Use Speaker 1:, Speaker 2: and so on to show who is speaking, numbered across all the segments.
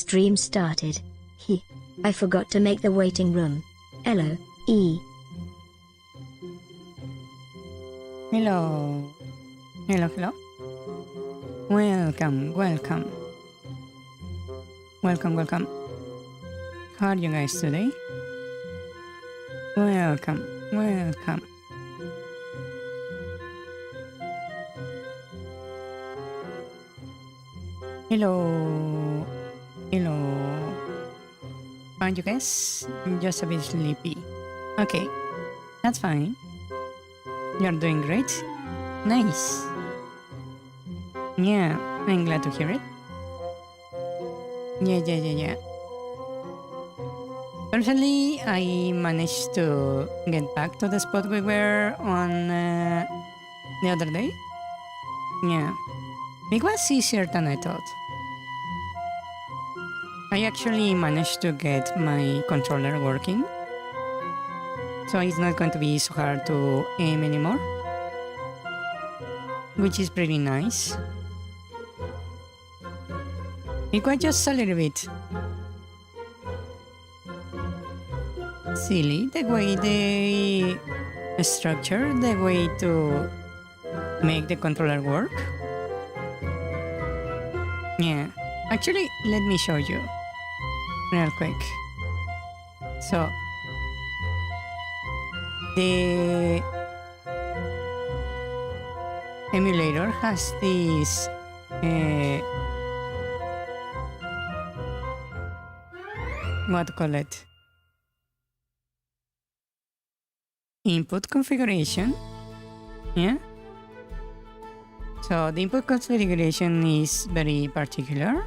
Speaker 1: stream started. I forgot to make the waiting room. LOE.
Speaker 2: Hello. Hello, hello. Welcome, welcome. Welcome, welcome. How are you guys today? Welcome, welcome. Hello. Hello. Aren't you guys just a bit sleepy? Okay, that's fine. You're doing great. Nice. Yeah, I'm glad to hear it. Yeah. Personally, I managed to get back to the spot we were on the other day. Yeah, it was easier than I thought. I actually managed to get my controller working, so it's not going to be so hard to aim anymore, which is pretty nice. It was just a little bit silly the way they structure the way to make the controller work. Yeah, actually, let me show you real quick. So the emulator has this what to call it, input configuration. Yeah, so the input configuration is very particular.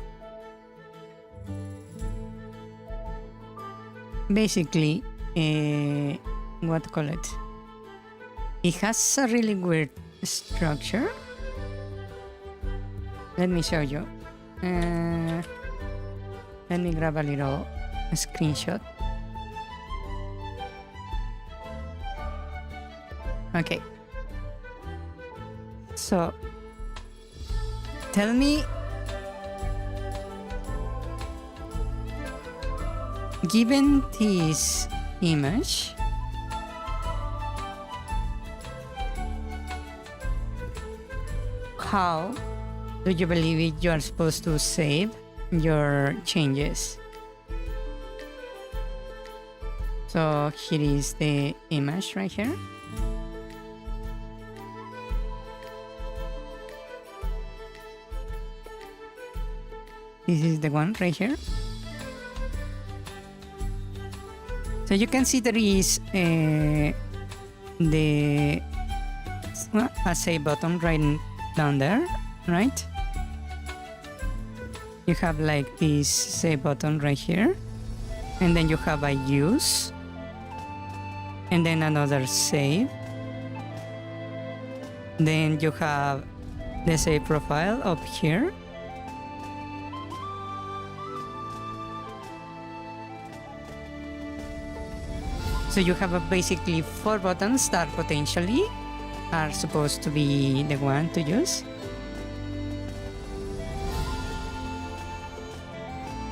Speaker 2: Basically, what to call it, it has a really weird structure. Let me show you. Let me grab a little screenshot. Okay. So, tell me, given this image, how do you believe it you are supposed to save your changes? So here is the image right here. This is the one right here. So you can see there is a save button right down there, right? You have like this save button right here, and then you have a use, and then another save. Then you have the save profile up here. So you have basically 4 buttons that potentially are supposed to be the one to use.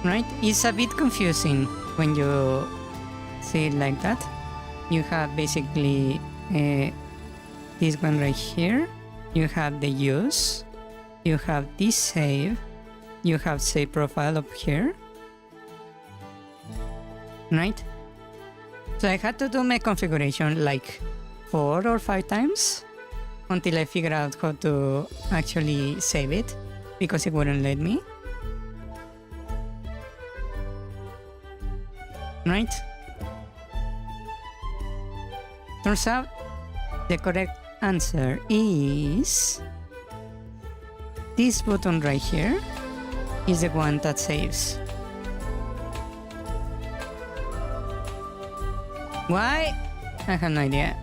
Speaker 2: Right? It's a bit confusing when you see it like that. You have basically this one right here. You have the use. You have this save. You have save profile up here. Right? So I had to do my configuration like 4 or 5 times until I figured out how to actually save it, because it wouldn't let me. Right? Turns out the correct answer is this button right here is the one that saves. Why? I have no idea.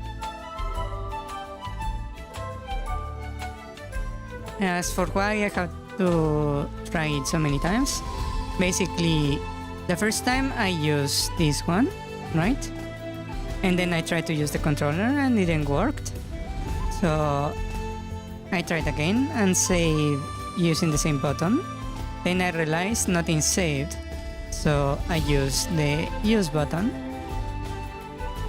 Speaker 2: As for why I have to try it so many times, basically the first time I used this one, right? And then I tried to use the controller and it didn't work. So I tried again and saved using the same button. Then I realized nothing saved. So I used the use button.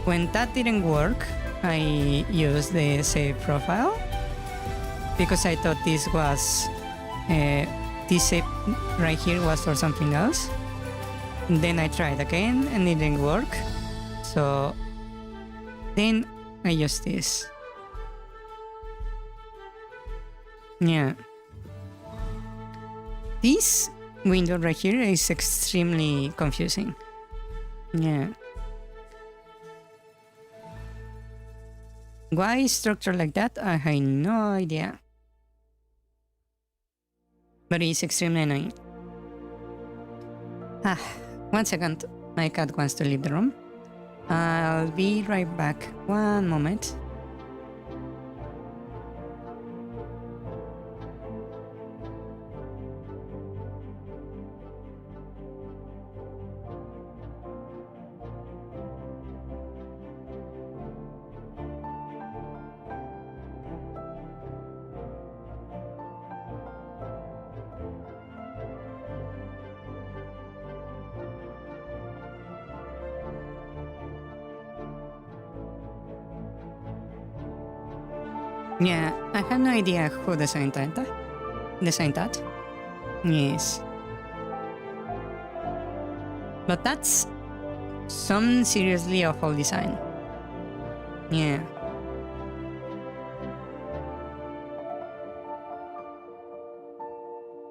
Speaker 2: When that didn't work, I used the save profile because I thought this was this save right here was for something else. And then I tried again and it didn't work. So then I used this. Yeah. This window right here is extremely confusing. Yeah. Why is structured like that? I have no idea. But it's extremely annoying. Ah, 1 second. My cat wants to leave the room. I'll be right back. 1 moment. Yeah, I have no idea who designed that. Yes. But that's some seriously awful design. Yeah.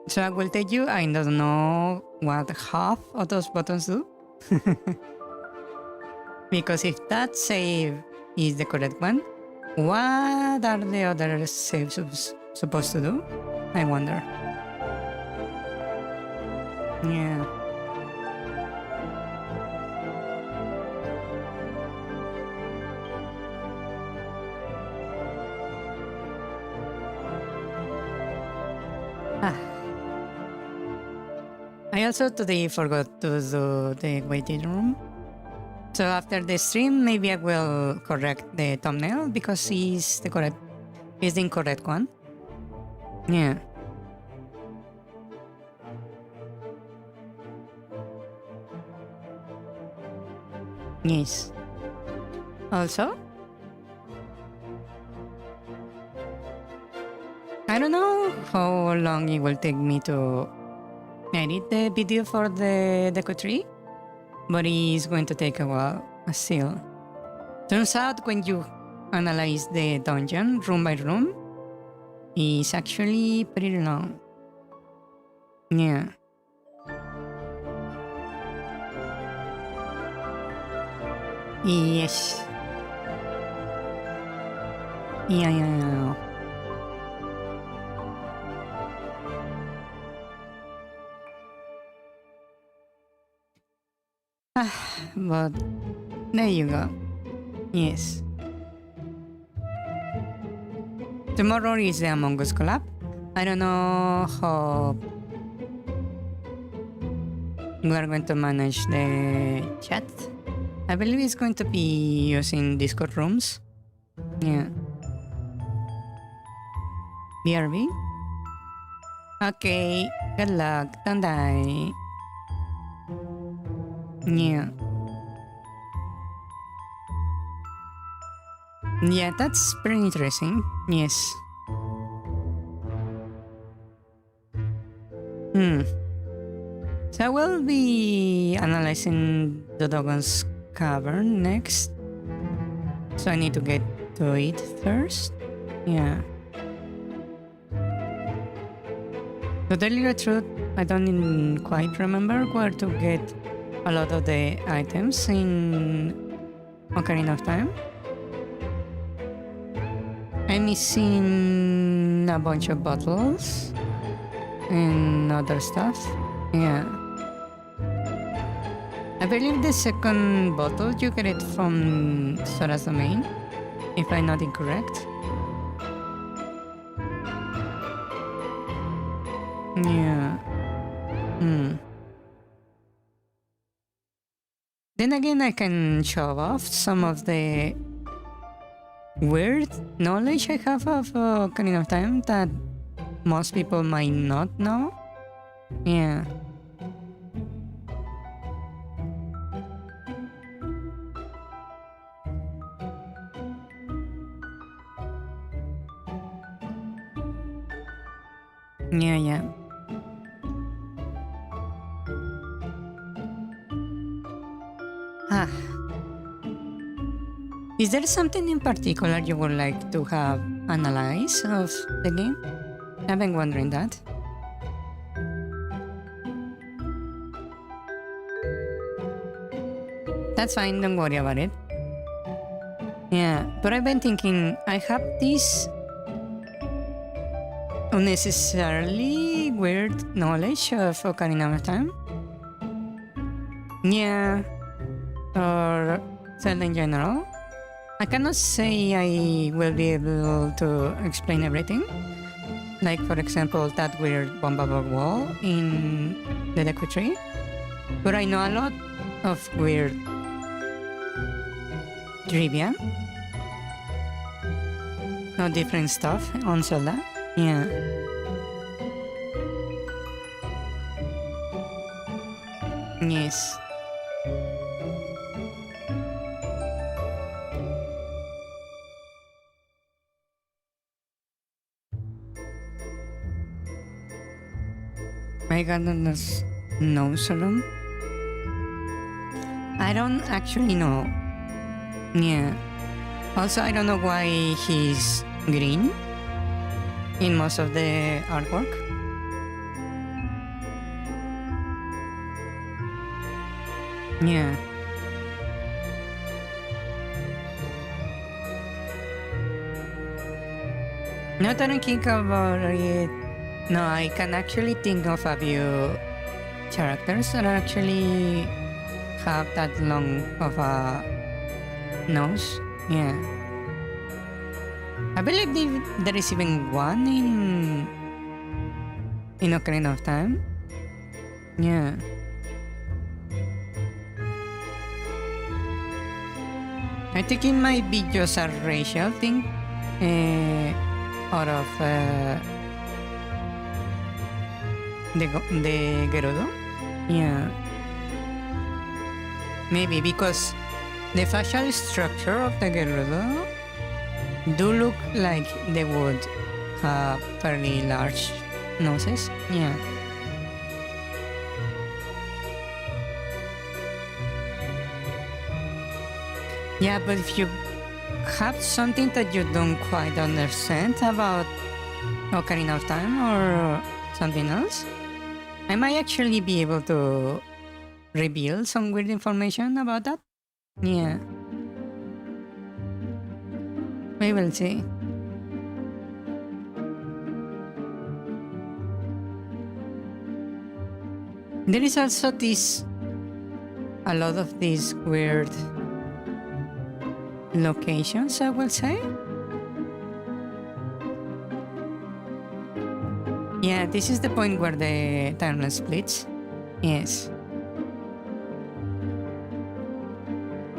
Speaker 2: So I will tell you, I don't know what half of those buttons do. Because if that save is the correct one, what are the other saves supposed to do? I wonder. Yeah. Ah. I also today forgot to do the waiting room. So after the stream, maybe I will correct the thumbnail because it's the incorrect one. Yeah. Yes. Also, I don't know how long it will take me to edit the video for the deco tree. But it's going to take a while still. Turns out when you analyze the dungeon room by room, it's actually pretty long. Yeah. Yes. Yeah. But there you go. Yes. Tomorrow is the Among Us collab. I don't know how we are going to manage the chat. I believe it's going to be using Discord rooms. Yeah. BRB? Okay, good luck. Don't die. Yeah. Yeah, that's pretty interesting. Yes. So I will be analyzing Dodongo's Cavern next. So I need to get to it first. Yeah. To tell you the truth, I don't even quite remember where to get a lot of the items in Ocarina of Time. I'm missing a bunch of bottles and other stuff. Yeah. I believe the second bottle you get it from Sora's domain, if I'm not incorrect. Yeah. Then again, I can show off some of the weird knowledge I have of Ocarina of Time that most people might not know. Yeah. Yeah, yeah. Ah. Is there something in particular you would like to have analyzed of the game? I've been wondering that. That's fine, don't worry about it. Yeah, but I've been thinking, I have this unnecessarily weird knowledge of Ocarina of Time. Yeah, or Zelda in general. I cannot say I will be able to explain everything. Like, for example, that weird bombable wall in the Deku Tree. But I know a lot of weird trivia. No different stuff on Zelda. Yeah. Yes. My goodness, no Solon. I don't actually know. Yeah. Also, I don't know why he's green in most of the artwork. Yeah. Now that I think about it, no, I can actually think of a few characters that actually have that long of a nose. Yeah. I believe there is even one in Ocarina of Time. Yeah. I think it might be just a racial thing out of the Gerudo. Yeah. Maybe because the facial structure of the Gerudo do look like they would have fairly large noses. Yeah. Yeah, but if you have something that you don't quite understand about Ocarina of Time or something else, I might actually be able to reveal some weird information about that. Yeah. We will see. There is also a lot of these weird locations, I will say. Yeah, this is the point where the timeline splits. Yes.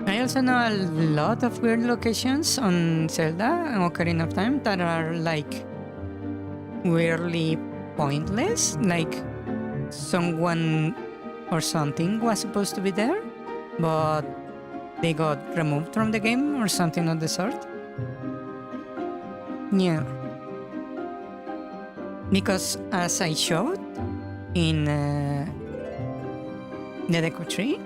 Speaker 2: I also know a lot of weird locations on Zelda and Ocarina of Time that are like weirdly pointless. Like someone or something was supposed to be there, but they got removed from the game or something of the sort. Yeah. Because as I showed in the Deku Tree,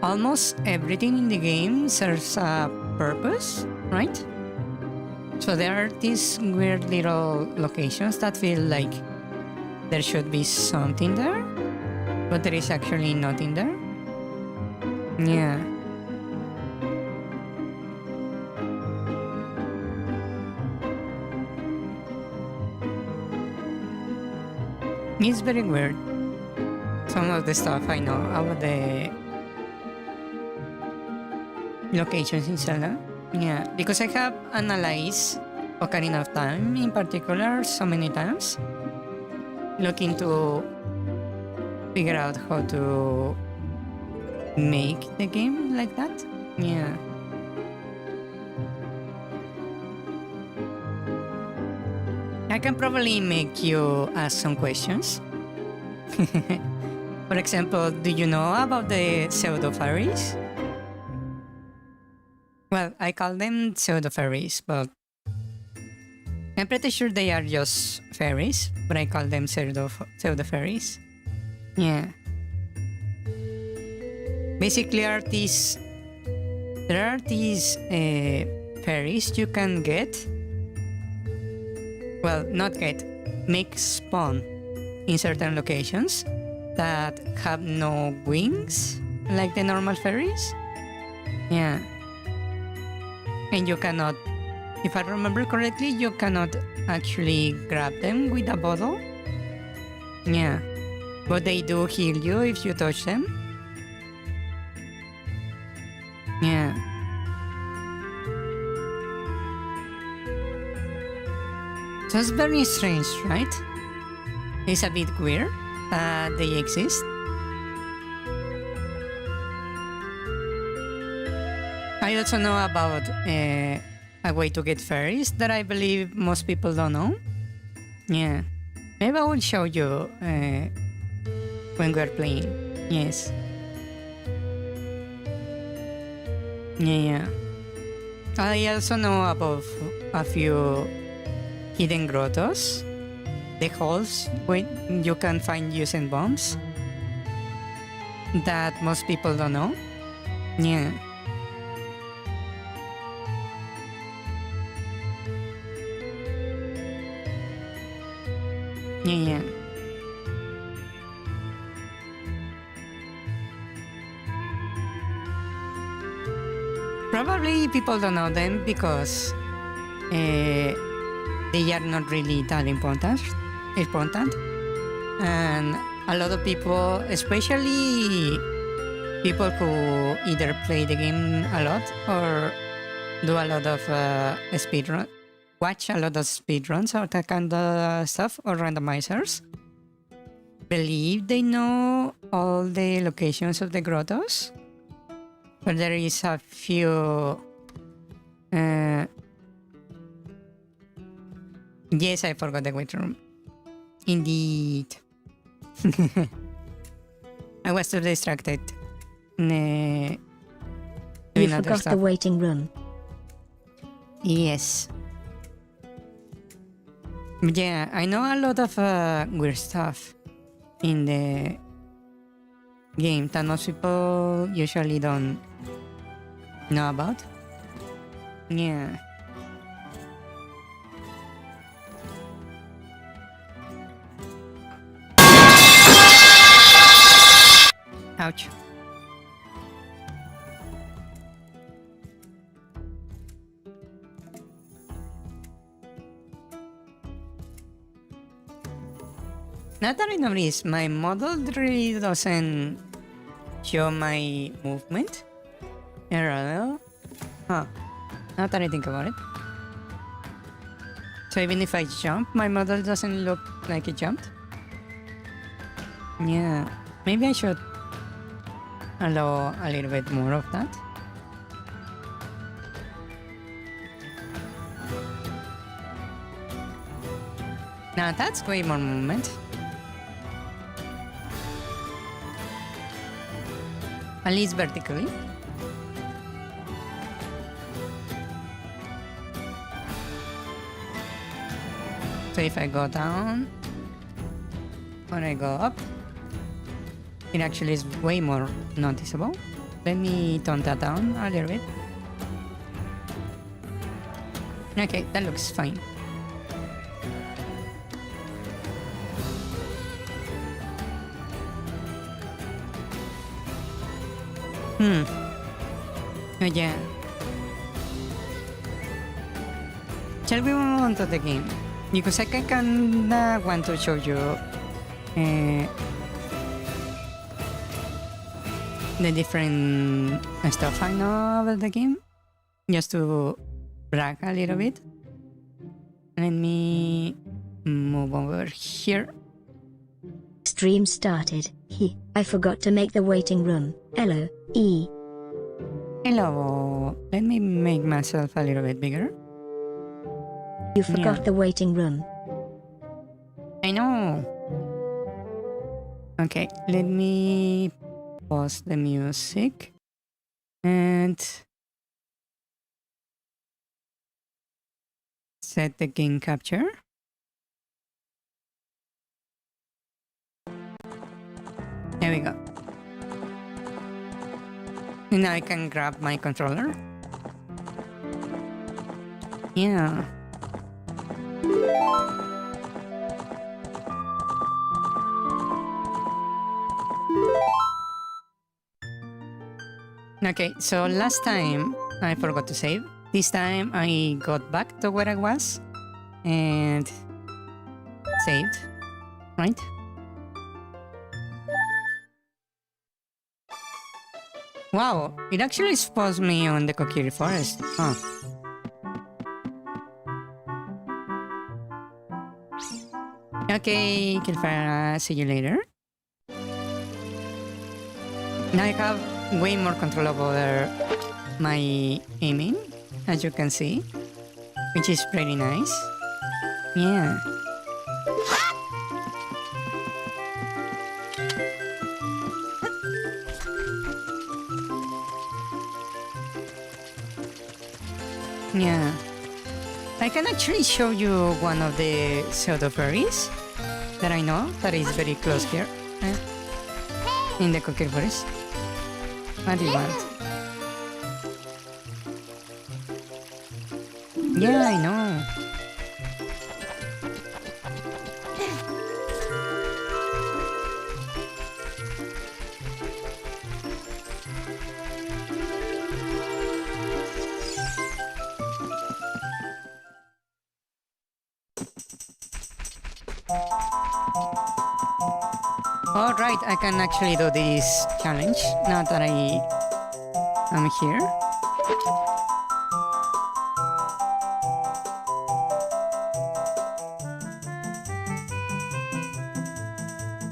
Speaker 2: almost everything in the game serves a purpose, right? So there are these weird little locations that feel like there should be something there, but there is actually nothing there. Yeah. It's very weird. Some of the stuff I know about the locations in Zelda. Yeah, because I have analyzed Ocarina of Time in particular so many times, looking to figure out how to make the game like that. Yeah. I can probably make you ask some questions. For example, do you know about the pseudo fairies? Well, I call them pseudo fairies, but I'm pretty sure they are just fairies, but I call them pseudo fairies. Yeah. Basically, there are these fairies you can get. Well, not get, make spawn in certain locations that have no wings like the normal fairies. Yeah. And you cannot, if I remember correctly, you cannot actually grab them with a bottle. Yeah. But they do heal you if you touch them. Yeah. So it's very strange, right? It's a bit weird that they exist. I also know about a way to get fairies that I believe most people don't know. Yeah. Maybe I will show you when we're playing. Yes. Yeah. I also know about a few hidden grottos. The holes where you can find using bombs that most people don't know. Yeah. Yeah. Probably people don't know them because they are not really that important. And a lot of people, especially people who either play the game a lot or do a lot of speedrun, watch a lot of speedruns or that kind of stuff, or randomizers, believe they know all the locations of the grottos. But there is a few... yes, I forgot the waiting room. Indeed. I was too distracted.
Speaker 1: You forgot the waiting room.
Speaker 2: Yes. Yeah, I know a lot of weird stuff in the game that most people usually don't know about. Yeah. Ouch. Now that I notice, my model really doesn't show my movement. Huh. Now that I think about it. So even if I jump, my model doesn't look like it jumped. Yeah. Maybe I should allow a little bit more of that. Now that's way more movement. At least vertically. So if I go down, when I go up, it actually is way more noticeable. Let me tone that down a little bit. Okay, that looks fine. Oh yeah. Shall we move on to the game? Because I kinda want to show you the different stuff I know about the game, just to brag a little bit. Let me move over here.
Speaker 1: Stream started. I forgot to make the waiting room. LOE.
Speaker 2: Hello. Let me make myself a little bit bigger.
Speaker 1: You forgot the waiting room.
Speaker 2: I know. Okay, let me pause the music and set the game capture. There we go. And now I can grab my controller. Yeah. Okay, so last time I forgot to save. This time I got back to where I was and saved, right? Wow, it actually spawns me on the Kokiri Forest. Huh. Okay, Kilfara, see you later. Now I have way more control over my aiming, as you can see, which is pretty nice. Yeah. Yeah. I can actually show you one of the pseudo fairies that I know that is very close here. In the Cookie Forest. What do you want? Yeah, I know. Alright, I can actually do this challenge now that I am here.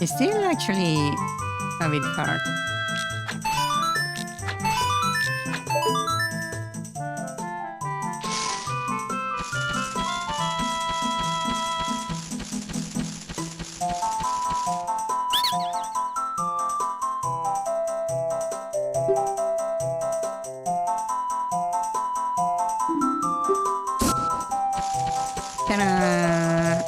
Speaker 2: It's still actually a bit hard. Ta-da!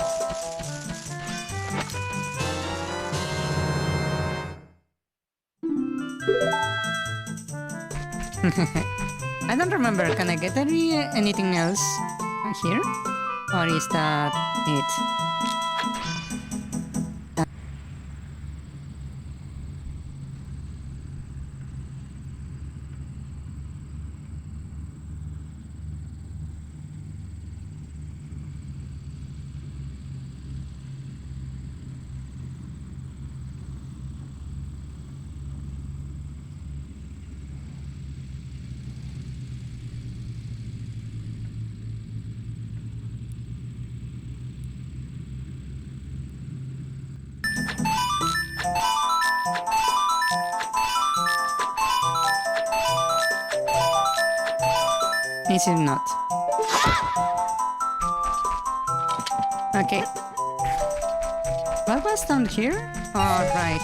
Speaker 2: I don't remember. Can I get anything else here? Or is that it? Is it not? Okay. What was down here? All right.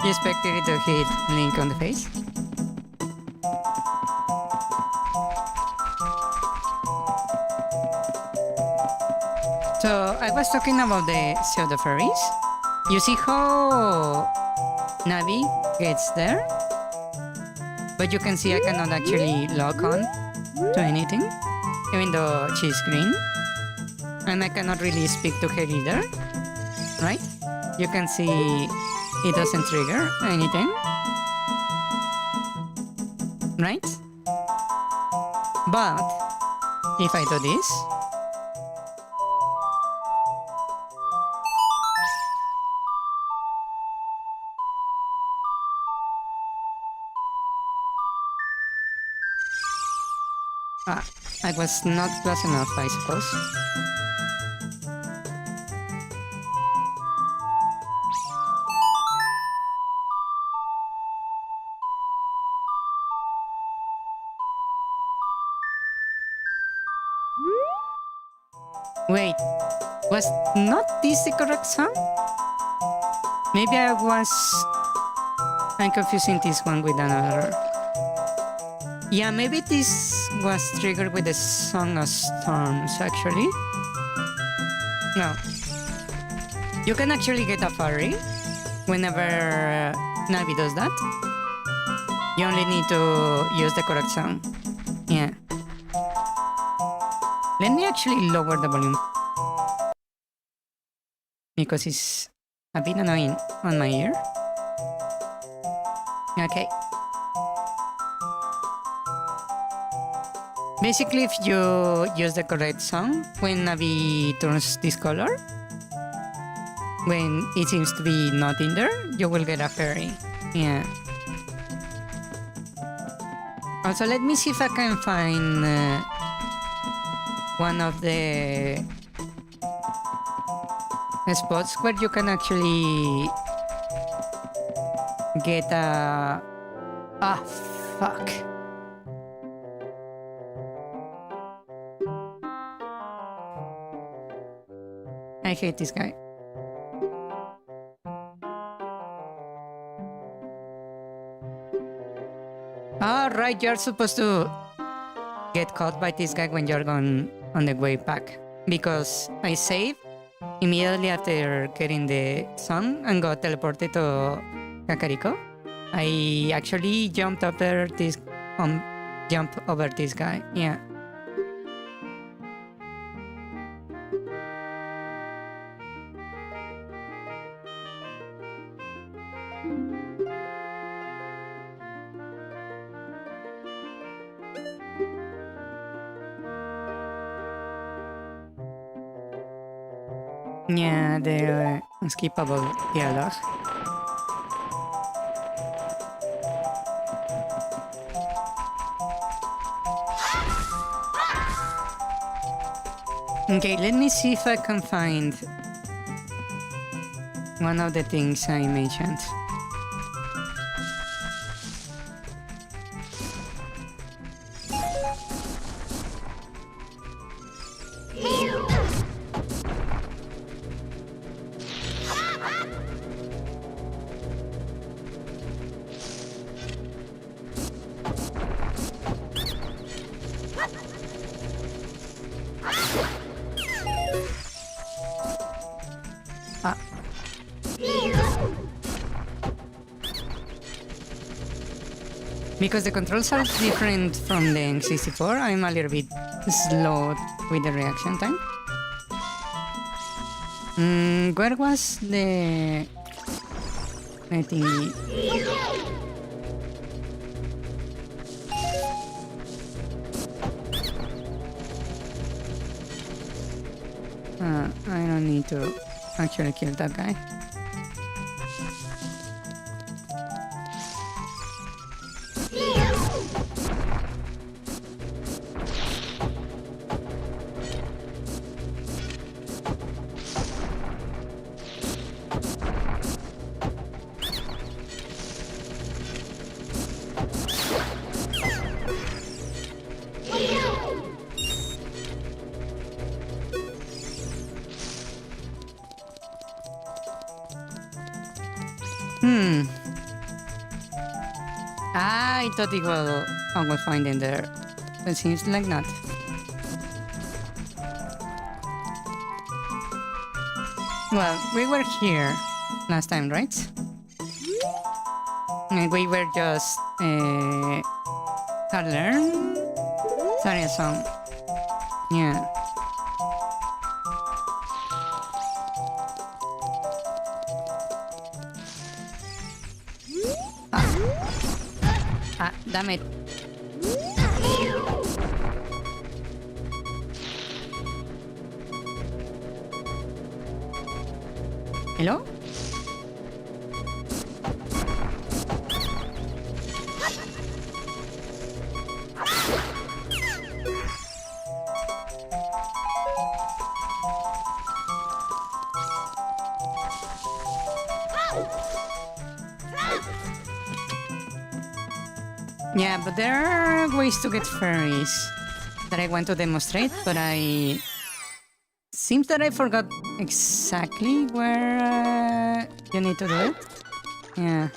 Speaker 2: You expected it to hit Link on the face? So I was talking about the pseudo fairies. You see how Navi gets there? But you can see I cannot actually lock on to anything, even though she's green. And I cannot really speak to her either, right? You can see it doesn't trigger anything, right? But if I do this, I was not close enough, I suppose. Wait, Was not this the correct song? Maybe I'm confusing this one with another. Yeah, maybe this was triggered with the Song of Storms, actually. No. You can actually get a fairy whenever Navi does that. You only need to use the correct song. Yeah. Let me actually lower the volume, because it's a bit annoying on my ear. Okay. Basically, if you use the correct song when Navi turns this color, when it seems to be not in there, you will get a fairy. Yeah. Also, let me see if I can find one of the spots where you can actually get a... Ah, fuck. I hate this guy. Oh, right, you're supposed to get caught by this guy when you're on the way back. Because I saved immediately after getting the song and got teleported to Kakariko. I actually jumped over this guy. Yeah. Yeah, the unskippable dialogue. Okay, let me see if I can find one of the things I mentioned. Because the controls are different from the N64, I'm a little bit slow with the reaction time. Where was the... I think... I don't need to actually kill that guy. I thought I will find in there. It seems like not. Well, we were here last time, right? And we were just learn Zarya song. Yeah. Damn it. Hello? Yeah, but there are ways to get fairies that I want to demonstrate, but I Seems that I forgot exactly where you need to do it. Yeah.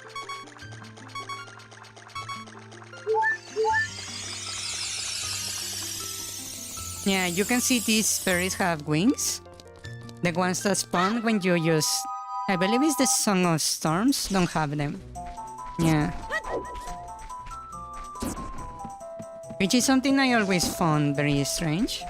Speaker 2: Yeah, you can see these fairies have wings. The ones that spawn when you use... I believe it's the Song of Storms, don't have them. Yeah. Which is something I always found very strange.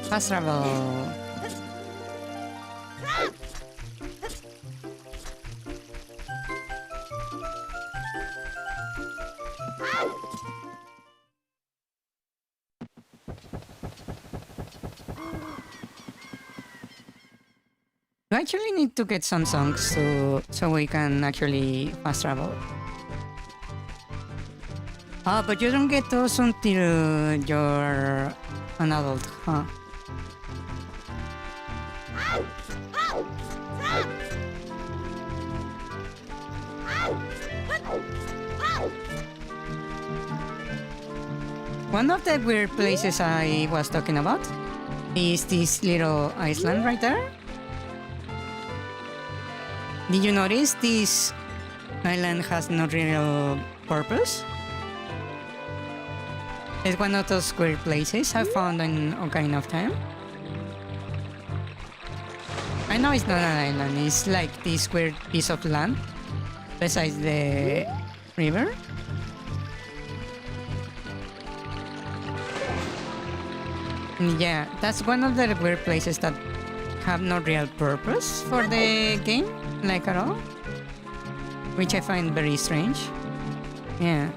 Speaker 2: Fast travel. We actually need to get some songs so we can actually fast travel. Ah, but you don't get those until you're an adult, huh? One of the weird places I was talking about is this little island right there. Did you notice this island has no real purpose? It's one of those weird places I found in Ocarina of Time. I know it's not an island, it's like this weird piece of land besides the river. Yeah, that's one of the weird places that have no real purpose for the game, like at all. Which I find very strange. Yeah.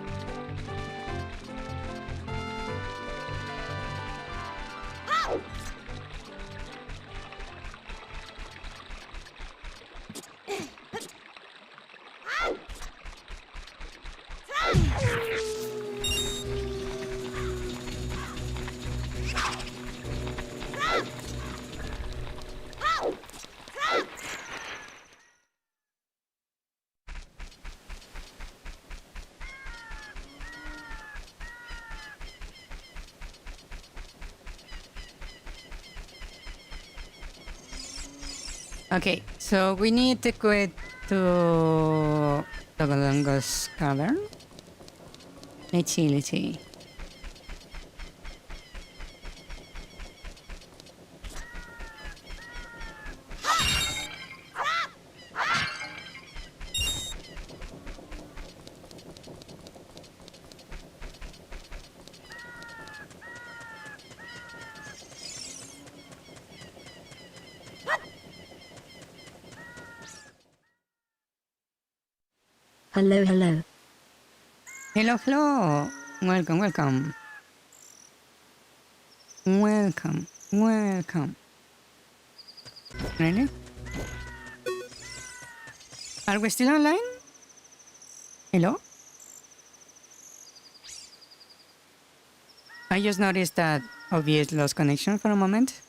Speaker 2: Okay, so we need to quit to Dodongo's Cavern. Let's see.
Speaker 1: Hello.
Speaker 2: Hello. Welcome. Really? Are we still online? Hello? I just noticed that OBS lost connection for a moment.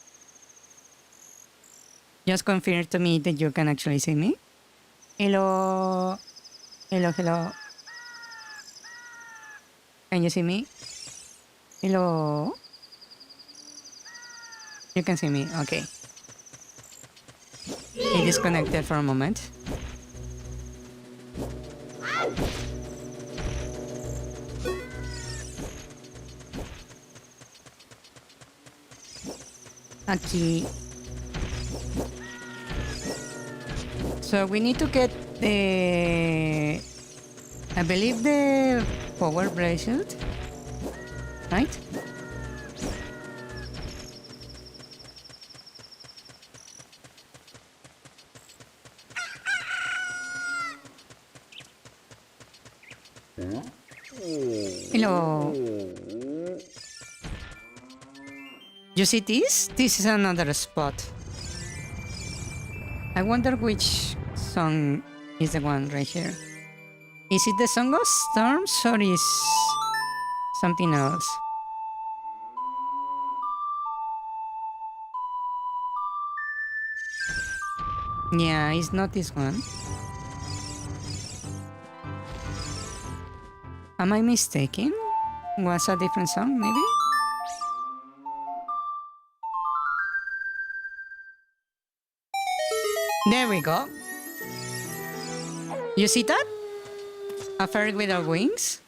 Speaker 2: Just confirm to me that you can actually see me. Hello. Can you see me? Hello? You can see me, okay. It disconnected for a moment. Aquí. So we need to get the... I believe the power bracelet, right? Hello. You see this? This is another spot. I wonder which song is the one right here. Is it the Song of Storms or is something else? Yeah, it's not this one. Am I mistaken? Was a different song, maybe? There we go. You see that? A fairy without wings?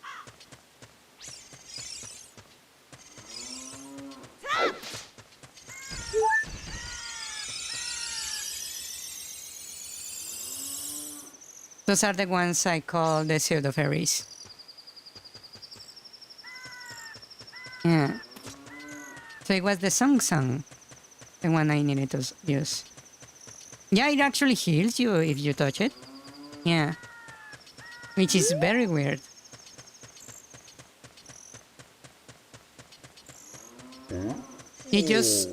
Speaker 2: Those are the ones I call the pseudo fairies. Yeah. So it was the song, the one I needed to use. Yeah, it actually heals you if you touch it. Yeah. Which is very weird. It just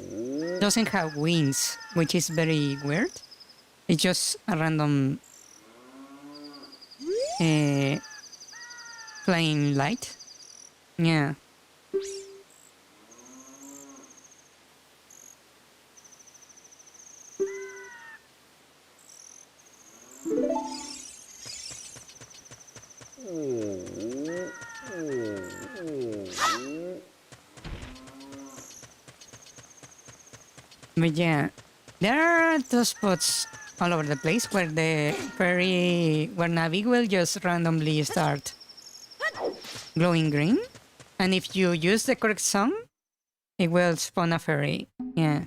Speaker 2: doesn't have wings, which is very weird. It's just a random flying light. Yeah. But yeah, there are those spots all over the place where where Navi will just randomly start glowing green. And if you use the correct song, it will spawn a fairy. Yeah.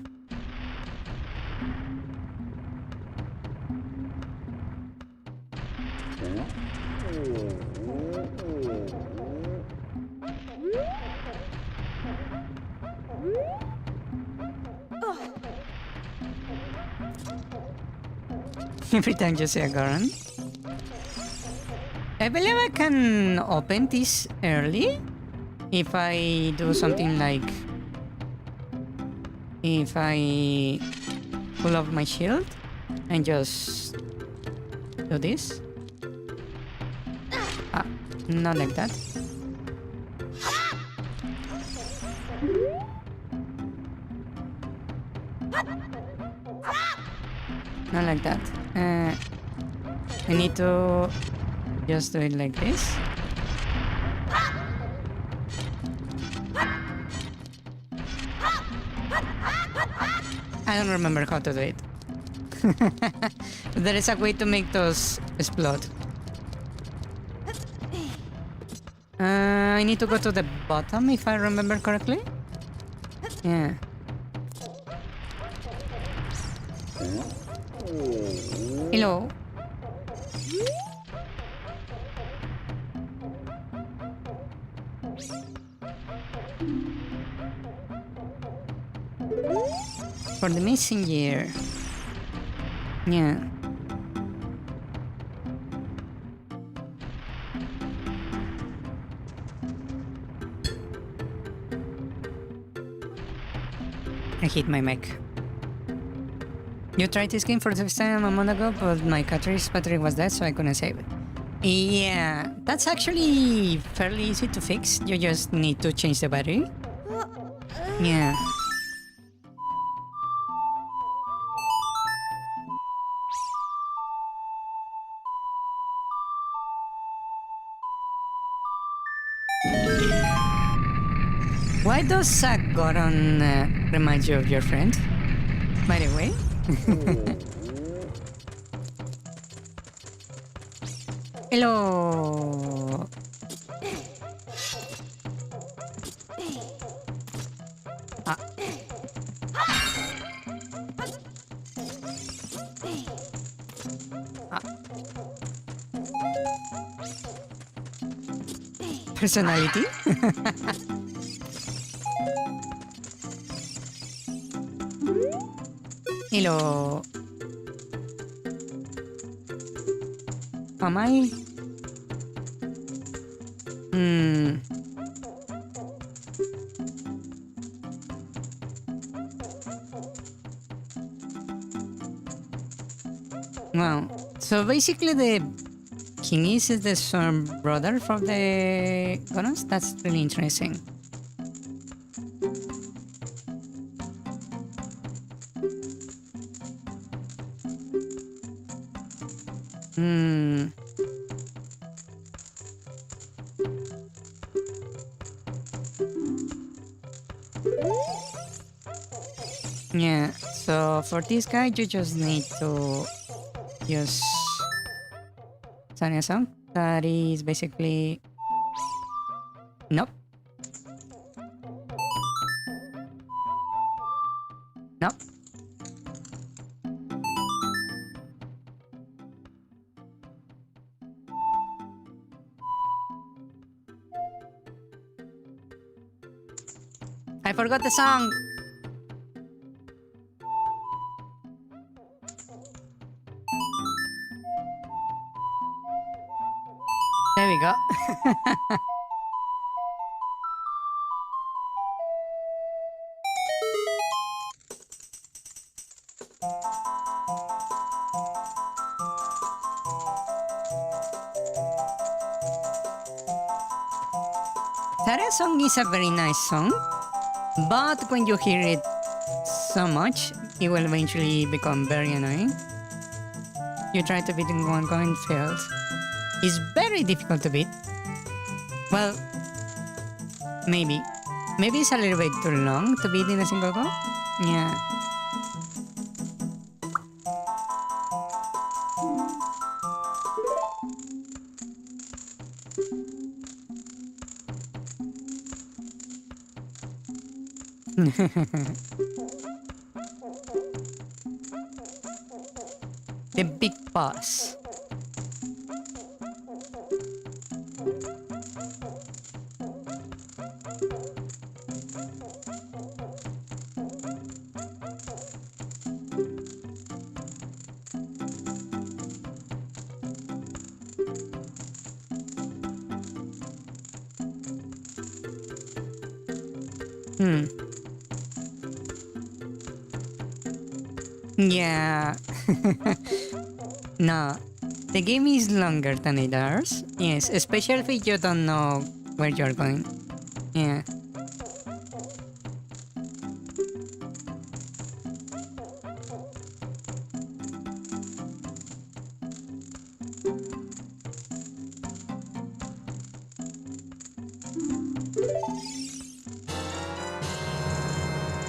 Speaker 2: Every time you say a Cavern. I believe I can open this early if I do something like if I pull off my shield and just do this. Not like that. Not like that. I need to just do it like this. I don't remember how to do it. There is a way to make those explode. I need to go to the bottom if I remember correctly. Yeah. Hello. For the missing year. Yeah. I hit my mic. You tried this game for the first time a month ago, but my cartridge battery was dead, so I couldn't save it. Yeah, that's actually fairly easy to fix. You just need to change the battery. Yeah. Why does Goron remind you of your friend? By the way? Hello. Personality? Hello. Am I? Wow. So basically the he is the son brother from the Gonos? That's really interesting. Yeah, so for this guy, you just need to use Sanya Song. That is basically... Nope. Nope. I forgot the song! There we go. Tara song is a very nice song, but when you hear it so much, it will eventually become very annoying. You try to beat in one go and fails. It's very difficult to beat. Well, maybe. Maybe it's a little bit too long to beat in a single go. Yeah. The big boss. Yeah. No. The game is longer than it is. Yes, especially if you don't know where you're going. Yeah.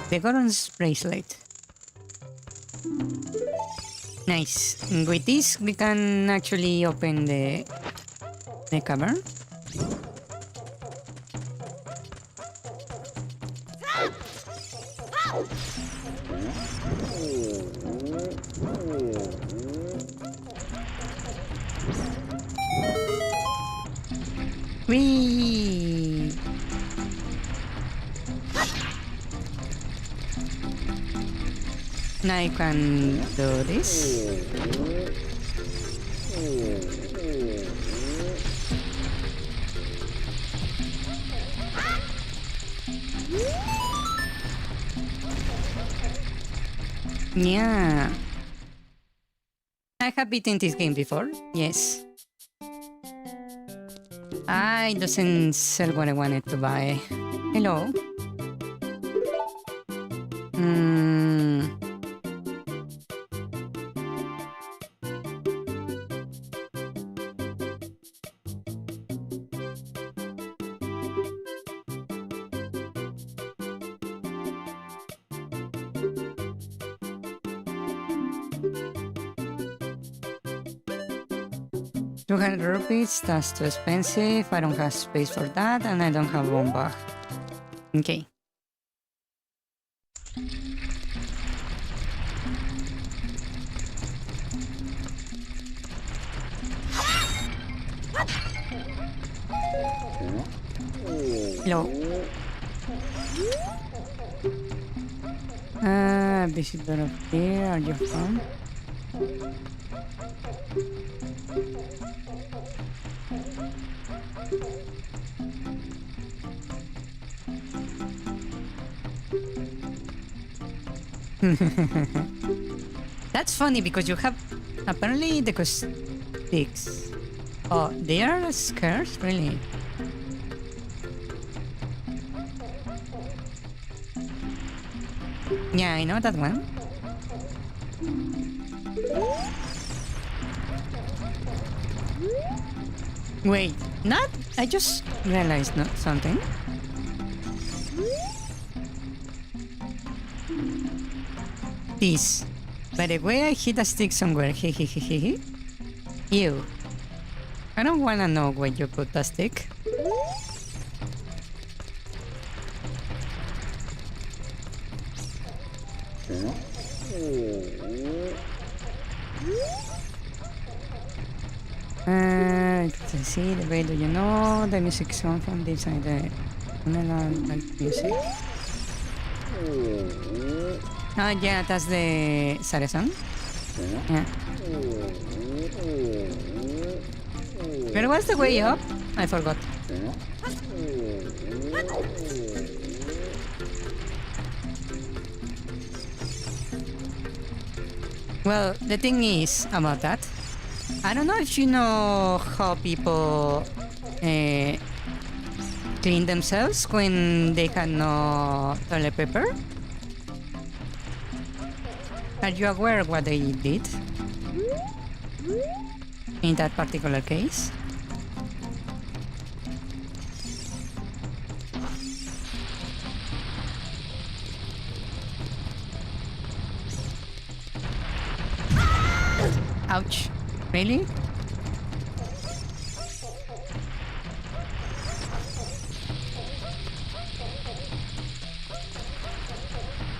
Speaker 2: The Goron's bracelet. Nice. With this, we can actually open the cavern. Whee! Now I can do this. Yeah. I have beaten this game before. Yes. It doesn't sell what I wanted to buy. Hello. ₹200, that's too expensive. I don't have space for that, and I don't have one bag. Okay. Hello. Visitor up here, are you from? That's funny because you have apparently the cosmetics Oh, they are scarce, really. Yeah, I know that one. Wait, not? I just realized not something. This. By the way, I hit a stick somewhere. Hehehehe. Ew. I don't wanna know where you put the stick. Let's see, the way do you know the music song from this side? The music. Oh yeah, that's the Sare song. Yeah. Where was the way up? I forgot. Well, the thing is about that. I don't know if you know how people clean themselves when they had no toilet paper. Are you aware of what they did in that particular case? Ouch. Really?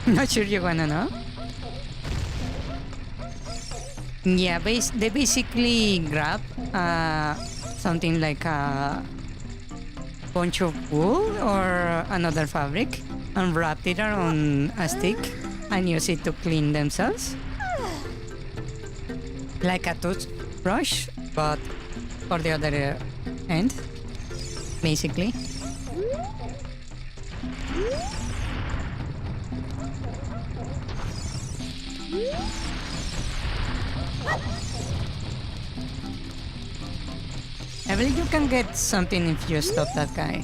Speaker 2: Not sure you wanna know? Yeah, they basically grab something like a bunch of wool or another fabric and wrapped it around a stick and use it to clean themselves. Like a toothbrush, but for the other end, basically. I believe you can get something if you stop that guy.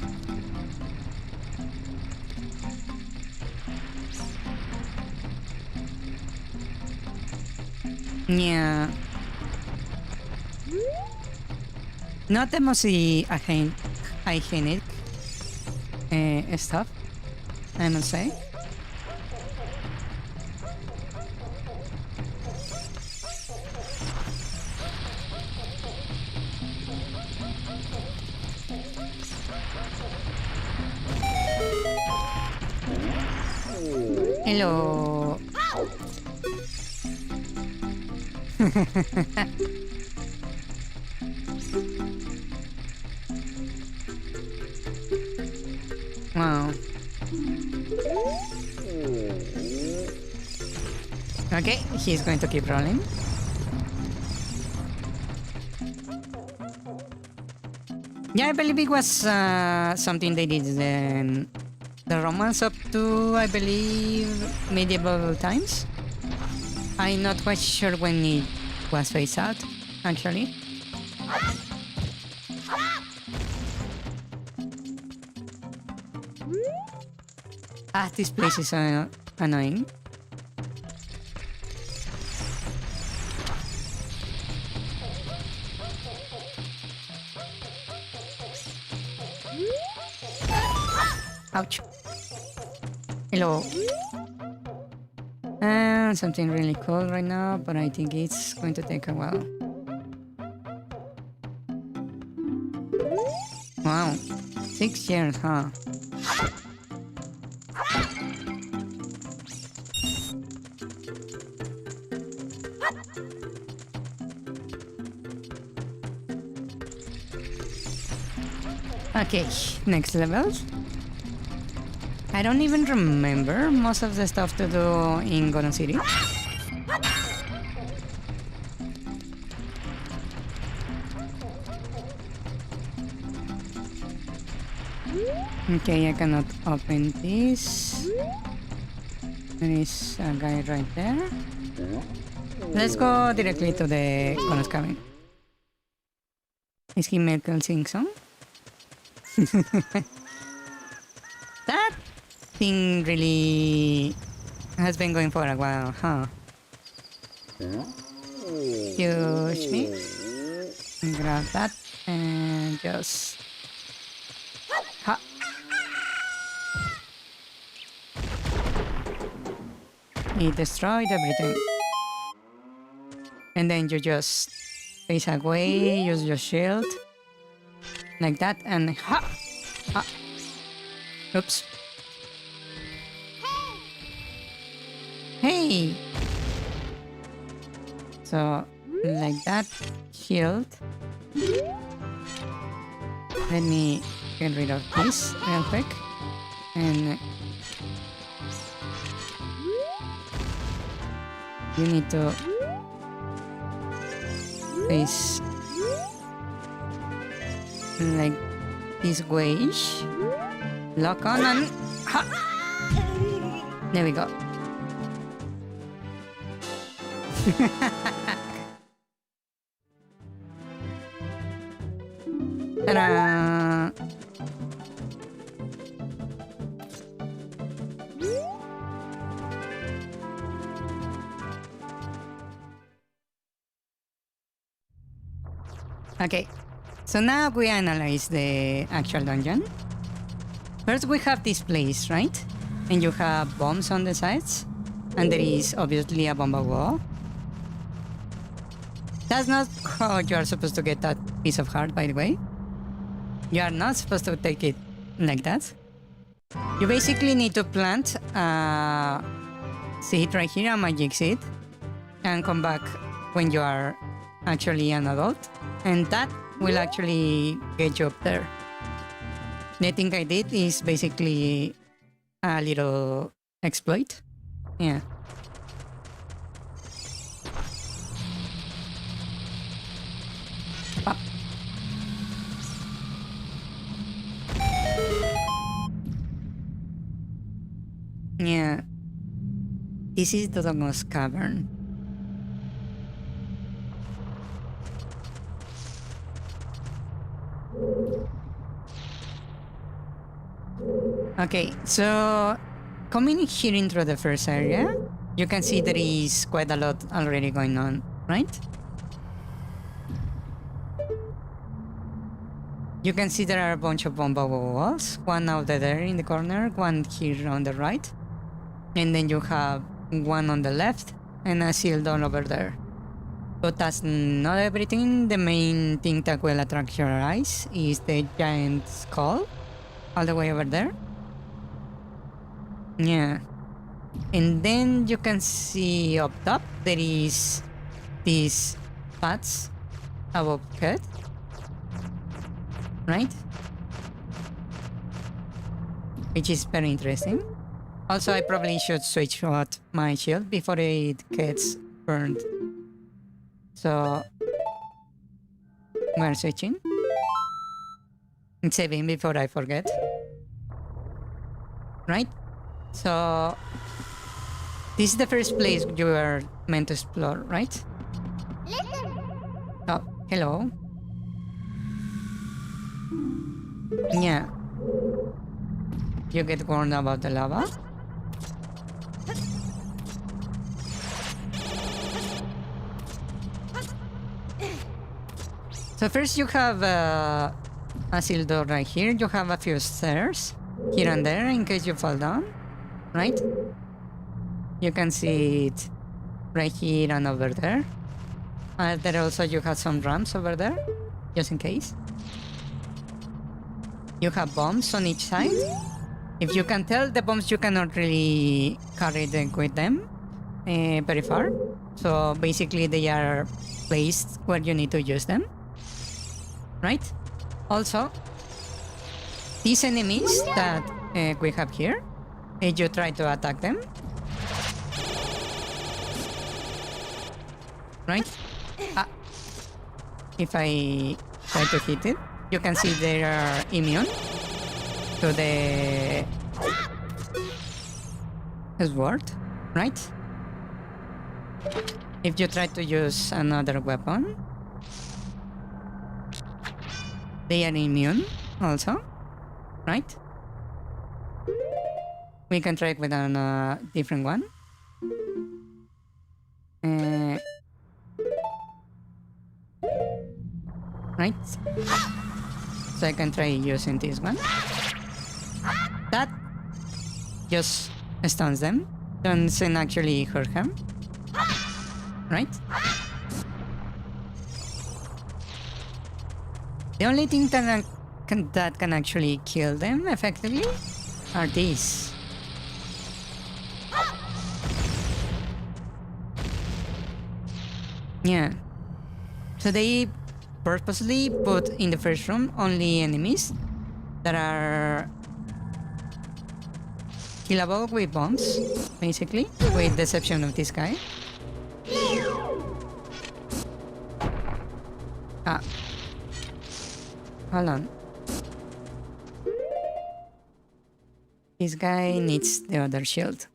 Speaker 2: Yeah. Not the most hygienic stuff, I must say. Hello. Wow. Okay, he's going to keep rolling. Yeah, I believe it was something they did in the Romans up to, I believe, medieval times. I'm not quite sure when it was phased out, actually. Ah, this place is annoying. Ouch. Hello. Something really cool right now, but I think it's going to take a while. Wow. 6 years, huh? Okay, next level. I don't even remember most of the stuff to do in Goron City. Okay, I cannot open this. There is a guy right there. Let's go directly to the Goron's Cavern. Is he Michael sing song? That thing really has been going for a while, huh? Excuse me. Grab that and just... Ha! He destroyed everything. And then you just face away, use your shield. Like that and ha! Ha! Oops. Hey! So, like that, shield. Let me get rid of this real quick. And you need to face like this way-ish. Lock on and ha! There we go. Ta-da! Okay, so now we analyze the actual dungeon. First we have this place, right? And you have bombs on the sides. And there is obviously a bomb wall. That's not how you are supposed to get that piece of heart, by the way. You are not supposed to take it like that. You basically need to plant a seed right here, a magic seed, and come back when you are actually an adult. And that will actually get you up there. The thing I did is basically a little exploit. Yeah. Ah. Yeah. This is Dodongo's Cavern. Okay, so coming here into the first area, you can see there is quite a lot already going on, right? You can see there are a bunch of bomb walls, one out there in the corner, one here on the right, and then you have one on the left and a shield all over there. But that's not everything. The main thing that will attract your eyes is the giant skull all the way over there. Yeah. And then you can see up top there is these paths above head. Right? Which is very interesting. Also, I probably should switch out my shield before it gets burned. So we're switching. And saving before I forget. Right? So this is the first place you are meant to explore, right? Oh, hello. Yeah. You get warned about the lava. So first you have a seal door right here. You have a few stairs here and there in case you fall down, right? You can see it right here and over there. There also you have some ramps over there, just in case. You have bombs on each side. If you can tell, the bombs you cannot really carry them with them very far. So basically they are placed where you need to use them. Right? Also, these enemies that we have here, if you try to attack them, right? If I try to hit it, you can see they are immune to the sword, right? If you try to use another weapon, they are immune also, right? We can try with a different one. Right? So I can try using this one. That just stuns them. Doesn't actually hurt him. Right? The only thing that can actually kill them effectively are these. Yeah. So they purposely put in the first room only enemies that are killable with bombs, basically, with the exception of this guy. Ah. Hold on. This guy needs the other shield.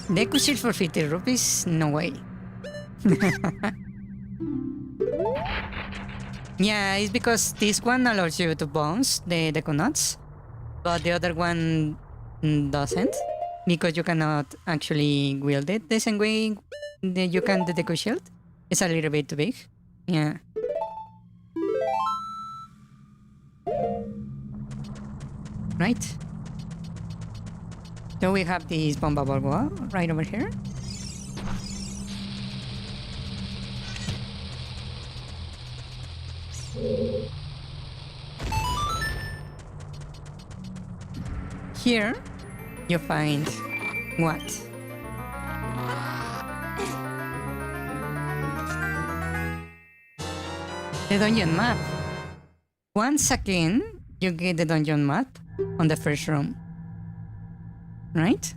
Speaker 2: Deku shield for 50 rupees? No way. Yeah, it's because this one allows you to bounce the Deku nuts, but the other one doesn't, because you cannot actually wield it the same way that you can the Deku shield. It's a little bit too big. Yeah. Right? So we have this bombable wall right over here. Here, you find what? The dungeon map. Once again, you get the dungeon map on the first room. Right?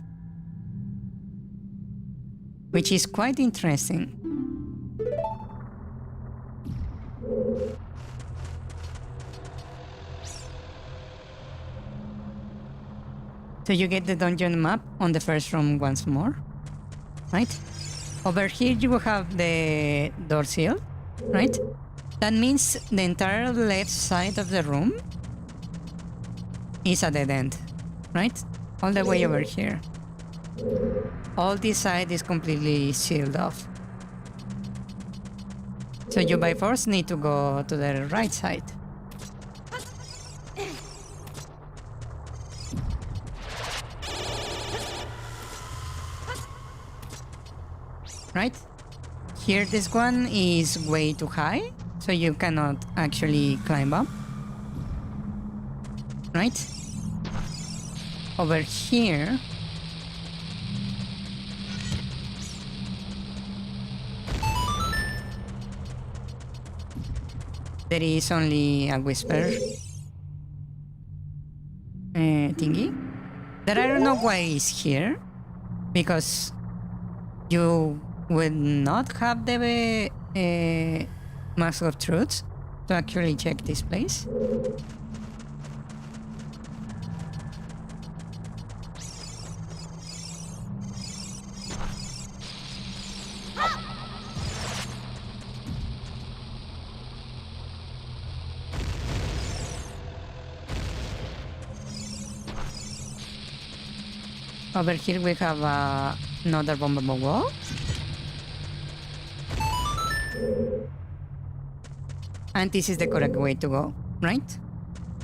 Speaker 2: Which is quite interesting. So you get the dungeon map on the first room once more, right? Over here you will have the door seal, right? That means the entire left side of the room is a dead end, right? All the way over here. All this side is completely sealed off. So you by force need to go to the right side. Right? Here this one is way too high, so you cannot actually climb up. Right? Over here, there is only a whisper thingy that I don't know why is here, because you would not have the Mask of Truth to actually check this place. Over here we have another bombable wall. And this is the correct way to go, right?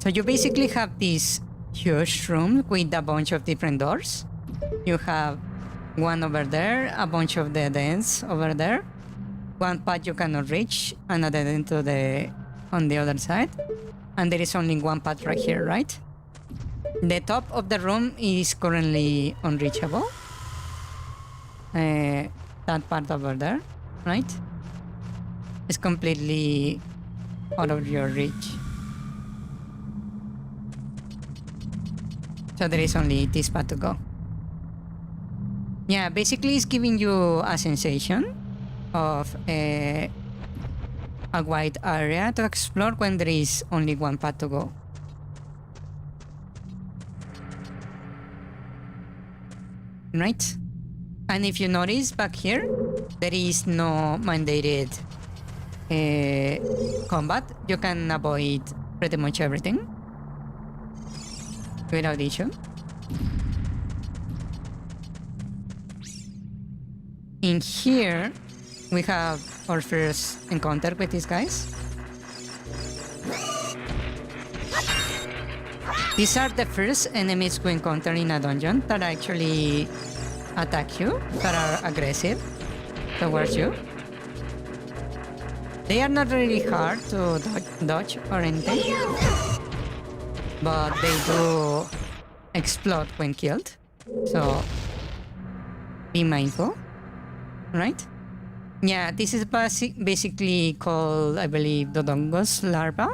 Speaker 2: So you basically have this huge room with a bunch of different doors. You have one over there, a bunch of dead ends over there, one path you cannot reach, another end on the other side, and there is only one path right here, right? The top of the room is currently unreachable. That part over there, right? It's completely out of your reach. So there is only this path to go. Yeah, basically it's giving you a sensation of a wide area to explore when there is only one path to go. Right? And if you notice back here, there is no mandated combat. You can avoid pretty much everything without issue. In here, we have our first encounter with these guys. These are the first enemies we encounter in a dungeon that actually attack you, that are aggressive towards you. They are not really hard to dodge or anything, but they do explode when killed, so be mindful, right? Yeah, this is basically called, I believe, Dodongo's larva,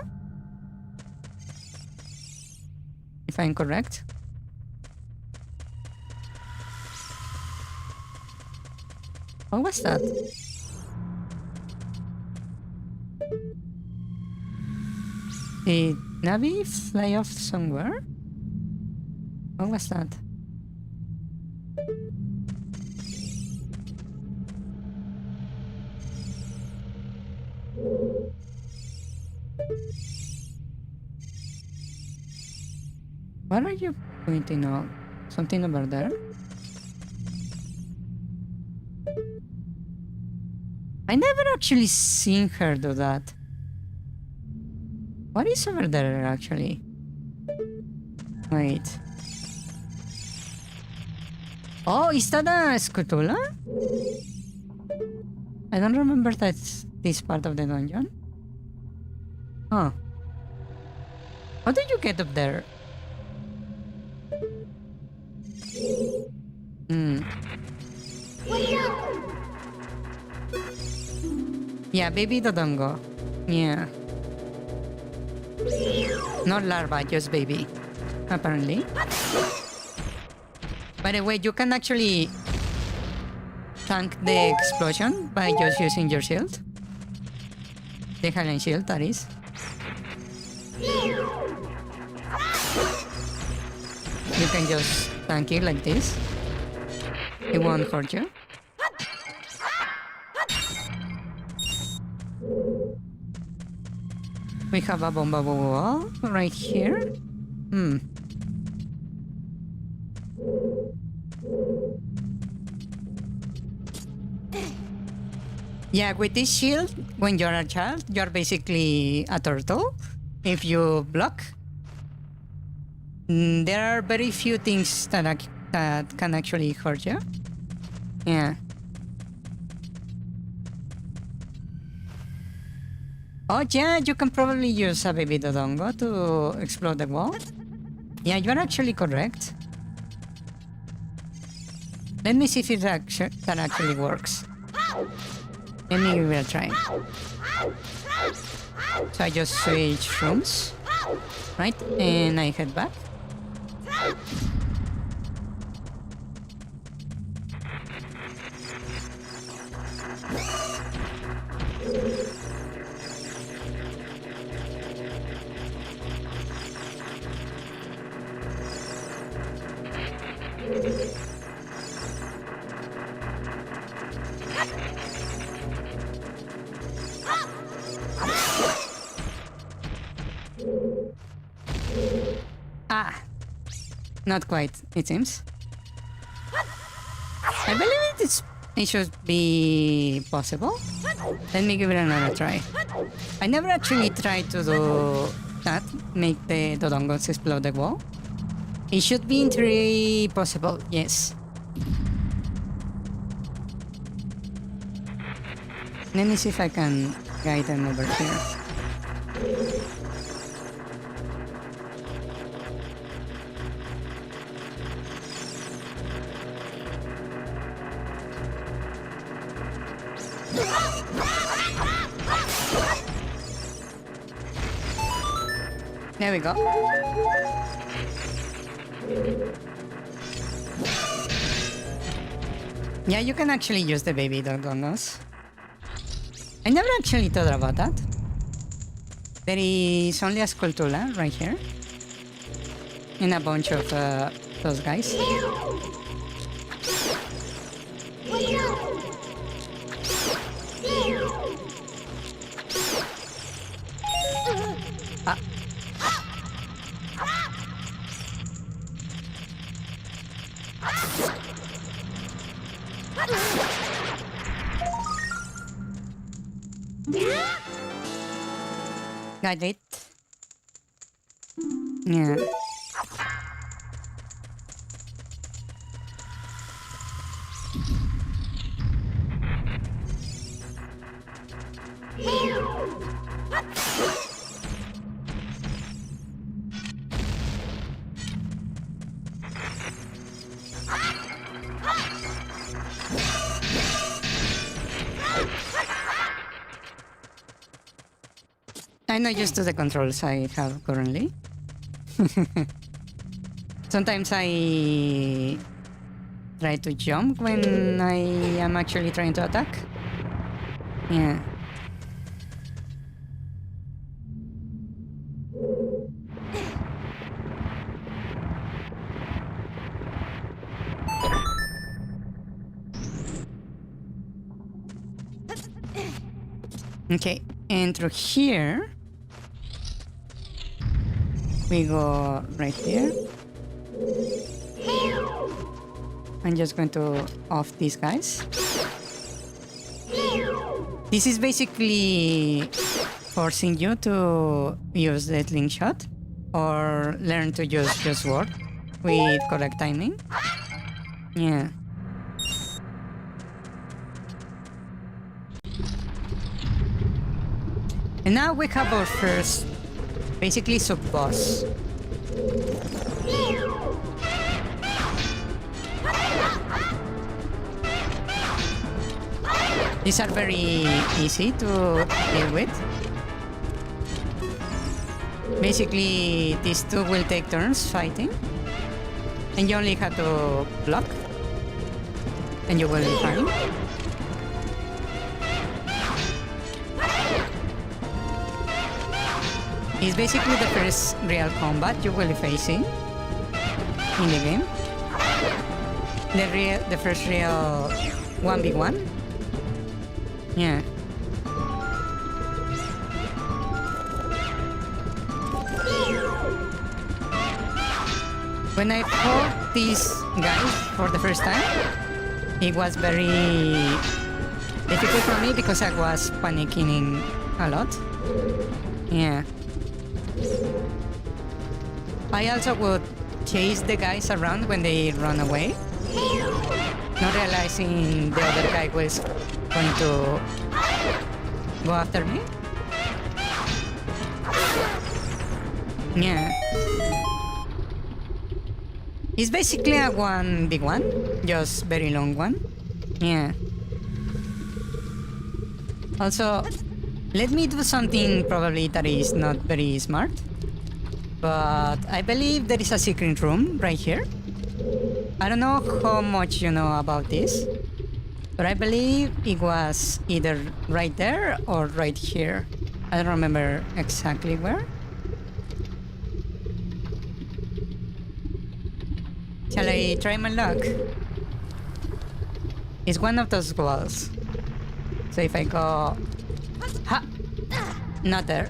Speaker 2: if I'm correct. What was that? Did Navi fly off somewhere? What was that? What are you pointing out? Something over there? I never actually seen her do that. What is over there actually? Wait. Oh, is that a scutula? I don't remember that's this part of the dungeon. Huh. How did you get up there? Yeah, baby Dodongo. Yeah. Not larva, just baby. Apparently. By the way, you can actually tank the explosion by just using your shield. The Highland shield, that is. You can just tank it like this. It won't hurt you. We have a bomba wall right here. Yeah, with this shield, when you're a child, you're basically a turtle. If you block, there are very few things that can actually hurt you. Yeah. Oh yeah, you can probably use a baby Dodongo to explode the wall. Yeah, you're actually correct. Let me see if that actually works. Let me give it a try. So I just switch rooms, right? And I head back. Not quite, it seems. I believe it should be possible. Let me give it another try. I never actually tried to do that, make the Dodongos explode the wall. It should be in theory possible, yes. Let me see if I can guide them over here. There we go. Yeah, you can actually use the baby Dodongos. I never actually thought about that. There is only a Skulltula right here. And a bunch of those guys. Ah. Got it. Yeah. I'm not used to the controls I have currently. Sometimes I try to jump when I am actually trying to attack. Yeah. Okay, and through here we go right here. I'm just going to off these guys. This is basically forcing you to use the slingshot or learn to use your sword with correct timing. Yeah. And now we have our first, basically, sub-boss. These are very easy to deal with. Basically, these two will take turns fighting. And you only have to block. And you will be fine. It's basically the first real combat you will be facing in the game. The first real 1v1. Yeah. When I fought these guys for the first time, it was very difficult for me because I was panicking a lot. Yeah. I also would chase the guys around when they run away, not realizing the other guy was going to go after me. Yeah. It's basically a one big one, just very long one. Yeah. Also, let me do something probably that is not very smart. But I believe there is a secret room right here. I don't know how much you know about this, but I believe it was either right there or right here. I don't remember exactly where. Shall I try my luck? It's one of those walls. So if I go... Ha! Not there.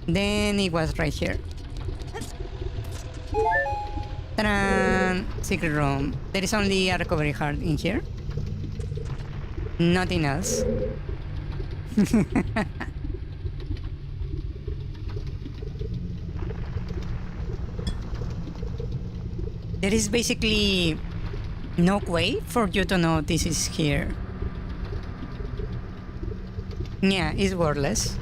Speaker 2: Then it was right here. Ta-da! Secret room. There is only a recovery heart in here. Nothing else. There is basically no way for you to know this is here. Yeah, it's worthless.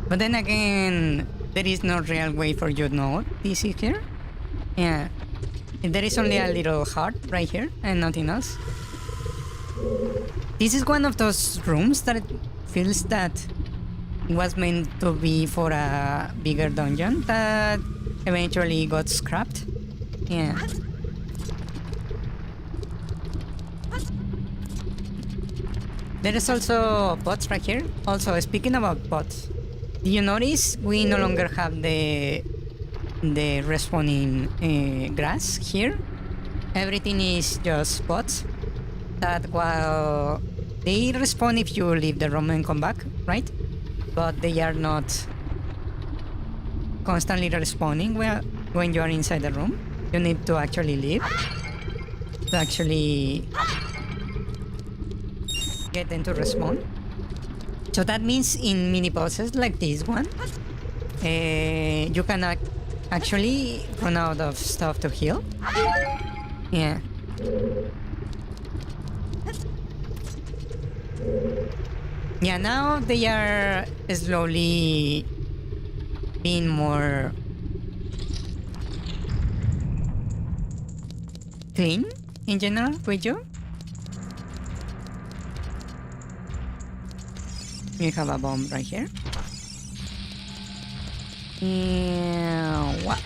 Speaker 2: But then again, there is no real way for you to know this is here. Yeah. There is only a little heart right here and nothing else. This is one of those rooms that feels that was meant to be for a bigger dungeon that eventually got scrapped. Yeah. There is also pots right here. Also, speaking about pots, do you notice we no longer have the respawning grass here? Everything is just pots that while they respawn if you leave the room and come back, right? But they are not constantly respawning when you are inside the room. You need to actually leave to actually get them to respawn. So that means in mini bosses like this one, you can actually run out of stuff to heal. Yeah. Yeah, now they are slowly being more clean in general with you. You have a bomb right here. What?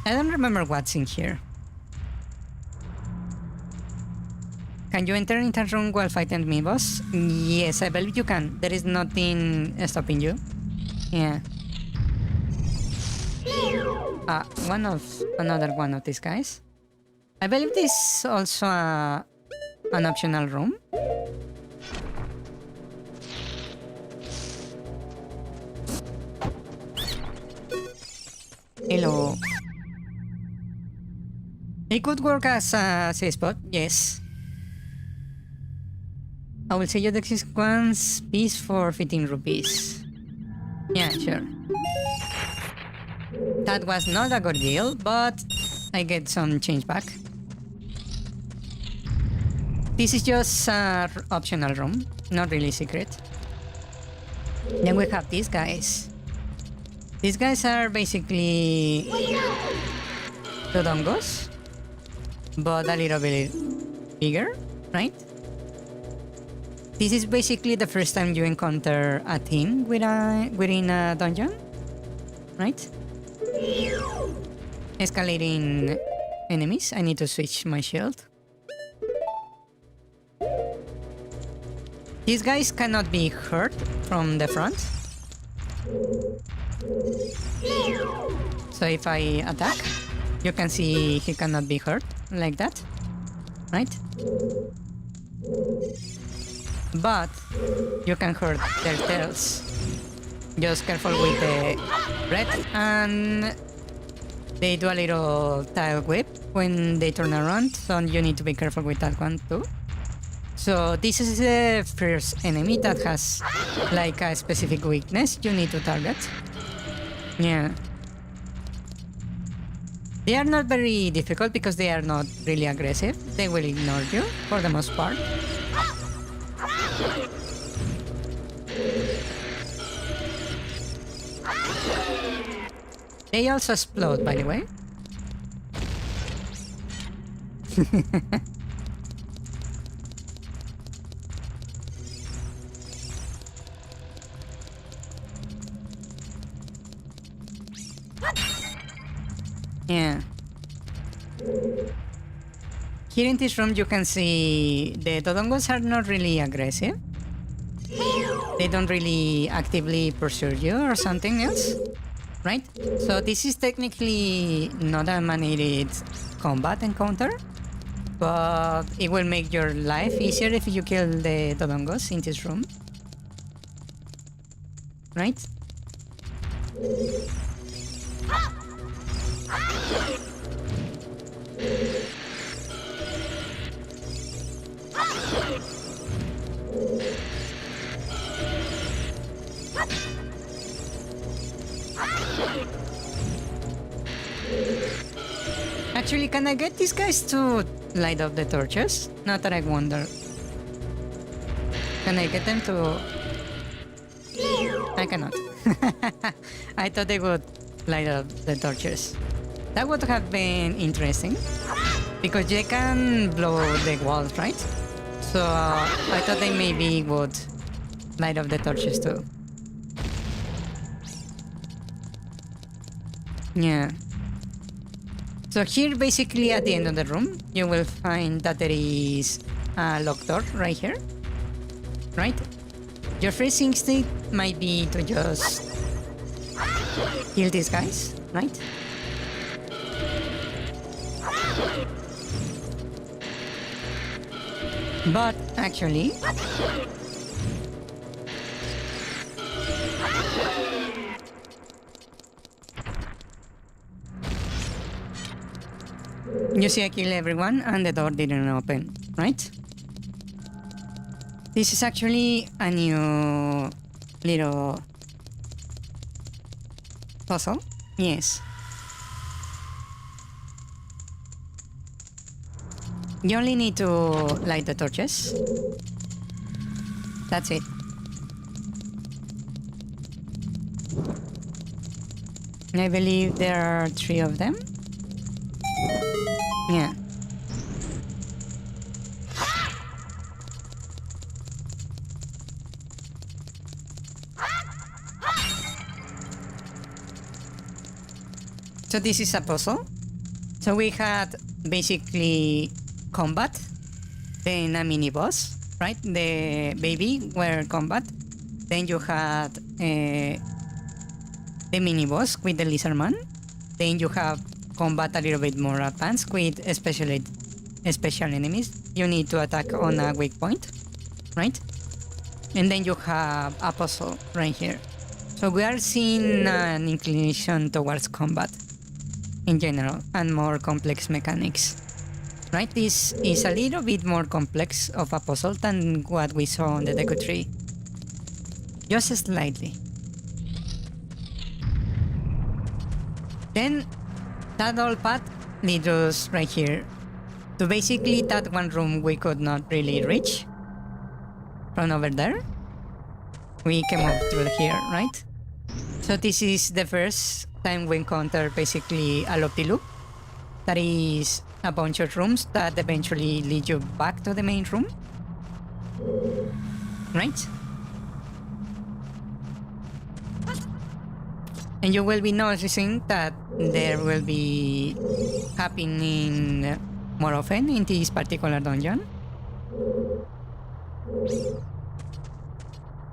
Speaker 2: I don't remember what's in here. Can you enter into a room while fighting enemy boss? Yes, I believe you can. There is nothing stopping you. Yeah. Another one of these guys. I believe this is also an optional room. Hello. It could work as a safe spot, yes. I will sell you the 6 piece for 15 rupees. Yeah, sure. That was not a good deal, but I get some change back. This is just an optional room, not really secret. Then we have these guys. These guys are basically Dodongos, but a little bit bigger, right? This is basically the first time you encounter a team within a dungeon, right? Escalating enemies. I need to switch my shield. These guys cannot be hurt from the front. So if I attack, you can see he cannot be hurt like that, right? But you can hurt their tails. Just careful with the red, and they do a little tail whip when they turn around, so you need to be careful with that one too. So this is the first enemy that has like a specific weakness you need to target. Yeah. They are not very difficult because they are not really aggressive. They will ignore you for the most part. They also explode, by the way. Yeah. Here in this room you can see the Dodongos are not really aggressive. They don't really actively pursue you or something else, right? So this is technically not a mandated combat encounter, but it will make your life easier if you kill the Dodongos in this room, right? Actually, can I get these guys to light up the torches? Not that I wonder. Can I get them to... I cannot. I thought they would light up the torches. That would have been interesting, because they can blow the walls, right? So I thought they maybe would light up the torches too. Yeah. So here, basically at the end of the room, you will find that there is a locked door right here. Right? Your first instinct might be to just kill these guys, right? But actually, you see I kill everyone and the door didn't open, right? This is actually a new little puzzle. Yes. You only need to light the torches. That's it. I believe there are 3 of them. Yeah. So this is a puzzle. So we had basically combat, then a mini boss, right? The baby were combat. Then you had the mini boss with the lizard man. Then you have combat a little bit more advanced with special enemies. You need to attack on a weak point, right? And then you have a puzzle right here. So we are seeing an inclination towards combat in general and more complex mechanics. Right, this is a little bit more complex of a puzzle than what we saw on the Deku Tree. Just slightly. Then that old path leads us right here to basically that one room we could not really reach from over there. We came up through here, right? So this is the first time we encounter basically a loop-de-loop. That is a bunch of rooms that eventually lead you back to the main room. Right? And you will be noticing that there will be happening more often in this particular dungeon.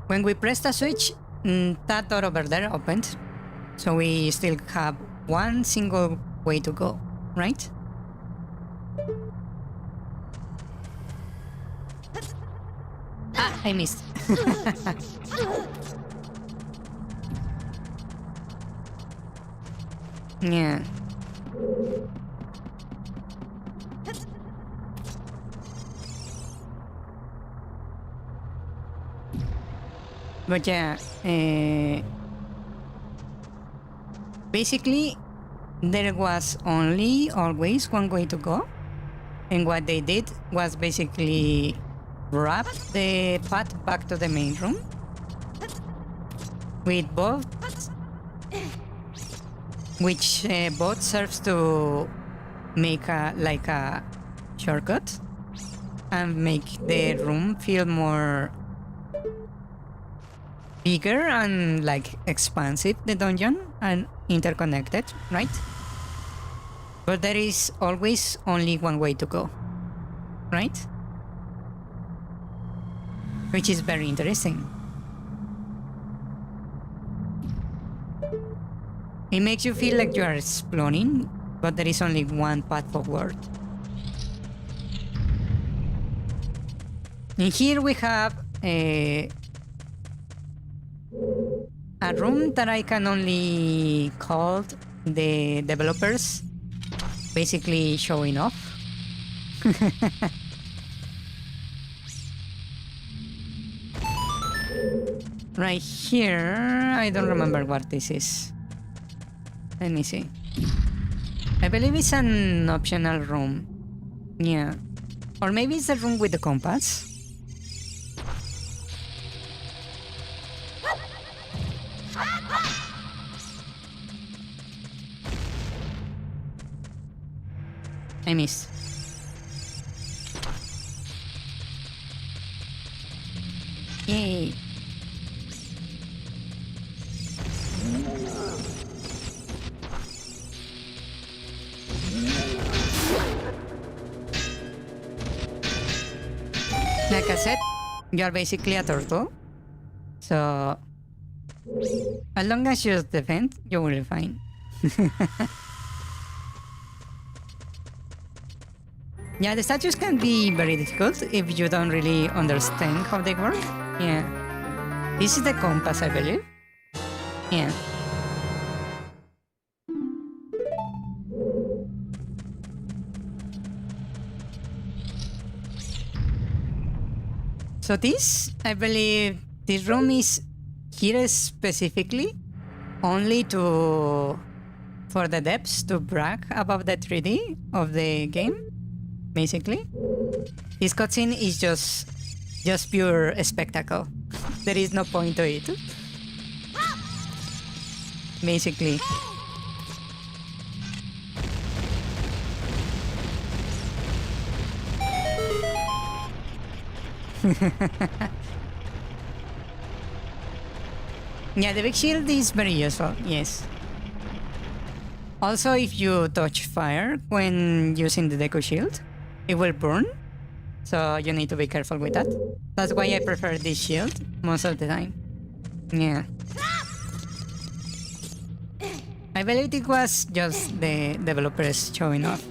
Speaker 2: When we press the switch, that door over there opened. So we still have one single way to go, right? Ah, I missed. Yeah. But yeah, basically there was only always one way to go, and what they did was basically wrap the path back to the main room with both, which both serves to make a shortcut and make the room feel more bigger and like expansive, the dungeon, and interconnected, right? But there is always only one way to go, right? Which is very interesting. It makes you feel like you are exploring, but there is only one path forward. And here we have a room that I can only call the developers basically showing off. Right here, I don't remember what this is. Let me see. I believe it's an optional room. Yeah. Or maybe it's the room with the compass. I missed. Yay. Like I said, you're basically a turtle. So, as long as you defend, you will be fine. Yeah, the statues can be very difficult if you don't really understand how they work. Yeah. This is the compass, I believe. Yeah. So this, I believe, this room is here specifically only for the depths to brag about the 3D of the game, basically. This cutscene is just pure spectacle. There is no point to it. Basically. Yeah, the big shield is very useful, yes. Also, if you touch fire when using the Deku shield, it will burn. So you need to be careful with that. That's why I prefer this shield most of the time. Yeah. I believe it was just the developers showing off.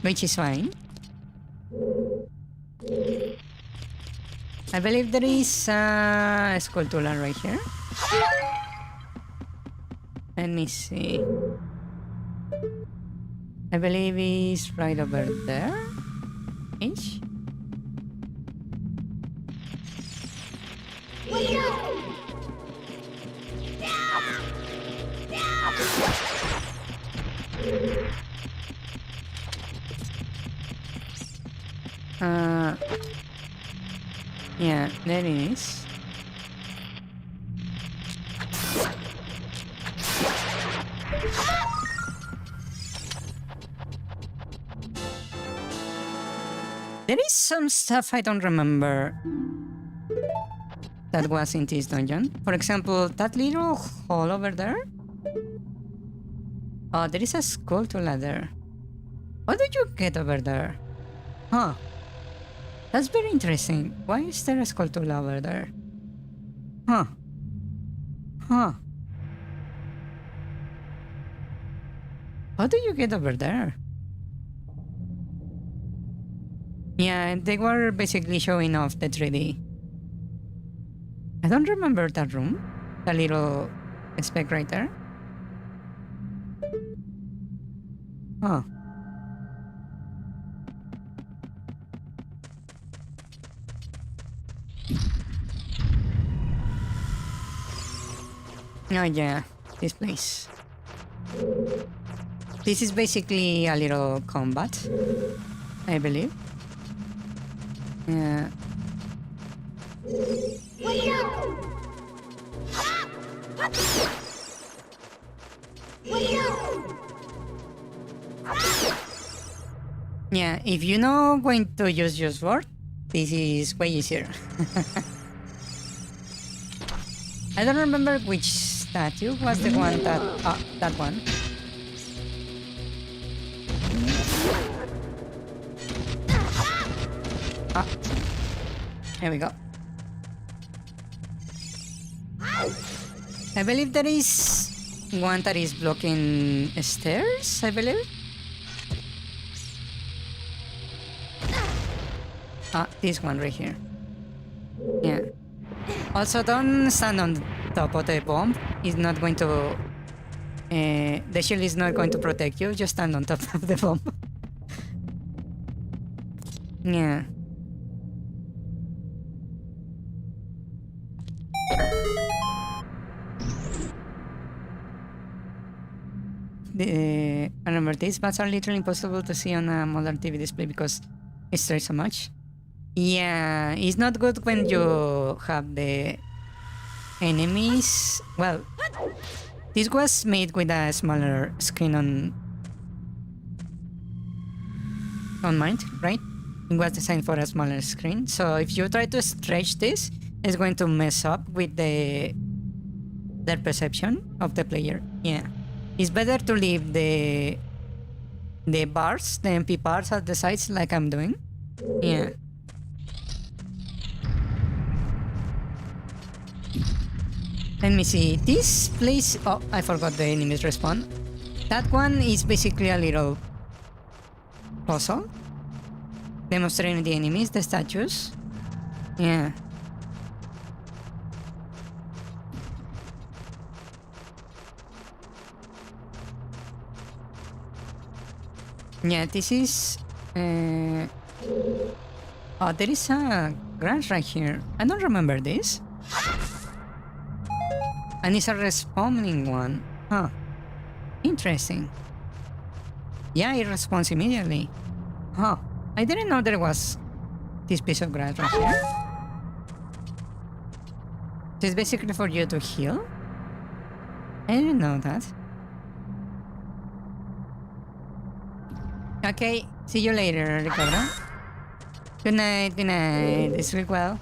Speaker 2: Which is fine. I believe there is a sculpture right here. Let me see. I believe it's right over there. Ish. Yeah, there it is. There is some stuff I don't remember that was in this dungeon. For example, that little hole over there. Oh, there is a sculpture there. How did you get over there? Huh. That's very interesting. Why is there a sculpture over there? Huh. Huh. How do you get over there? Yeah, they were basically showing off the 3D. I don't remember that room. The little speck right there. Oh. Oh yeah, this place. This is basically a little combat, I believe. Yeah. Yeah, if you know when to use your sword, this is way easier. I don't remember which statue was the one that... that one. Ah, here we go. I believe there is one that is blocking stairs, I believe. Ah, this one right here. Yeah. Also, don't stand on top of the bomb. It's not going to... the shield is not going to protect you. Just stand on top of the bomb. Yeah. Remember, these bats are literally impossible to see on a modern TV display because it strays so much. Yeah, it's not good when you have the enemies. Well, this was made with a smaller screen on mind, right? It was designed for a smaller screen. So if you try to stretch this, it's going to mess up with their perception of the player. Yeah. It's better to leave the the bars, the MP bars at the sides like I'm doing. Yeah. Let me see. This place... Oh, I forgot the enemies respawn. That one is basically a little puzzle. Demonstrating the enemies, the statues. Yeah. Yeah, this is... Oh, there is a branch right here. I don't remember this. And it's a respawning one. Huh. Interesting. Yeah, it respawns immediately. Huh. I didn't know there was this piece of grass right here. So it's basically for you to heal? I didn't know that. Okay, see you later, Ricardo. Good night, sleep well.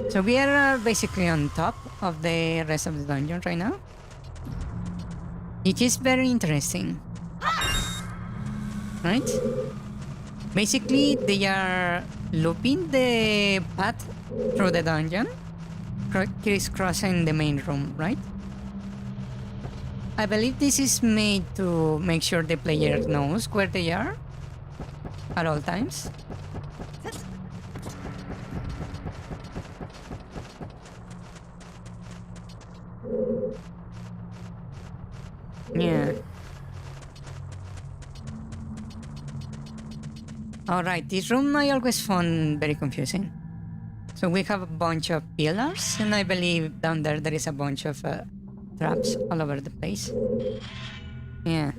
Speaker 2: So we are basically on top of the rest of the dungeon right now. It is very interesting. Right? Basically, they are looping the path through the dungeon, crisscrossing the main room, right? I believe this is made to make sure the player knows where they are at all times. Yeah. Alright, this room I always found very confusing. So we have a bunch of pillars, and I believe down there is a bunch of traps all over the place. Yeah.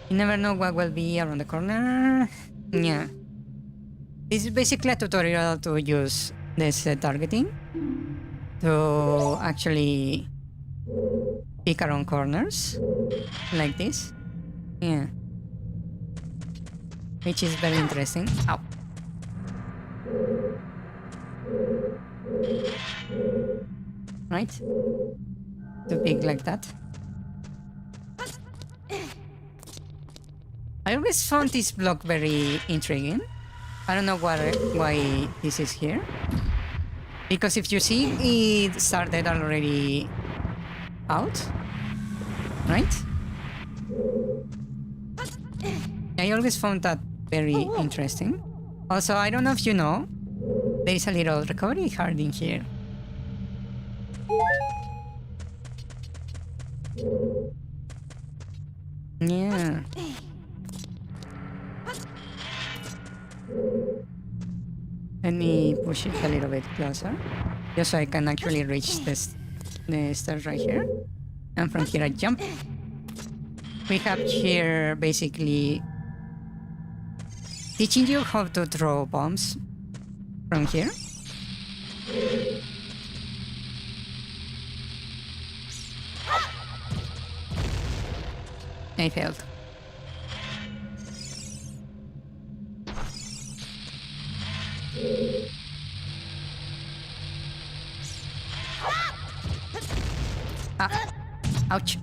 Speaker 2: You never know what will be around the corner. Yeah. This is basically a tutorial to use this targeting to actually pick around corners like this. Yeah. Which is very interesting. Ow. Right? To pick like that. I always found this block very intriguing. I don't know why this is here. Because if you see, it started already out. Right? I always found that very interesting. Also, I don't know if you know, there is a little recovery card in here. Yeah. Let me push it a little bit closer, just so I can actually reach the stairs right here. And from here I jump. We have here basically teaching you how to throw bombs from here. I failed. Ah. Ouch.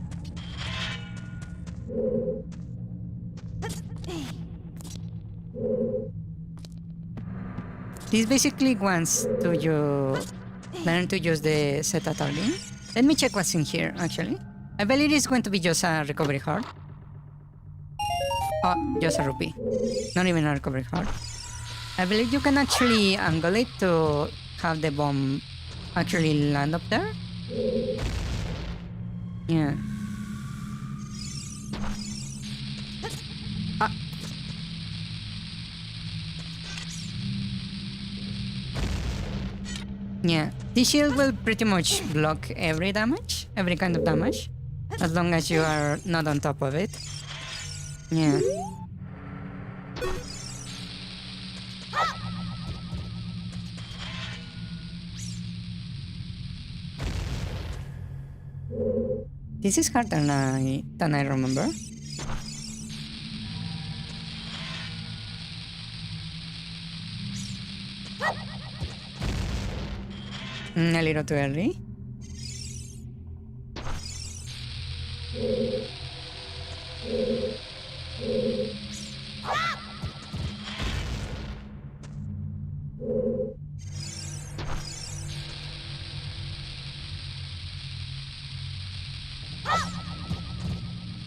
Speaker 2: This basically wants to you learn to use the Zeta targeting. Let me check what's in here actually. I believe it's going to be just a recovery heart. Oh, just a rupee. Not even a recovery heart. I believe you can actually angle it to have the bomb actually land up there. Yeah. Ah. Yeah, this shield will pretty much block every damage, every kind of damage, as long as you are not on top of it. Yeah. This is harder than I remember. A little too early.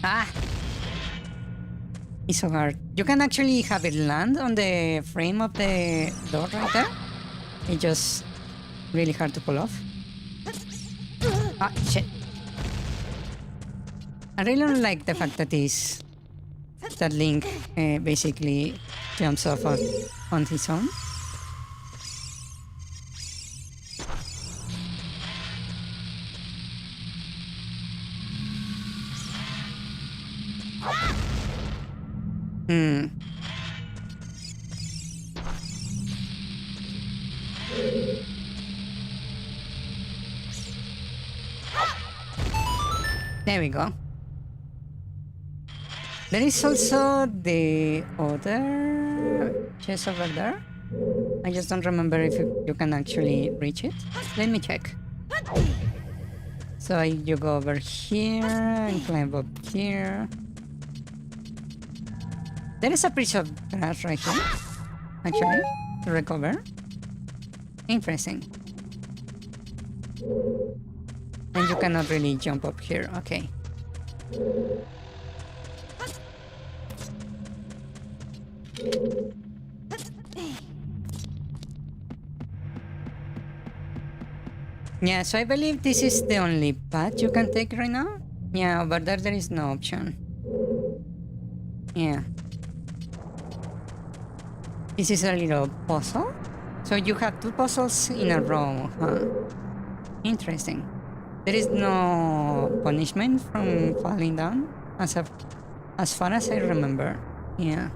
Speaker 2: Ah! It's so hard. You can actually have it land on the frame of the door right there. It's just really hard to pull off. Ah, shit. I really don't like the fact that that Link basically jumps off on his own. There we go. There is also the other chest over there. I just don't remember if you can actually reach it. Let me check. So you go over here and climb up here. There is a piece of grass right here, actually, to recover. Interesting. And you cannot really jump up here, okay. Yeah, so I believe this is the only path you can take right now. Yeah, over there is no option. Yeah. This is a little puzzle. So you have two puzzles in a row, huh? Interesting. There is no punishment from falling down, as far as I remember. Yeah.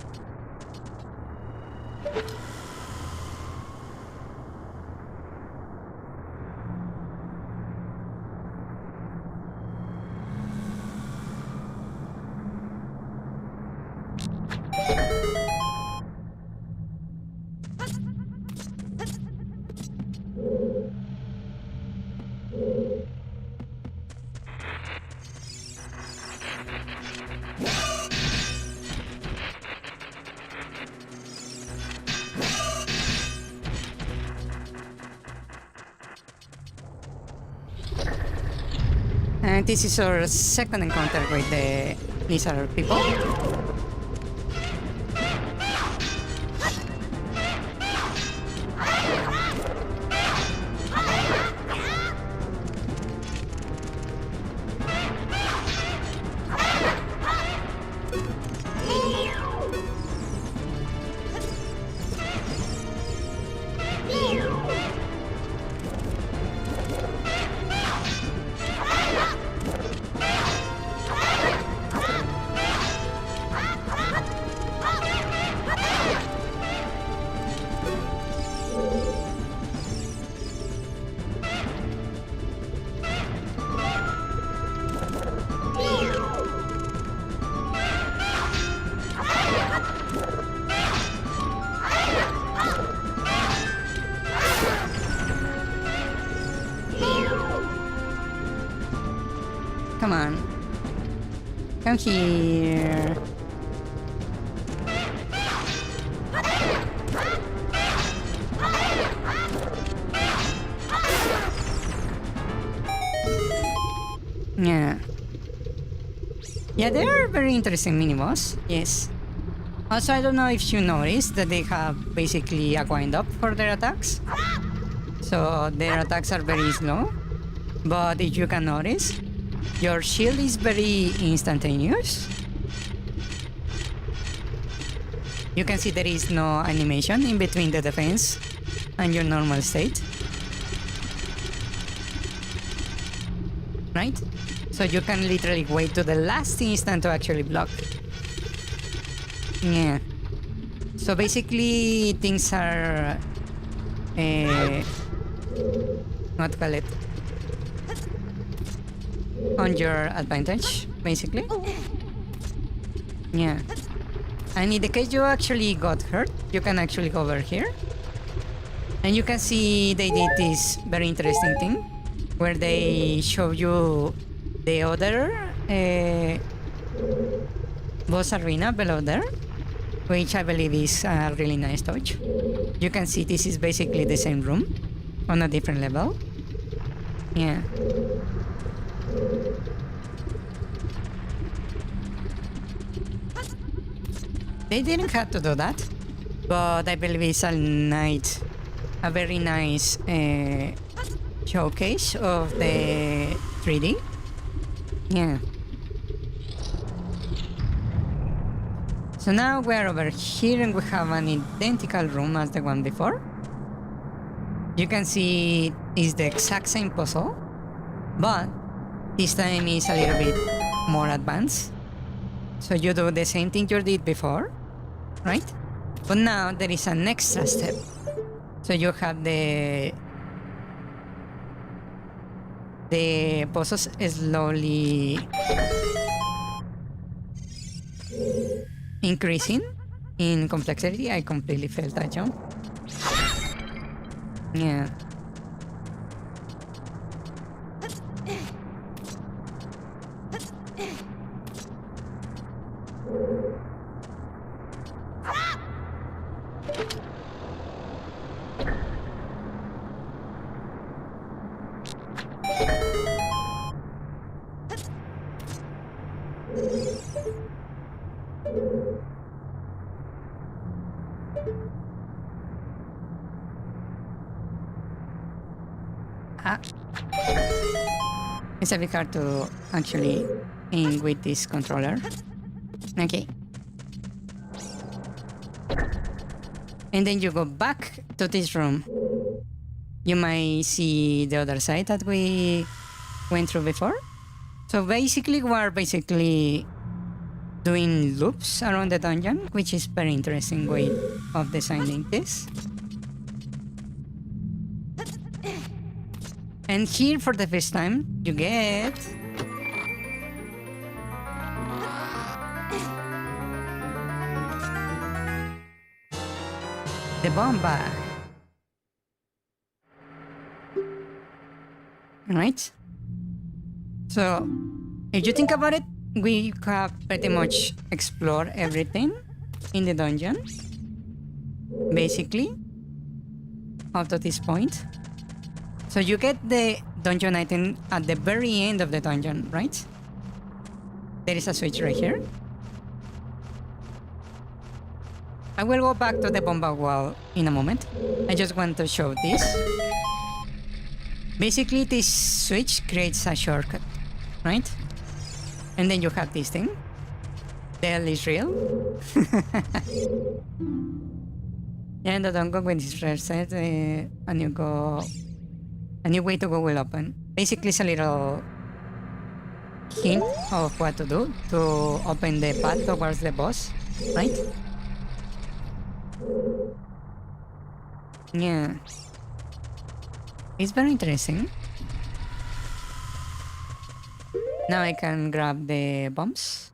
Speaker 2: And this is our second encounter with the lizard people. Come on. Come here. Yeah. Yeah, they are very interesting mini-boss. Yes. Also, I don't know if you noticed that they have basically a wind up for their attacks. So their attacks are very slow. But if you can notice, your shield is very instantaneous. You can see there is no animation in between the defense and your normal state. Right? So you can literally wait to the last instant to actually block. Yeah. So basically things are what to call it? On your advantage, basically. Yeah. And in the case you actually got hurt, you can actually go over here. And you can see they did this very interesting thing where they show you the other boss arena below there, which I believe is a really nice touch. You can see this is basically the same room on a different level. Yeah. They didn't have to do that, but I believe it's a very nice showcase of the 3D. Yeah. So now we're over here and we have an identical room as the one before. You can see it's the exact same puzzle, but this time is a little bit more advanced. So you do the same thing you did before, right? But now there is an extra step. So you have the puzzles slowly increasing in complexity. I completely failed that jump. Yeah. It's a bit hard to actually aim with this controller. Okay. And then you go back to this room. You might see the other side that we went through before. So basically we're doing loops around the dungeon, which is very interesting way of designing this. And here for the first time, you get the bomb bag. Right? So, if you think about it, we have pretty much explored everything in the dungeon. Basically, up to this point. So you get the dungeon item at the very end of the dungeon, right? There is a switch right here. I will go back to the bomba wall in a moment. I just want to show this. Basically, this switch creates a shortcut, right? And then you have this thing. The L is real. And the Dodongo, when it's reset, a new way to go will open. Basically, it's a little hint of what to do to open the path towards the boss, right? Yeah. It's very interesting. Now I can grab the bombs.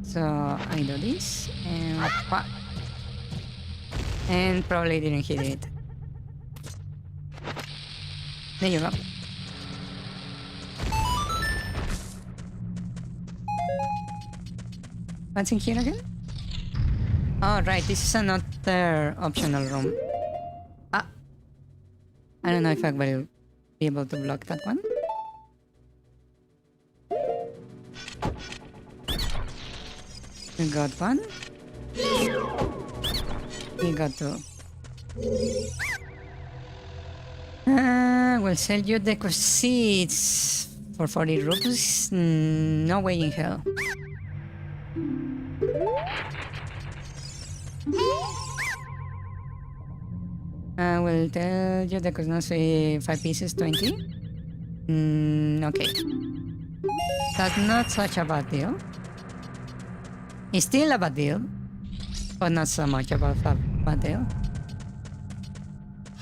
Speaker 2: So I do this and probably didn't hit it. There you go. What's in here again? Oh right, this is another optional room. I don't know if I will be able to block that one. We got one. We got two. We'll sell you the seeds for 40 rupees. No way in hell. I will tell you the cost 5 pieces, 20. Okay. That's not such a bad deal. It's still a bad deal, but not so much about a bad deal.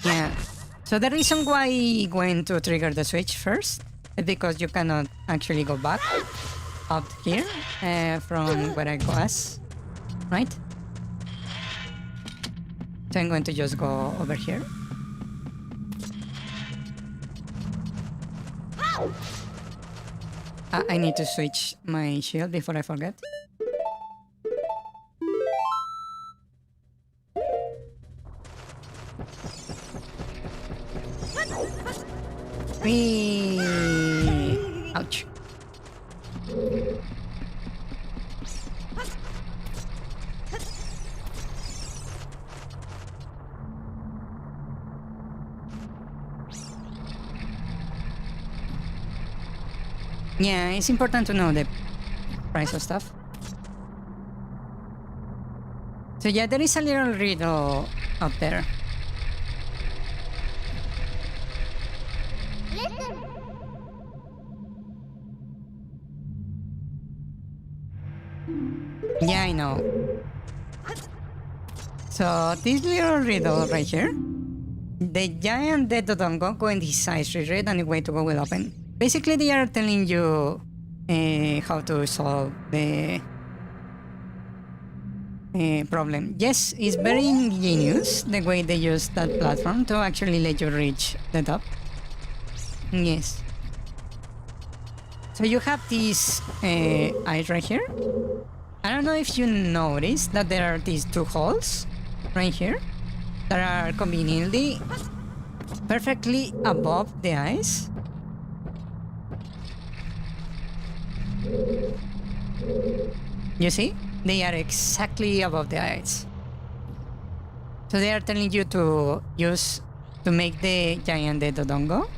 Speaker 2: Yeah. So the reason why I went to trigger the switch first is because you cannot actually go back up here from where I was, right? So I'm going to just go over here. I need to switch my shield before I forget. Whee! Ouch. Yeah, it's important to know the price of stuff. So yeah, there is a little riddle up there. Yeah, I know. So this little riddle right here. The giant dead Dodongo go in this ice retreat and the way to go will open. Basically, they are telling you how to solve the problem. Yes, it's very ingenious the way they use that platform to actually let you reach the top. Yes. So you have this ice right here. I don't know if you noticed that there are these two holes right here that are conveniently perfectly above the ice. You see? They are exactly above the ice. So they are telling you to use to make the giant de Dodongo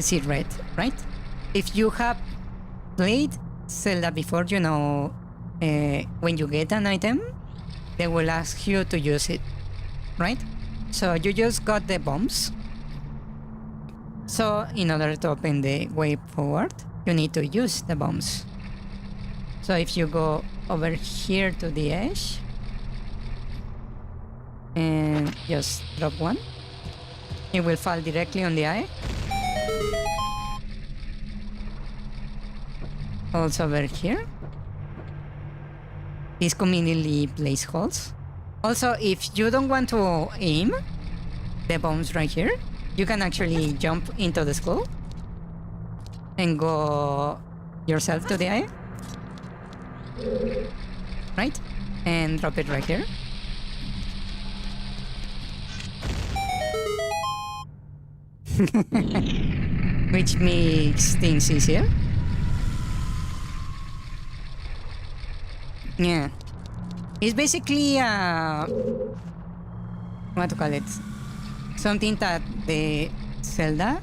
Speaker 2: see red, right? If you have played Zelda before, you know when you get an item, they will ask you to use it, right? So you just got the bombs. So in order to open the way forward, you need to use the bombs. So if you go over here to the edge and just drop one, it will fall directly on the eye. Also over here, these conveniently placed holes. Also, if you don't want to aim the bombs right here, you can actually jump into the skull and go yourself to the eye. Right? And drop it right here. Which makes things easier. Yeah. It's basically what to call it? Something that the Zelda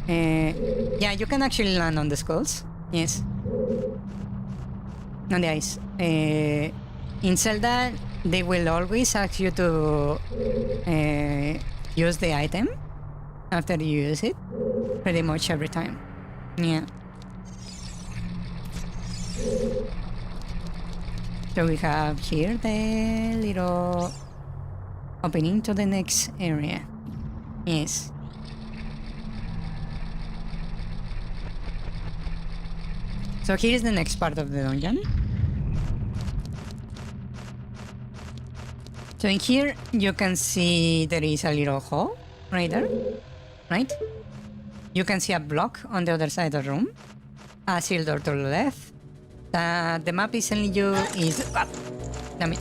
Speaker 2: yeah, you can actually land on the skulls. Yes. On the ice. In Zelda, they will always ask you to use the item after you use it. Pretty much every time. Yeah. So we have here the little opening to the next area. Yes. So here is the next part of the dungeon. So in here you can see there is a little hole right there, right? You can see a block on the other side of the room, a sealed door to the left. The map is telling you is... Ah, damn it.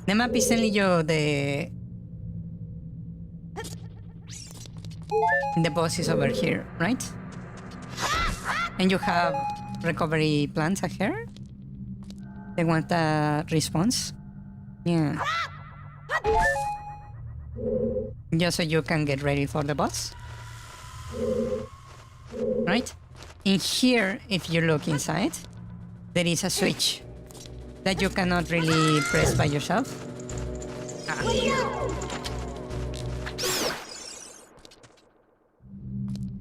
Speaker 2: The map is telling you the boss is over here, right? And you have recovery plants here. They want a response. Yeah. Just so you can get ready for the boss. Right? In here, if you look inside, there is a switch that you cannot really press by yourself. Ah.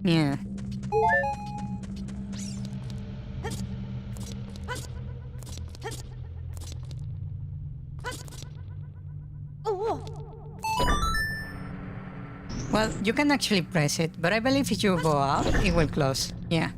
Speaker 2: Yeah. Well, you can actually press it, but I believe if you go out, it will close. Yeah.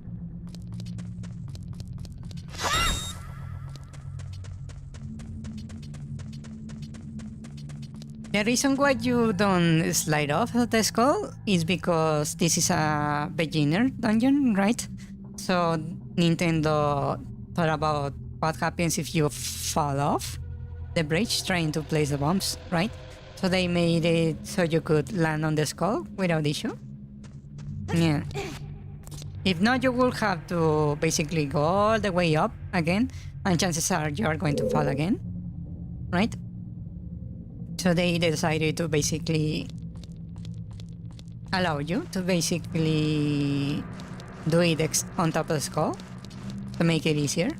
Speaker 2: The reason why you don't slide off of the skull is because this is a beginner dungeon, right? So Nintendo thought about what happens if you fall off the bridge trying to place the bombs, right? So they made it so you could land on the skull without issue. Yeah. If not, you will have to basically go all the way up again, and chances are you are going to fall again, right? So they decided to basically allow you to basically do it on top of the skull to make it easier.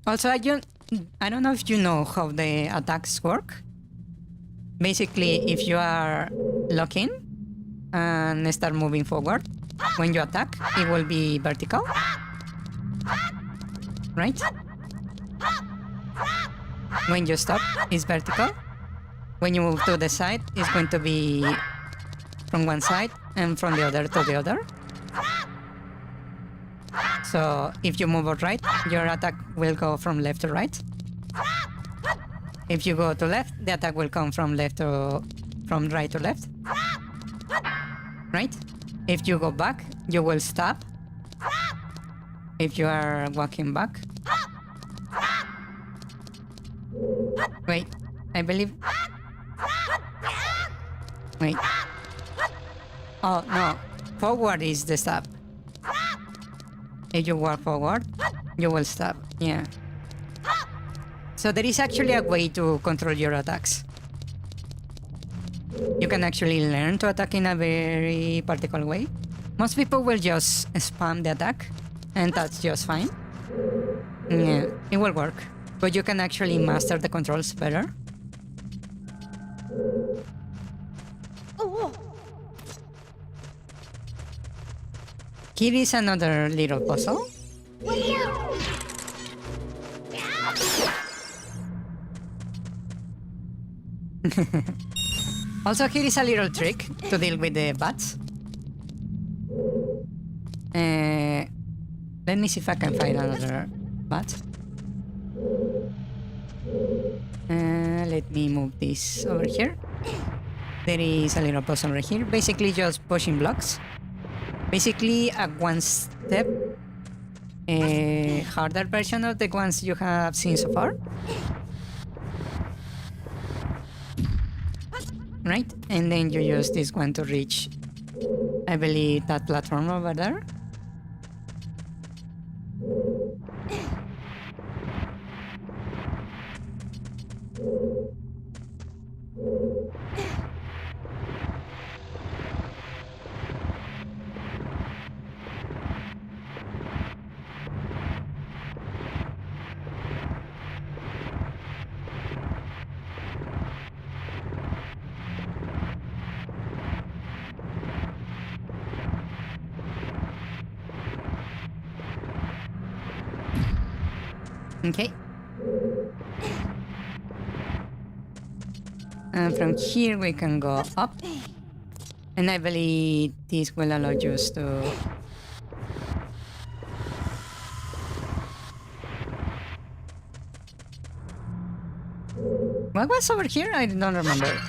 Speaker 2: Also, I don't know if you know how the attacks work. Basically, if you are locking and start moving forward, when you attack, it will be vertical, right? When you stop, it's vertical. When you move to the side, it's going to be from one side and from the other to the other. So if you move right, your attack will go from left to right. If you go to left, the attack will come from right to left. Right? If you go back, you will stop. If you are walking back. Wait, I believe... Wait. Oh, no. Forward is the stop. If you walk forward, you will stop. Yeah. So there is actually a way to control your attacks. You can actually learn to attack in a very particular way. Most people will just spam the attack, and that's just fine. Yeah, it will work. But you can actually master the controls better. Here is another little puzzle. Also, here is a little trick to deal with the bats. Let me see if I can find another bat. Let me move this over here. There is a little puzzle right here. Basically just pushing blocks. Basically a one-step harder version of the ones you have seen so far. Right? And then you use this one to reach, I believe, that platform over there. Okay. And from here we can go up. And I believe this will allow you to... What was over here? I don't remember.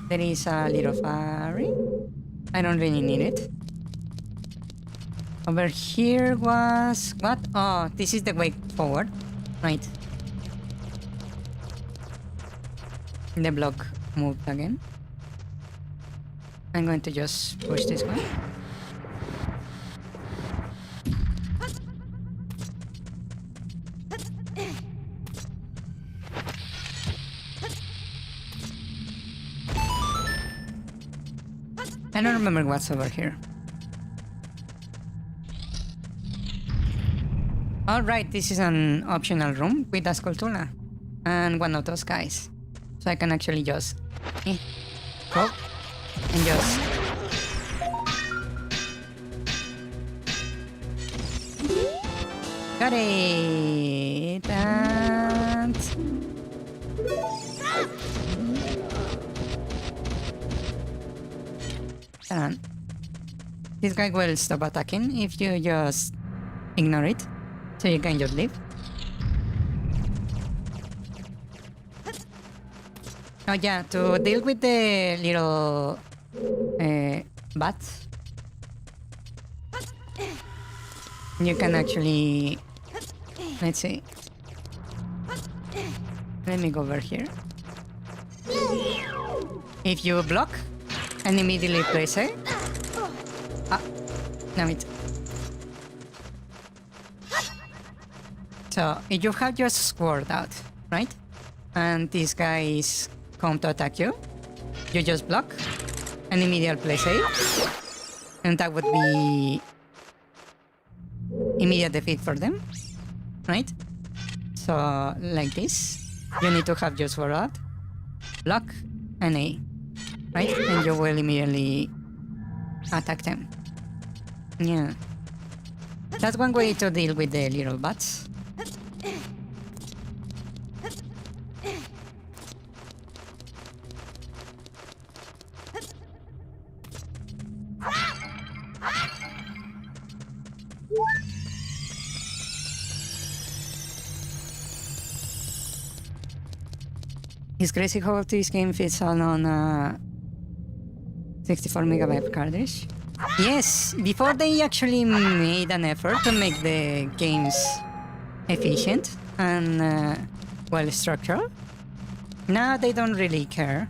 Speaker 2: There is a little fairy. I don't really need it. Over here was... what? Oh, this is the way forward. Right. The block moved again. I'm going to just push this one. I don't remember what's over here. Alright, this is an optional room with a sculptura and one of those guys. So I can actually just go and just Got it! And... done. This guy will stop attacking if you just ignore it. So you can just leave. Oh yeah, to deal with the little bats, you can actually, let's see, let me go over here. If you block and immediately place it, damn it. So if you have your sword out, right, and these guys come to attack you, you just block and immediately play safe, and that would be immediate defeat for them, right? So like this, you need to have your sword out, block and A, right? And you will immediately attack them. Yeah, that's one way to deal with the little bats. It's crazy how this game fits all on a 64 megabyte cartridge. Yes, before they actually made an effort to make the games efficient and well structured. Now they don't really care.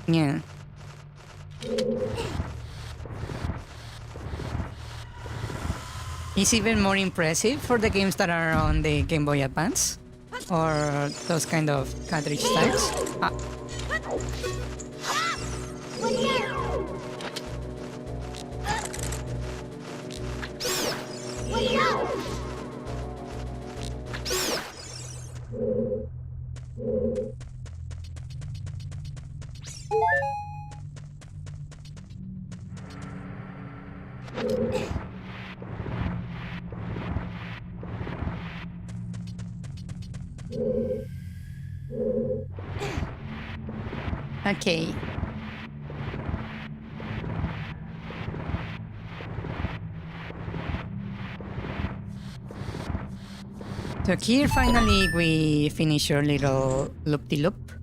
Speaker 2: Yeah. It's even more impressive for the games that are on the Game Boy Advance or those kind of cartridge types. Okay. So here finally we finish our little loop-de-loop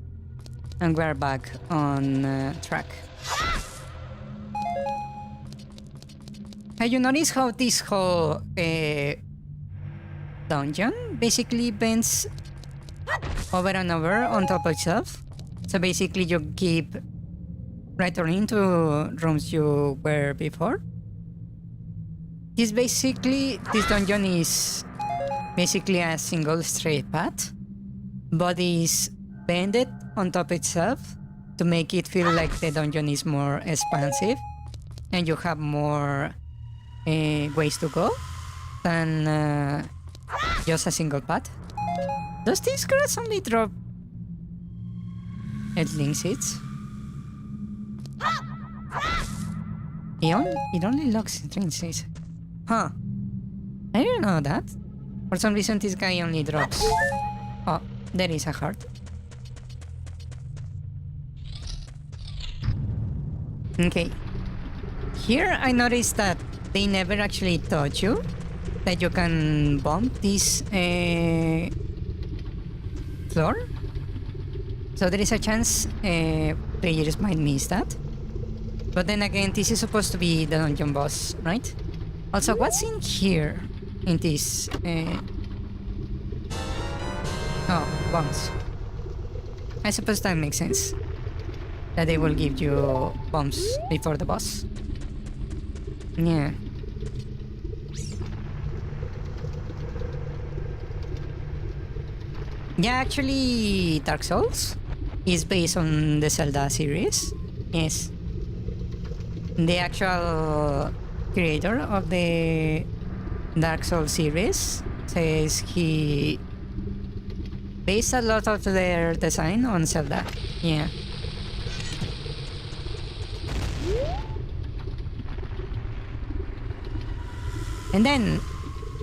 Speaker 2: and we're back on track. Have you noticed how this whole dungeon basically bends over and over on top of itself? So basically you keep returning to rooms you were before. This dungeon is basically a single straight path, but is bended on top itself to make it feel like the dungeon is more expansive and you have more ways to go than just a single path. Does this grass only drop Edling seeds? It only looks strange. Huh. I didn't know that. For some reason this guy only drops... Oh, there is a heart. Okay. Here I noticed that they never actually taught you that you can bump this floor. So there is a chance players might miss that. But then again, this is supposed to be the dungeon boss, right? Also, what's in here? In this... Oh, bombs. I suppose that makes sense. That they will give you bombs before the boss. Yeah. Yeah, actually, Dark Souls is based on the Zelda series. Yes. The actual creator of the Dark Souls series says he based a lot of their design on Zelda. Yeah. And then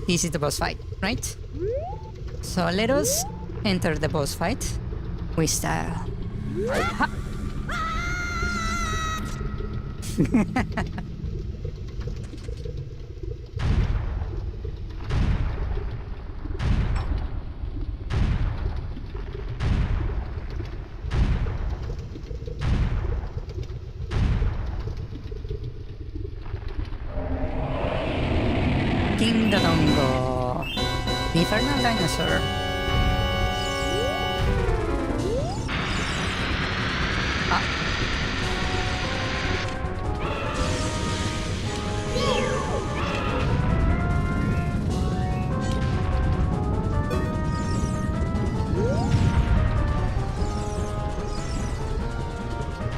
Speaker 2: this is the boss fight, right? So let us enter the boss fight with style. Ha! King Dodongo, the infernal dinosaur. Ah.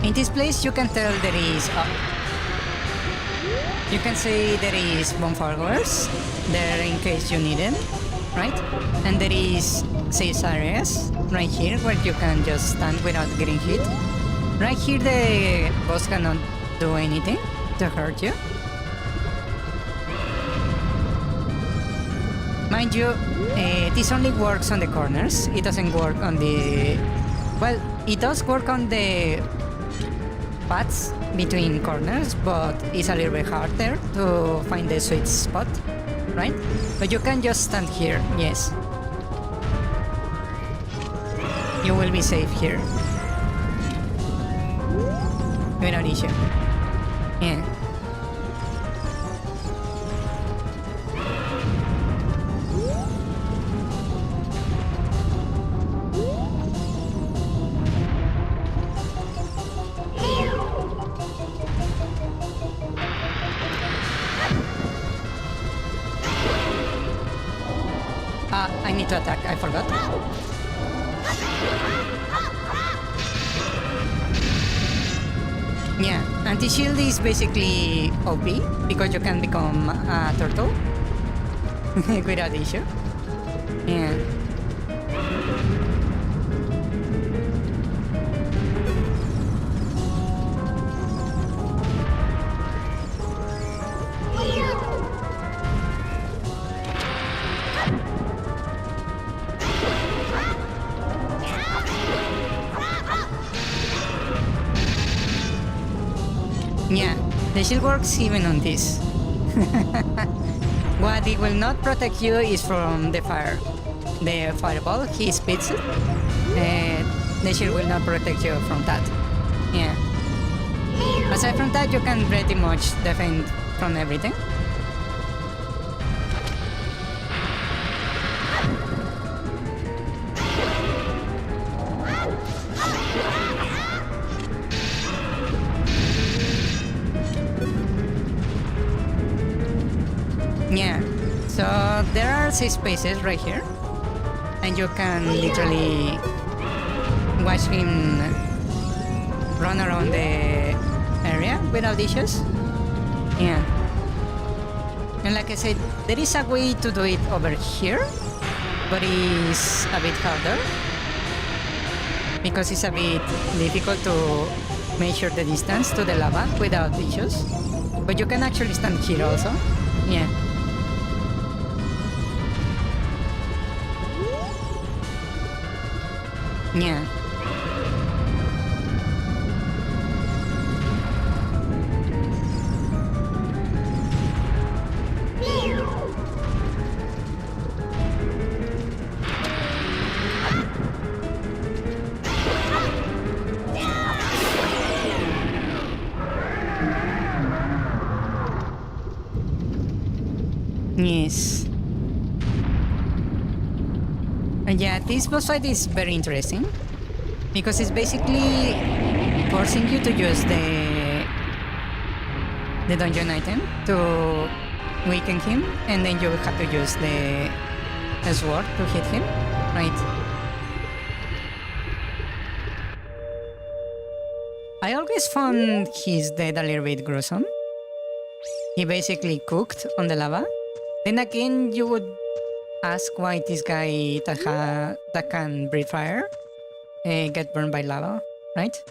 Speaker 2: In this place, you can tell there is. You can see there is bonfires there in case you need them, right? And there is safe areas right here where you can just stand without getting hit. Right here the boss cannot do anything to hurt you. Mind you, this only works on the corners. It doesn't work on the... Well, it does work on the paths between corners, but it's a little bit harder to find the sweet spot, right? But you can just stand here, yes. You will be safe here. Without issue. Yeah. I need to attack, I forgot. Yeah, anti-shield is basically OP because you can become a turtle without issue. Yeah. Yeah, the shield works even on this. What it will not protect you is from the fire. The fireball, he spits it. The shield will not protect you from that. Yeah. Aside from that, you can pretty much defend from everything. Yeah, so there are 6 spaces right here, and you can literally watch him run around the area without issues. Yeah, and like I said, there is a way to do it over here, but it's a bit harder because it's a bit difficult to measure the distance to the lava without issues. But you can actually stand here also. Yeah. Yeah. Yes. Yeah, this boss fight is very interesting because it's basically forcing you to use the dungeon item to weaken him, and then you have to use the sword to hit him, right? I always found his death a little bit gruesome. He basically cooked on the lava. Then again, you would ask why this guy that can breathe fire get burned by lava, right?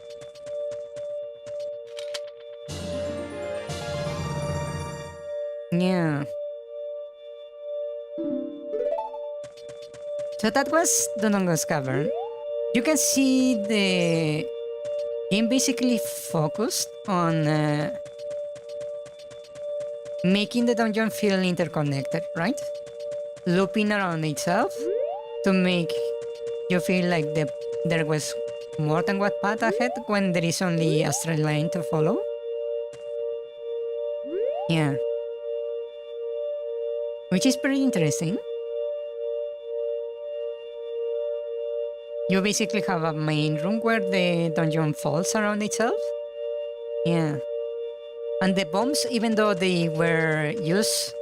Speaker 2: Yeah. So that was Dodongo's Cavern. You can see the game basically focused on making the dungeon feel interconnected, right? Looping around itself to make you feel like there was more than one path ahead when there is only a straight line to follow. Yeah. Which is pretty interesting. You basically have a main room where the dungeon falls around itself. Yeah. And the bombs, even though they were used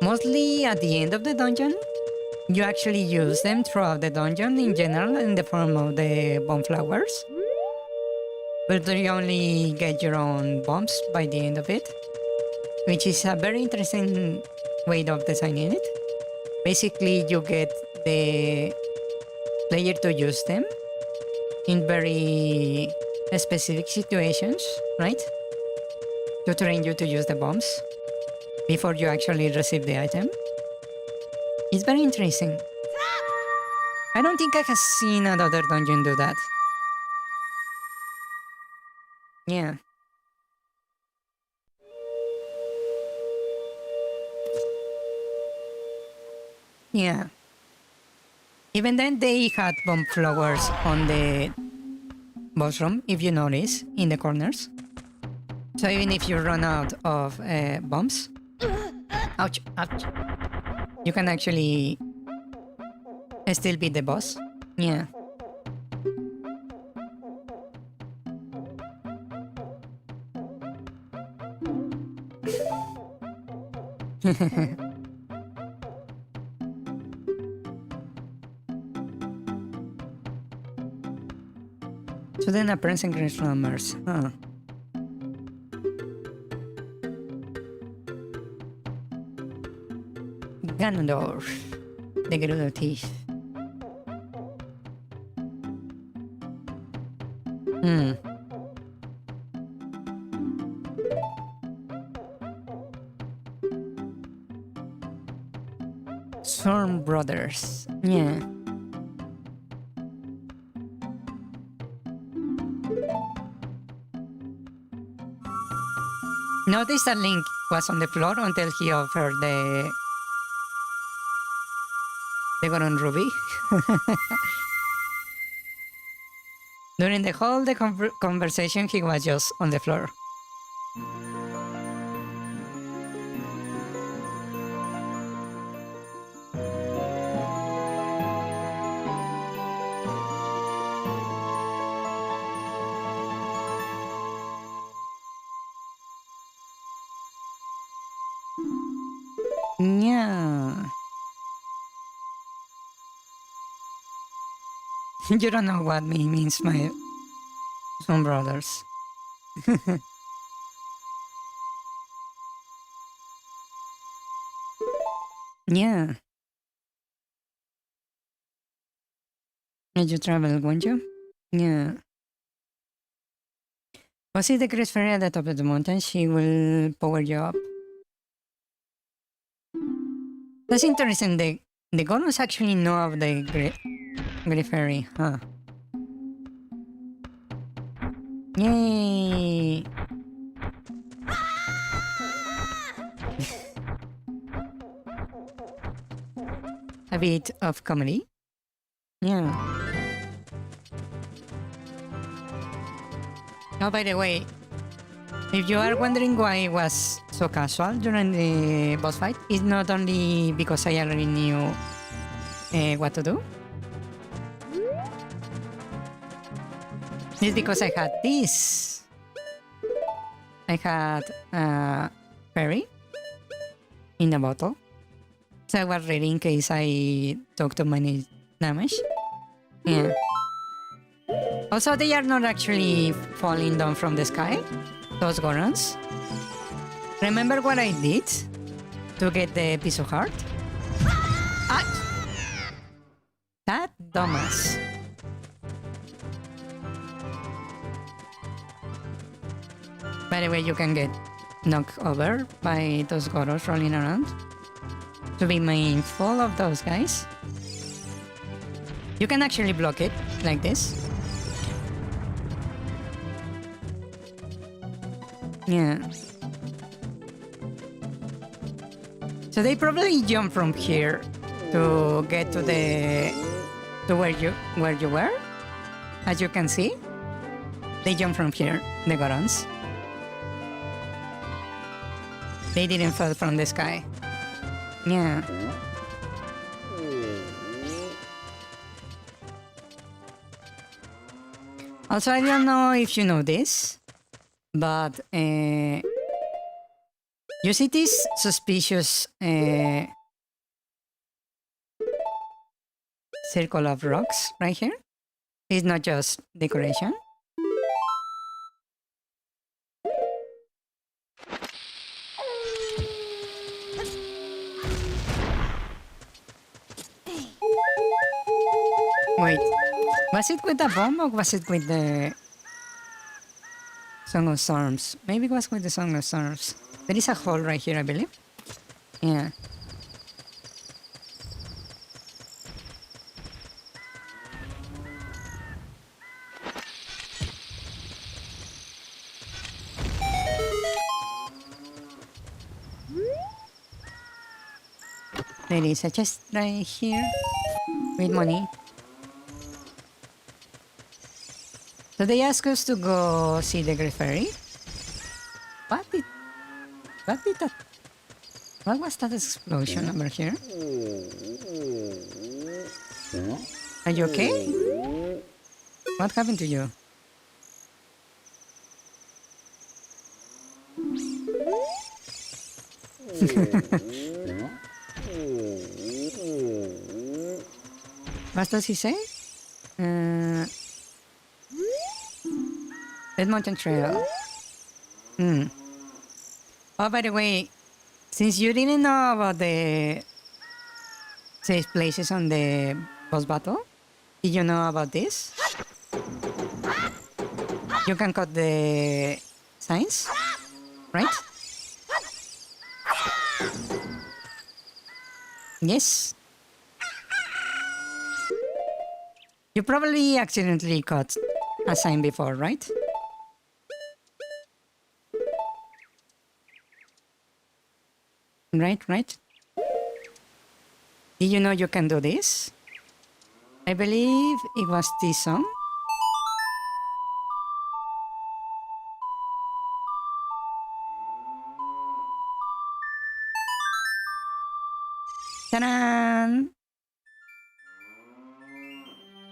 Speaker 2: mostly at the end of the dungeon, you actually use them throughout the dungeon in general in the form of the bomb flowers. But you only get your own bombs by the end of it, which is a very interesting way of designing it. Basically, you get the player to use them in very specific situations, right? To train you to use the bombs before you actually receive the item. It's very interesting. I don't think I have seen another dungeon do that. Yeah. Yeah. Even then, they had bomb flowers on the boss room, if you notice, in the corners. So even if you run out of bombs, ouch, ouch, you can actually still beat the boss. Yeah. So then appearance and great numbers. Huh. Ganondorf, the Gerudo Thief. Storm Brothers. Yeah. Notice that Link was on the floor until he offered the golden ruby. During the whole conversation, he was just on the floor. Yeah. You don't know what me means, my son brothers. Yeah. Did you travel, won't you? Yeah. Was it the Chris Fairy at the top of the mountain? She will power you up. That's interesting. The golems actually know of the Great Fairy, huh? Yay! A bit of comedy. Yeah. Oh, by the way, if you are wondering why it was so casual during the boss fight, it's not only because I already knew what to do. It's because I had this. I had a fairy in a bottle. So I was ready in case I took too many damage. Yeah. Also, they are not actually falling down from the sky, those Gorons. Remember what I did to get the piece of heart? Ah! That dumbass. By the way, you can get knocked over by those Goros rolling around. To be mindful of those guys. You can actually block it like this. Yeah. So they probably jump from here to get to where you were. As you can see, they jump from here, the Gorons. They didn't fall from the sky. Yeah. Also, I don't know if you know this, but you see this suspicious circle of rocks right here? It's not just decoration. Wait, was it with the bomb or was it with the Song of Storms? Maybe it was with the Song of Storms. There is a hole right here, I believe. Yeah. There is a chest right here with money. So they ask us to go see the Great Fairy. What was that explosion over here? Are you okay? What happened to you? What does he say? Red Mountain Trail. Oh, by the way, since you didn't know about the safe places on the boss battle, did you know about this? You can cut the signs, right? Yes. You probably accidentally cut a sign before, right? Right. Did you know you can do this? I believe it was this song. Ta-da!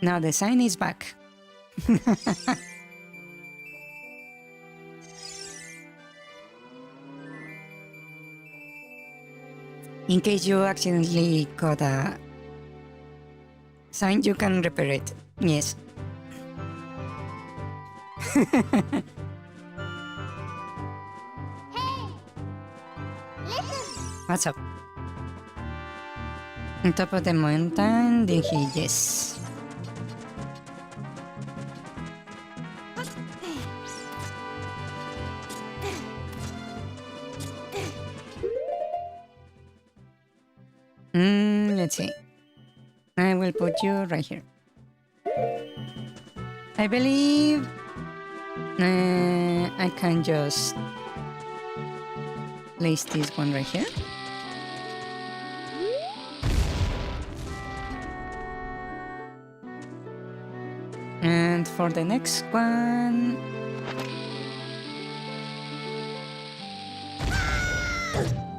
Speaker 2: Now the sign is back. In case you accidentally got a sign, you can repair it. Yes. What's up? On top of the mountain, did he? Yes. Let's see. I will put you right here. I believe I can just place this one right here. And for the next one...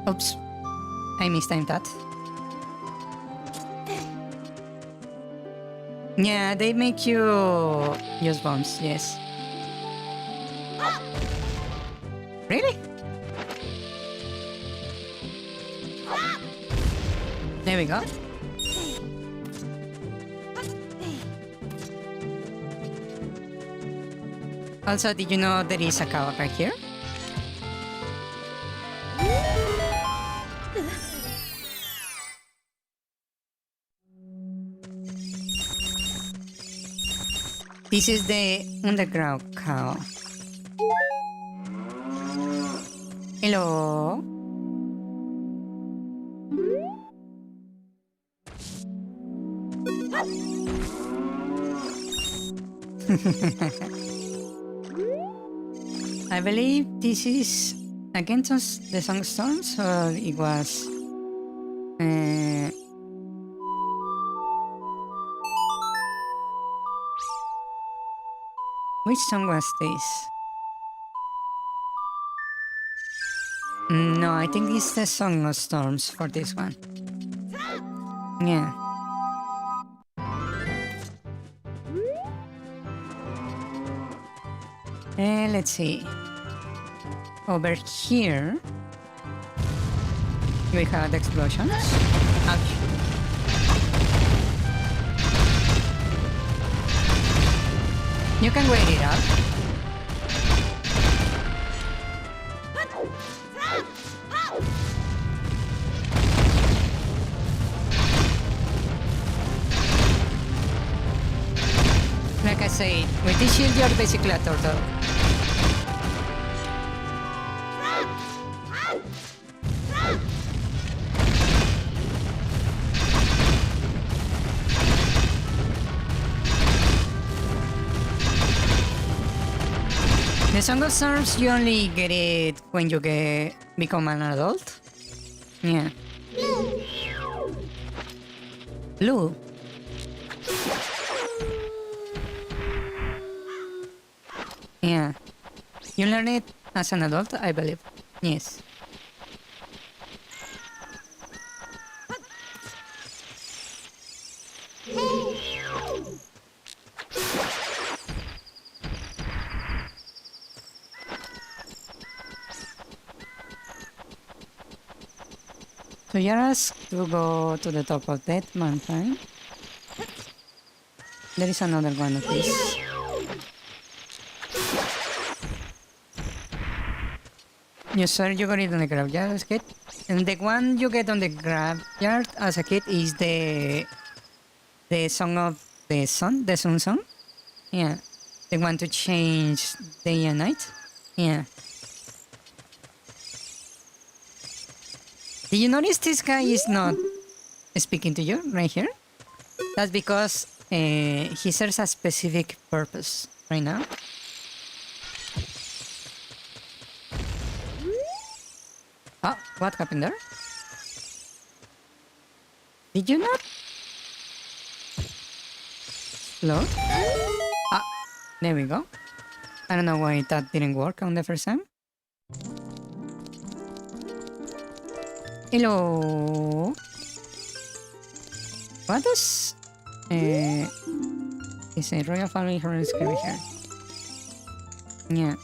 Speaker 2: Oops. I mistimed that. Yeah, they make you use bombs, yes. Really? There we go. Also, did you know there is a cow right here? This is the underground cow. Hello? I believe this is against the Song of Storms, or it was... which song was this? No, I think it's the Song of Storms for this one. Yeah. Let's see. Over here, we have the explosions. Ouch. You can wait it out. Like I said, with this shield you're basically a turtle. The Song of Storms, you only get it when you become an adult. Yeah. Blue. Yeah. You learn it as an adult, I believe. Yes. So you're asked to go to the top of that mountain. There is another one of these. You saw you got it on the graveyard as a kid? And the one you get on the graveyard as a kid is the song of the sun, the sun song? Yeah. The one to change day and night? Yeah. Did you notice this guy is not speaking to you right here? That's because he serves a specific purpose right now. Oh, what happened there? Did you not? Load? Ah, there we go. I don't know why that didn't work on the first time. Hello. What does it's a royal family horoscope here? Yeah.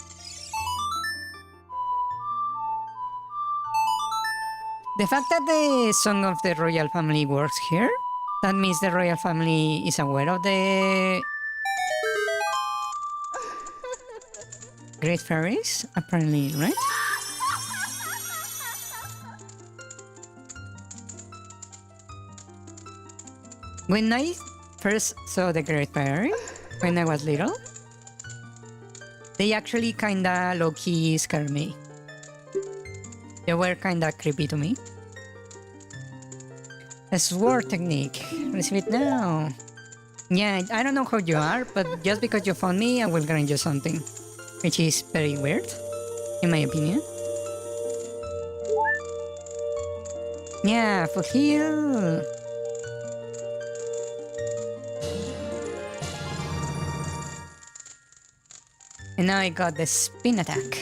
Speaker 2: The fact that the song of the royal family works here, that means the royal family is aware of the great fairies, apparently, right? When I first saw the great fairy, when I was little, they actually kinda low-key scared me. They were kinda creepy to me. A sword technique. Receive it now. Yeah, I don't know who you are, but just because you found me, I will grant you something. Which is very weird, in my opinion. Yeah, for heal. And now I got the spin attack.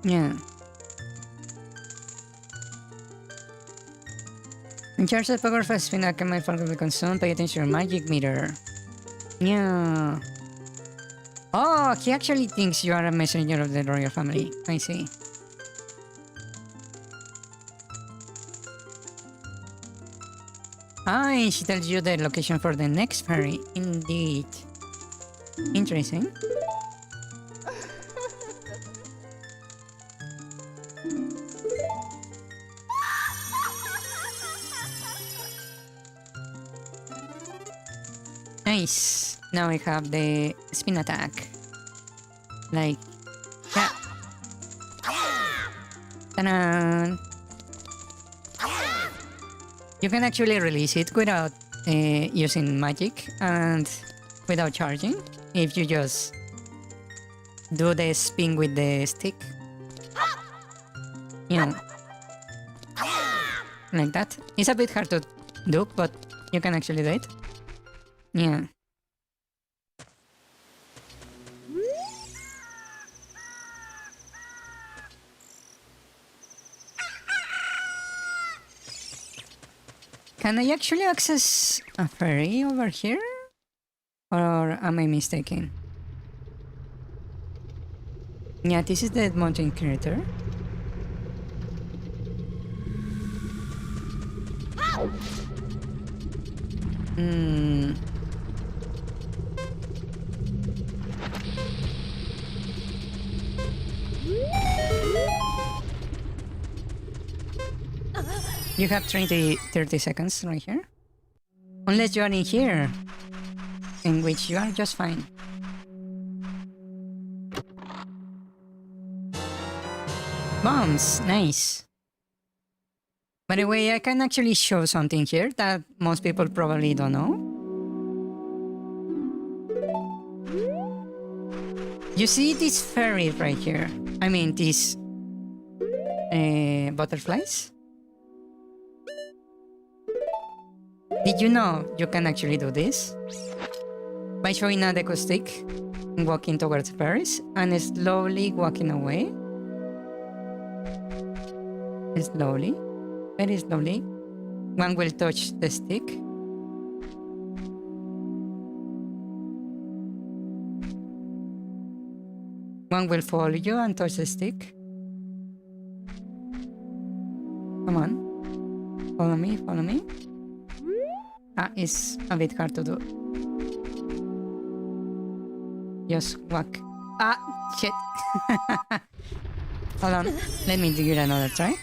Speaker 2: Yeah. In charge of the power of a spin attack, my phone will be consumed. Pay attention to your magic meter. Yeah. Oh, he actually thinks you are a messenger of the royal family. I see. Ah, and she tells you the location for the next ferry. Indeed. Interesting. Nice. Now we have the spin attack. Like that. Ta-da! You can actually release it without using magic and without charging if you just do the spin with the stick. You know, like that. It's a bit hard to do, but you can actually do it. Yeah. Can I actually access a ferry over here? Or am I mistaken? Yeah, this is the mountain crater. Hmm. You have 30 seconds right here. Unless you are in here, in which you are just fine. Bombs, nice. By the way, I can actually show something here that most people probably don't know. You see this fairy right here? I mean, these butterflies? Did you know you can actually do this? By showing a deco stick, walking towards fairies, and slowly walking away. Slowly, very slowly. One will touch the stick. One will follow you and touch the stick. Come on. Follow me, follow me. Ah, it's a bit hard to do. Just walk. Ah, shit. Hold on. Let me give it another try.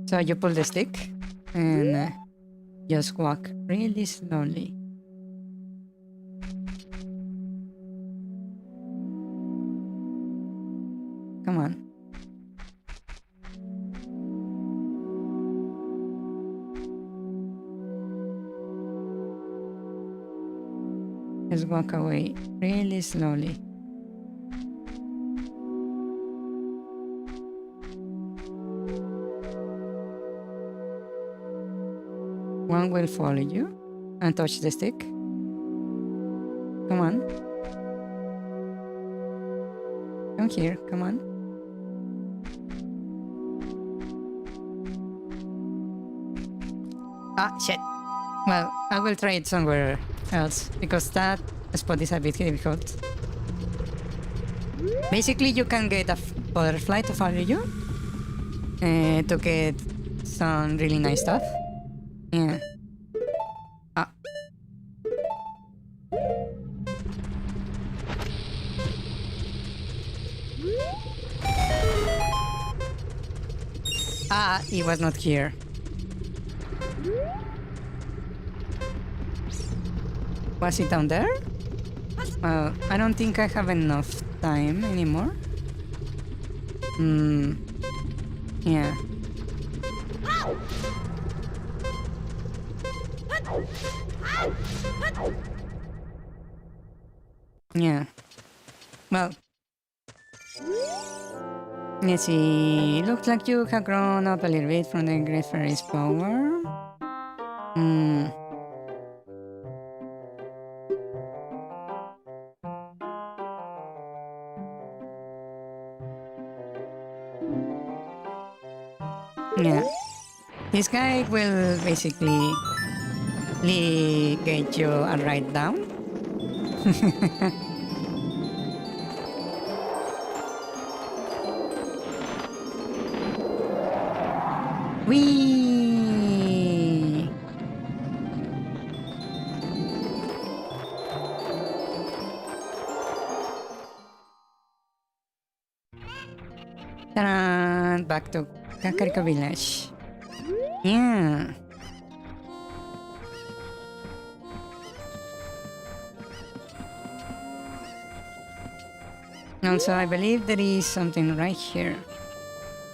Speaker 2: So you pull the stick and just walk really slowly. Come on. Just walk away really slowly. One will follow you and touch the stick. Come on. Come here, come on. Ah, shit. Well, I will try it somewhere else because that spot is a bit difficult. Basically, you can get a butterfly to follow you to get some really nice stuff. Yeah. Ah. Ah, it was not here. Was it down there? Well, I don't think I have enough time anymore. Yeah. Yeah. Well, let's see. Looks like you have grown up a little bit from the Great Fairy's power. Yeah. This guy will basically get you a ride down. Whee! Ta-da! Back to Kakariko Village. Yeah. Also, I believe there is something right here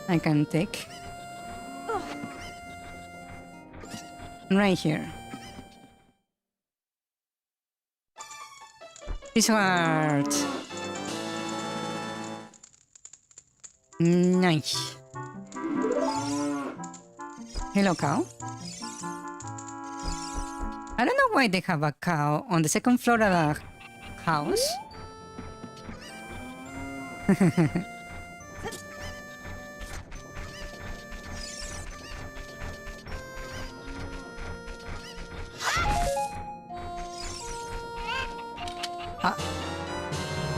Speaker 2: I can take. Right here. This heart. Nice. Hello, cow. I don't know why they have a cow on the second floor of a house.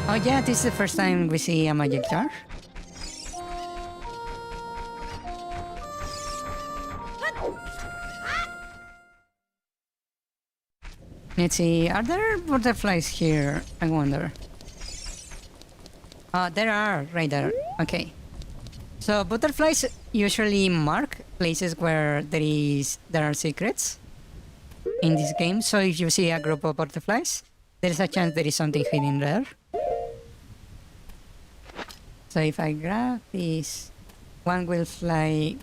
Speaker 2: Oh yeah, this is the first time we see a magic jar. Let's see, are there butterflies here? I wonder. There are, right there. Okay. So butterflies usually mark places where there are secrets in this game. So if you see a group of butterflies, there is a chance there is something hidden there. So if I grab this, one will fly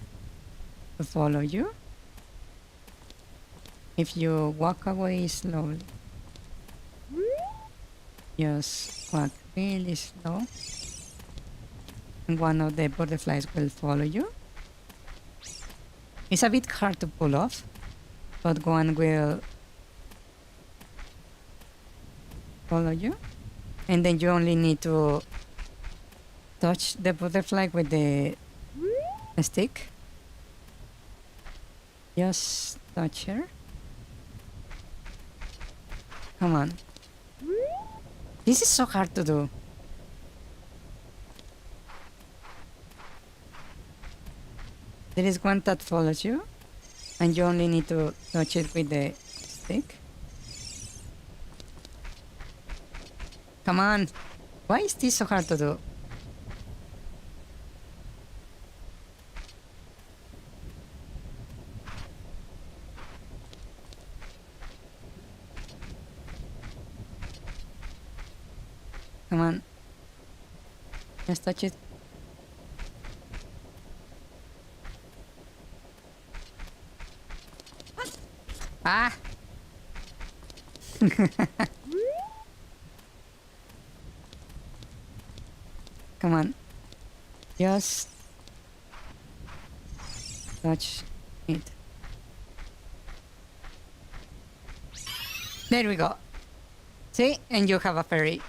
Speaker 2: to follow you. If you walk away slowly, just walk really slow, and one of the butterflies will follow you. It's a bit hard to pull off, but one will follow you, and then you only need to touch the butterfly with the stick. Just touch her. Come on. This is so hard to do. There is one that follows you, and you only need to touch it with the stick. Come on. Why is this so hard to do? Come on. Just touch it. Ah! Come on. Just touch it. There we go. See? And you have a fairy.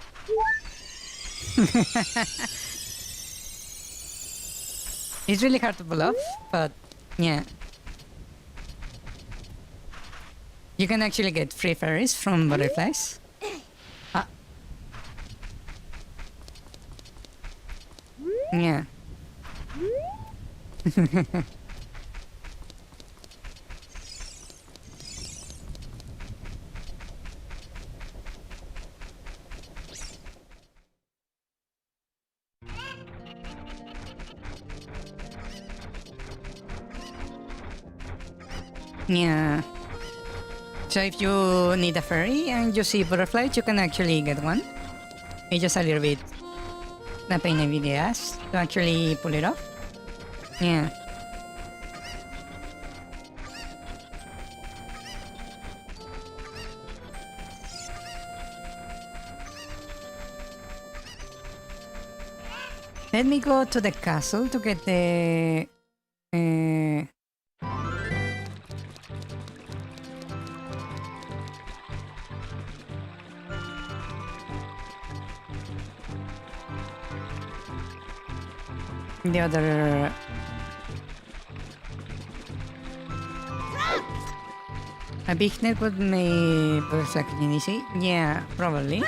Speaker 2: It's really hard to pull off, but yeah. You can actually get free fairies from butterflies. Ah. Yeah. Yeah. So if you need a fairy and you see butterflies, you can actually get one. It's just a little bit a pain in the ass to actually pull it off. Yeah. Let me go to the castle to get the the other a big net would make perfect easy. Yeah, probably.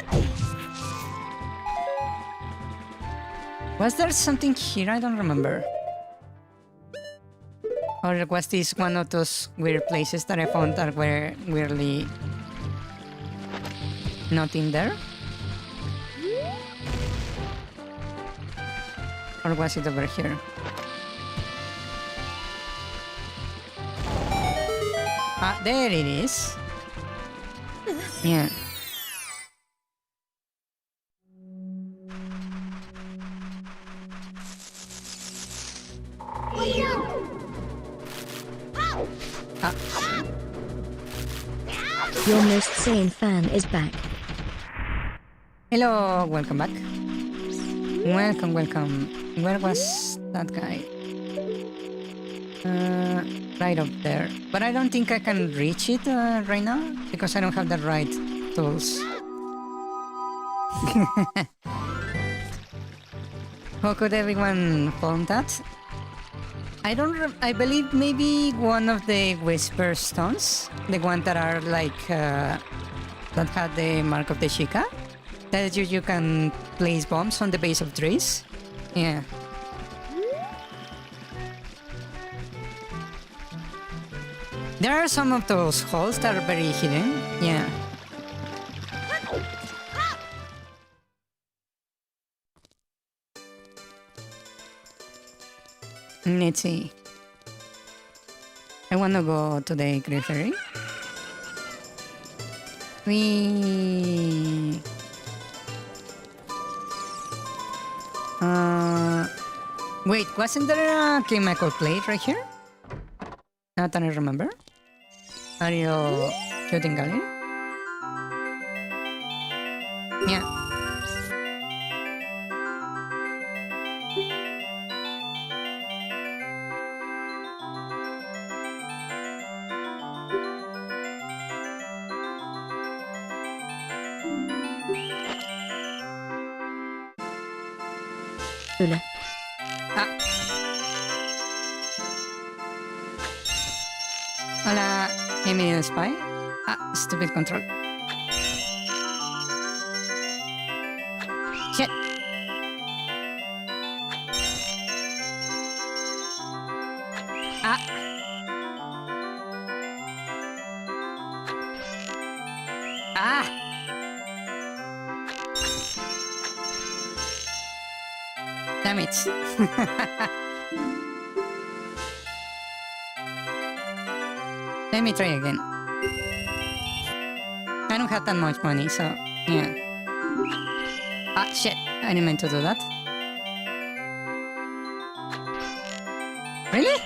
Speaker 2: Was there something here? I don't remember. Or was this one of those weird places that I found that were weirdly not in there? Or was it over here? Ah, there it is. Yeah.
Speaker 1: Your most sane fan is back.
Speaker 2: Hello, welcome back. Welcome, welcome. Where was that guy? Right up there. But I don't think I can reach it right now because I don't have the right tools. How could everyone found that? I believe maybe one of the Whisper Stones, the one that are like that had the mark of the Sheikah, that you can place bombs on the base of trees. Yeah. There are some of those holes that are very hidden. Yeah. Let's see. I wanna go to the Griffery. Wait, wasn't there a chemical plate right here? Not that I remember. Are you shooting gallery? Yeah.
Speaker 1: Ula.
Speaker 2: Hola, bienvenido Spy. Stupid control. Shit. Damn it. Let me try again. I don't have that much money, so yeah. Shit. I didn't mean to do that. Really?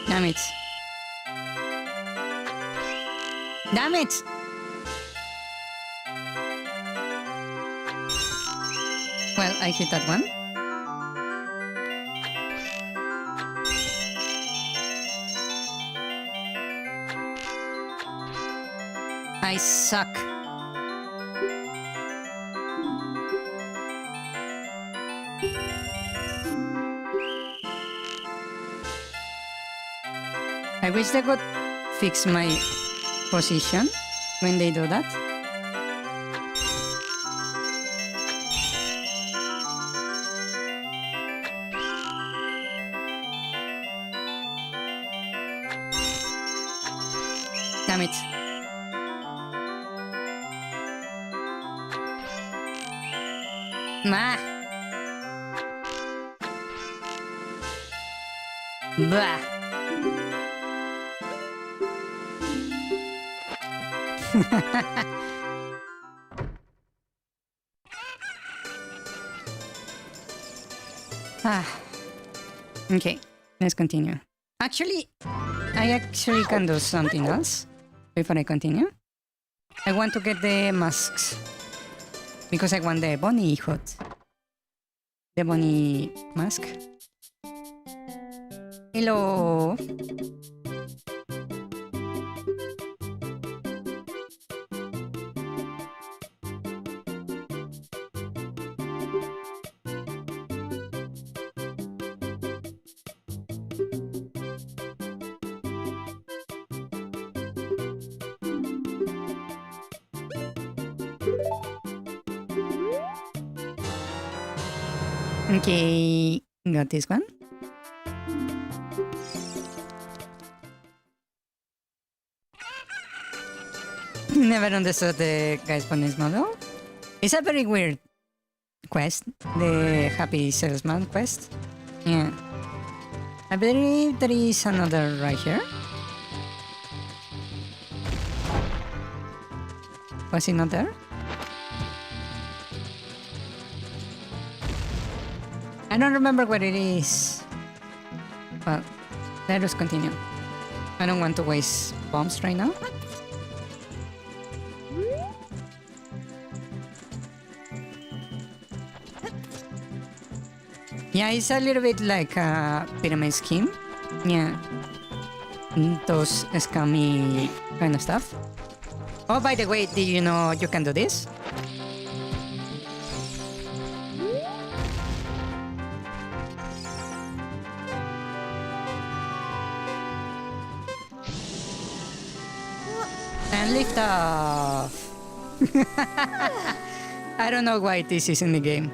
Speaker 2: Damn it. Damn it! Well, I hit that one. I suck. I wish they could fix my position when they do that. Damn it. Bah. Bah. Okay, let's continue. Actually, I can do something else before I continue. I want to get the masks because I want the bunny hood. The bunny mask. Hello. Okay, got this one. Never understood the guy's bonus model. It's a very weird quest, the Happy Salesman quest. Yeah. I believe there is another right here. Was he not there? I don't remember what it is. Well, let us continue. I don't want to waste bombs right now. Yeah, it's a little bit like a pyramid scheme. Yeah. Those scammy kind of stuff. Oh, by the way, did you know you can do this? And lift off. I don't know why this is in the game.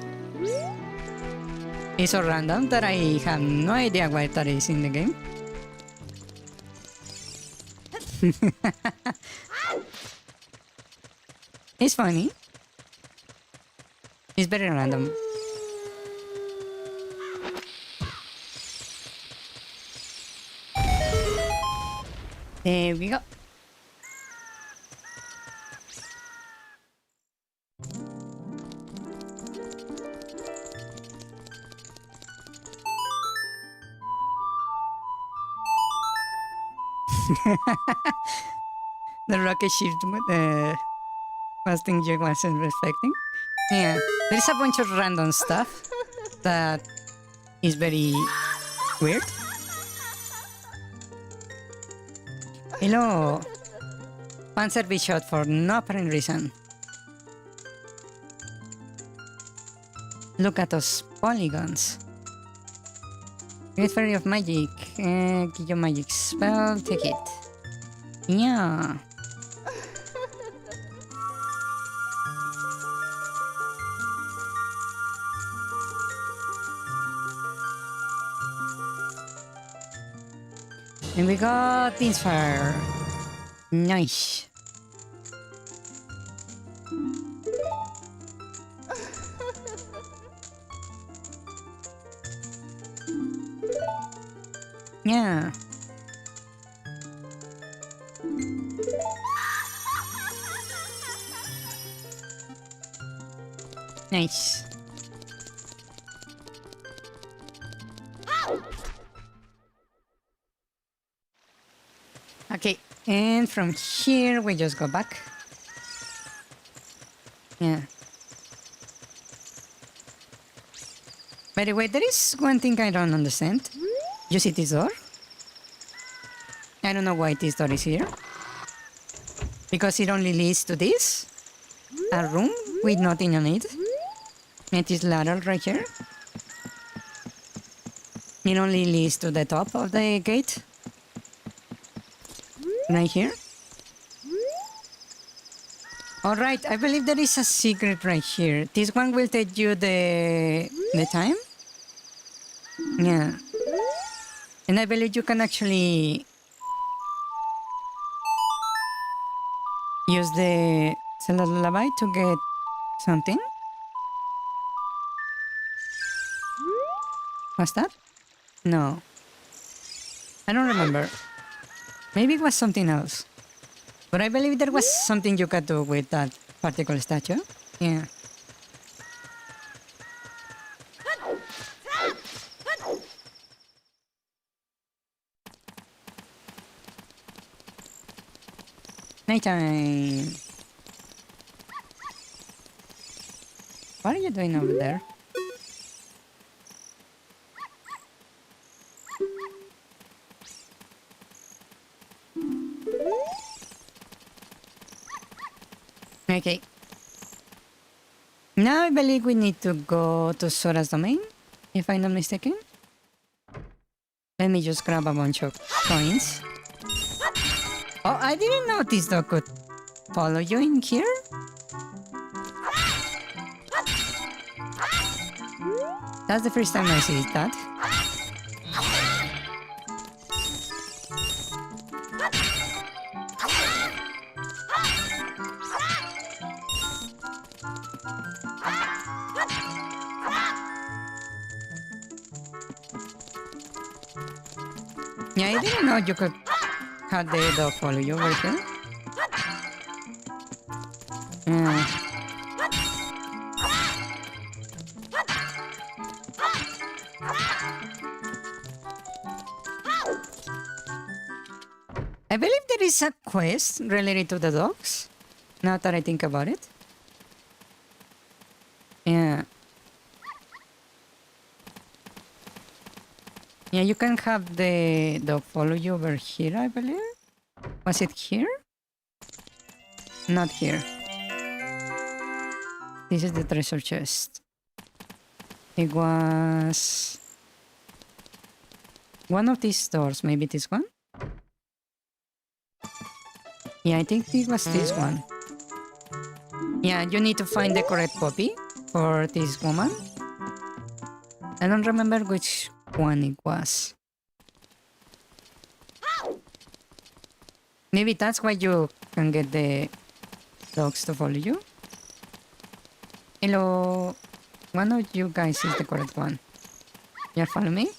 Speaker 2: It's so random that I have no idea why that is in the game. It's funny. It's very random. There we go. The rocket ship was thing you wasn't expecting. Yeah, there's a bunch of random stuff that is very weird. Hello. Panzer be shot for no apparent reason. Look at those polygons. Great Fairy of Magic. Give your magic spell. Take it. Yeah. And we got Inspire. Nice. Yeah. Nice. Okay, and from here we just go back. Yeah. By the way, there is one thing I don't understand. You see this door? I don't know why this door is here. Because it only leads to this. A room with nothing on it. And this ladder right here. It only leads to the top of the gate. Right here. Alright, I believe there is a secret right here. This one will take you the time. Yeah. And I believe you can actually use the Zelda Lullaby to get something. What's that? No. I don't remember. Maybe it was something else. But I believe there was something you could do with that particular statue. Yeah. Nighttime. What are you doing over there? Okay. Now I believe we need to go to Sora's domain, if I'm not mistaken. Let me just grab a bunch of coins. Oh, I didn't know this dog could follow you in here. That's the first time I see that. Yeah, I didn't know you could have the dog follow you over here. Yeah. I believe there is a quest related to the dogs. Now that I think about it. Yeah. Yeah, you can have the dog follow you over here, I believe. Was it here? Not here. This is the treasure chest. It was one of these doors, maybe this one? Yeah, I think it was this one. Yeah, you need to find the correct puppy for this woman. I don't remember which one it was. Maybe that's why you can get the dogs to follow you. Hello. One of you guys is the correct one. You follow me?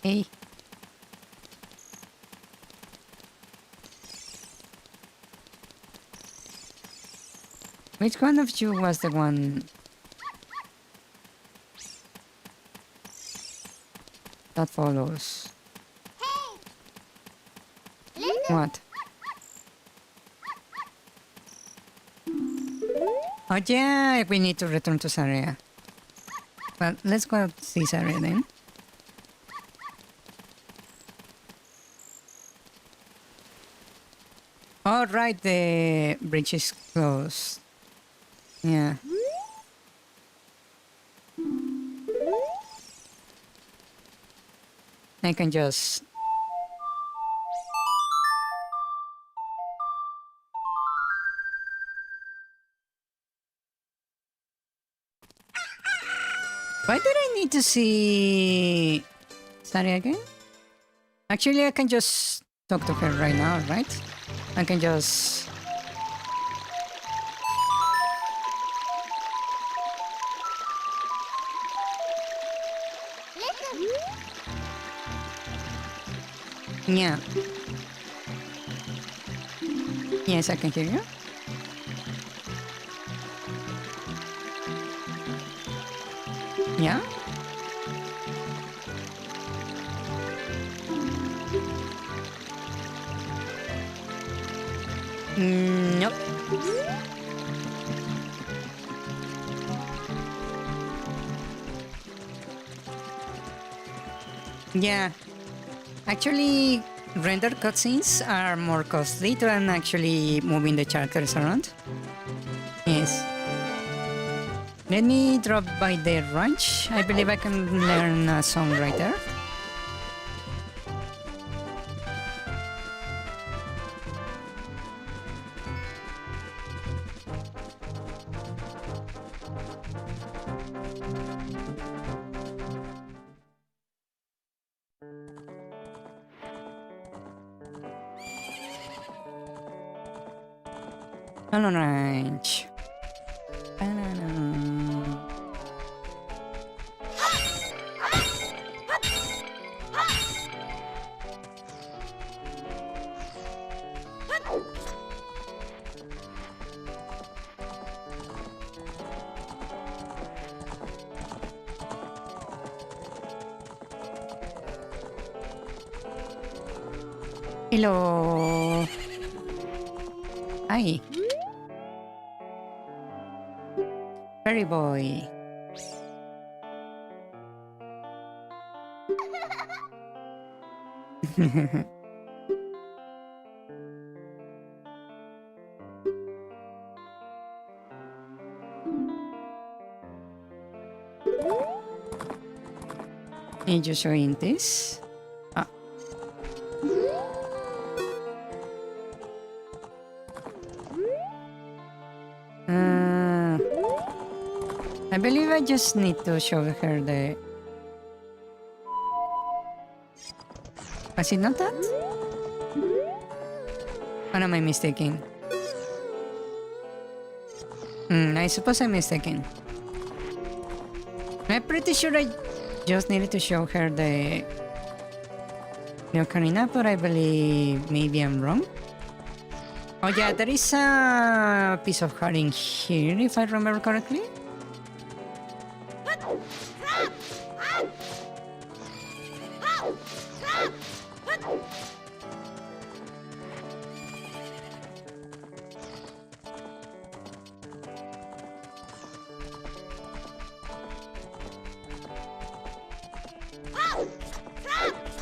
Speaker 2: Hey. Which one of you was the one that follows? What? Oh yeah, we need to return to this area. Well, let's go out to this area then. Oh right, the bridge is closed. Yeah. I can just... Why did I need to see... Sorry again? Actually, I can just talk to her right now, right? I can just... Yeah. Yes, I can hear you. Yeah? Nope. Yeah. Actually, render cutscenes are more costly than actually moving the characters around. Yes. Let me drop by the ranch. I believe I can learn a song right there. Hello, ranch. Hello. Hi. Fairy boy. Need you showing this? Ah. I believe I just need to show her the... Was it not that? Or am I mistaken? I suppose I'm mistaken. I'm pretty sure I just needed to show her the the ocarina, but I believe maybe I'm wrong. Oh yeah, there is a piece of heart in here, if I remember correctly.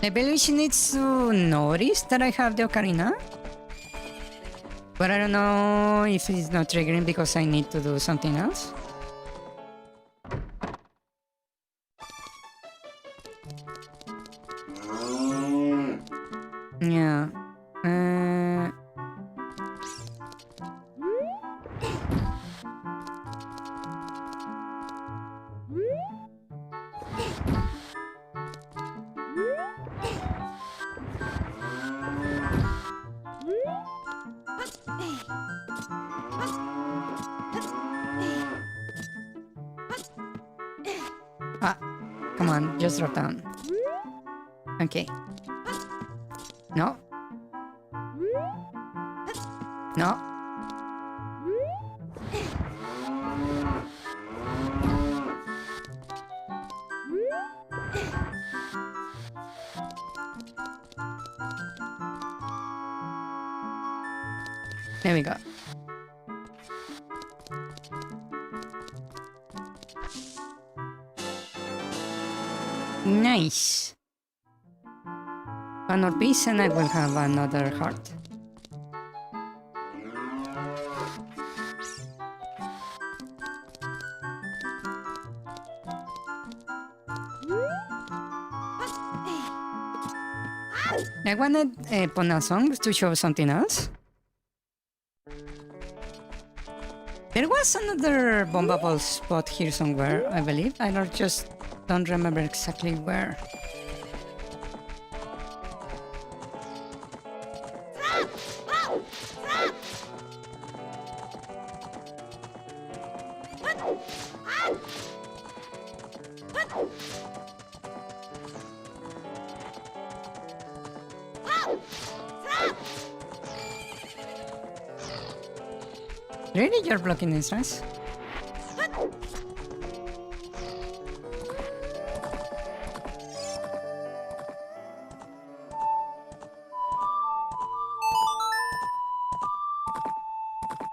Speaker 2: I believe she needs to notice that I have the ocarina. But I don't know if it's not triggering because I need to do something else. Yeah. Come on, just drop down. Okay. No. No. There we go. Nice. One more piece and I will have another heart. I wanted Ponasong to show something else. There was another bombable spot here somewhere, I believe. I don't remember exactly where. Really? You're blocking the entrance?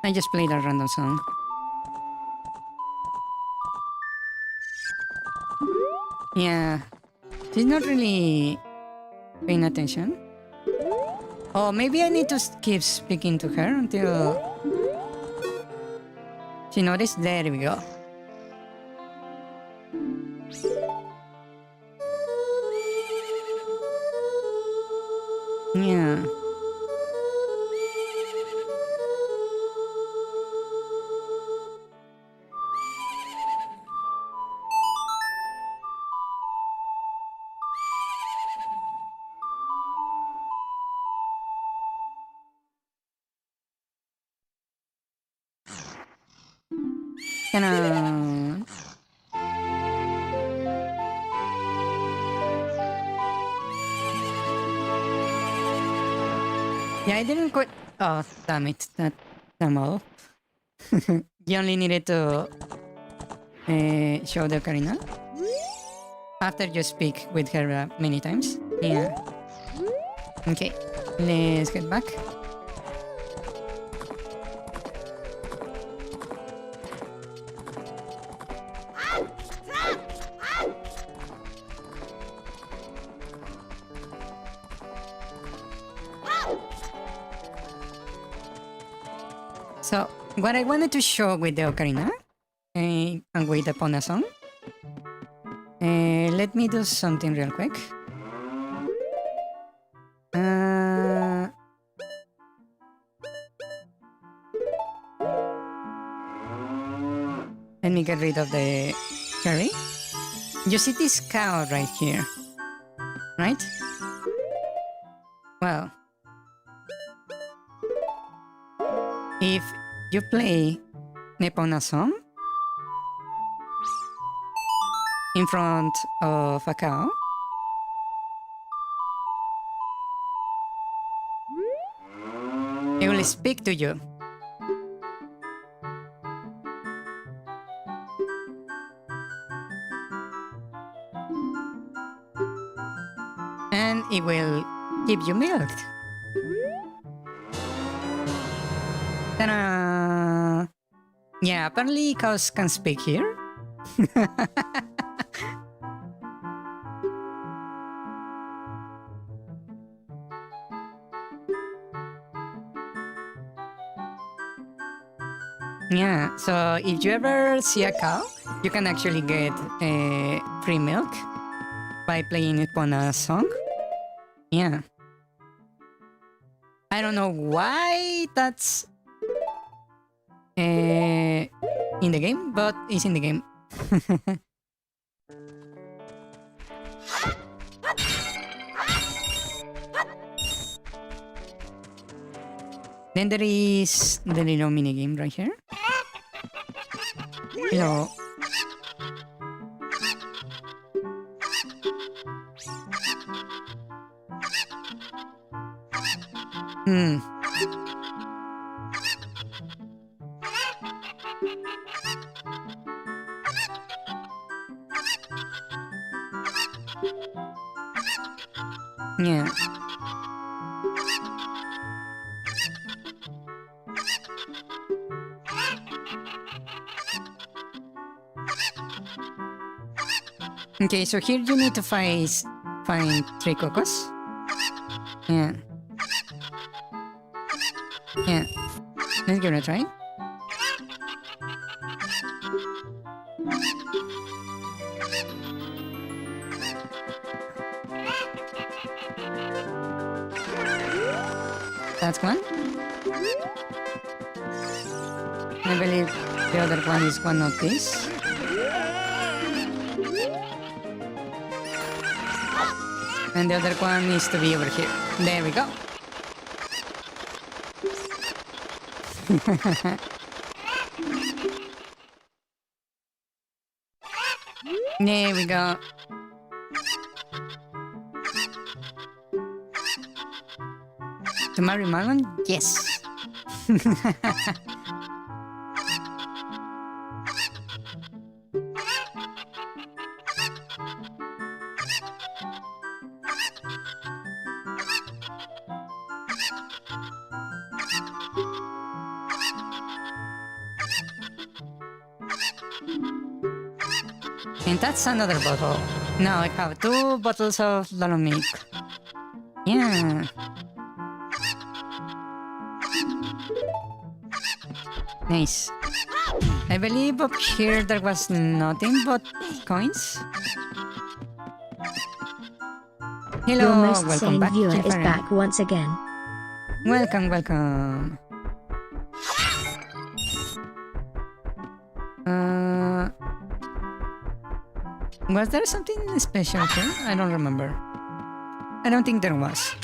Speaker 2: I just played a random song. Yeah. She's not really paying attention. Oh, maybe I need to keep speaking to her until she noticed. There we go. Yeah. Can I... Yeah, I didn't quite... Oh, damn it. That demo. You only needed to show the ocarina after you speak with her many times. Yeah. Okay, let's get back. So, what I wanted to show with the ocarina and with the Ponasong, let me do something real quick. Let me get rid of the cherry. You see this cow right here, right? Well, if you play Nepona song in front of a cow, It will speak to you. And it will give you milk. Ta-da! Yeah, apparently cows can speak here. Yeah, so if you ever see a cow, you can actually get free milk by playing upon a song. Yeah. I don't know why that's in the game, but it's in the game. Then there is the little mini game right here. Hello. Hmm. Yeah. Okay, so here you need to find 3 cocos. Yeah. Yeah. Let's give it a try. That's one. I believe the other one is one of these. And the other one needs to be over here. There we go. There we go. To marry Marlon? Yes. And that's another bottle. Now I have 2 bottles of Lolo milk. Yeah. Nice. I believe up here there was nothing but coins. Hello,
Speaker 1: Your most
Speaker 2: welcome
Speaker 1: sane
Speaker 2: back.
Speaker 1: viewer is
Speaker 2: Cavern.
Speaker 1: back once again.
Speaker 2: Welcome, welcome. Was there something special here? I don't remember. I don't think there was.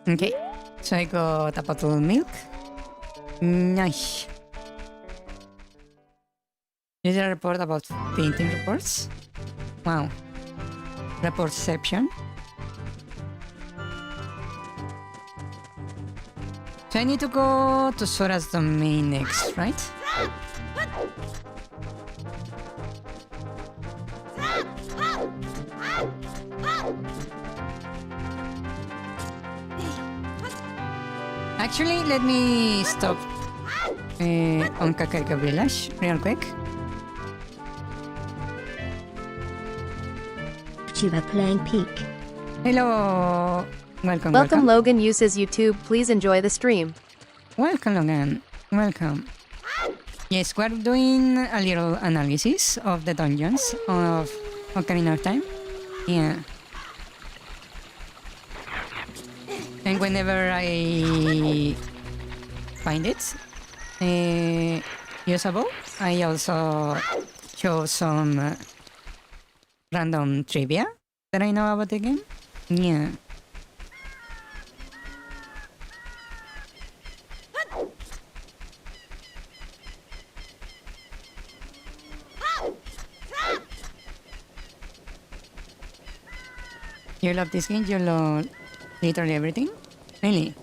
Speaker 2: Okay, so I got a bottle of milk. Nice. Is there a report about painting reports? Wow. Reportception. So I need to go to Sora's domain next, right? Actually, let me stop on Kakarika Village real quick.
Speaker 1: You are playing Peak.
Speaker 2: Hello. Welcome,
Speaker 3: Welcome, Logan uses YouTube. Please enjoy the stream.
Speaker 2: Welcome, Logan. Welcome. Yes, we're doing a little analysis of the dungeons of Ocarina of Time. Yeah. And whenever I find it usable, I also show some random trivia that I know about the game. Yeah. You love this game? You love literally everything? Really?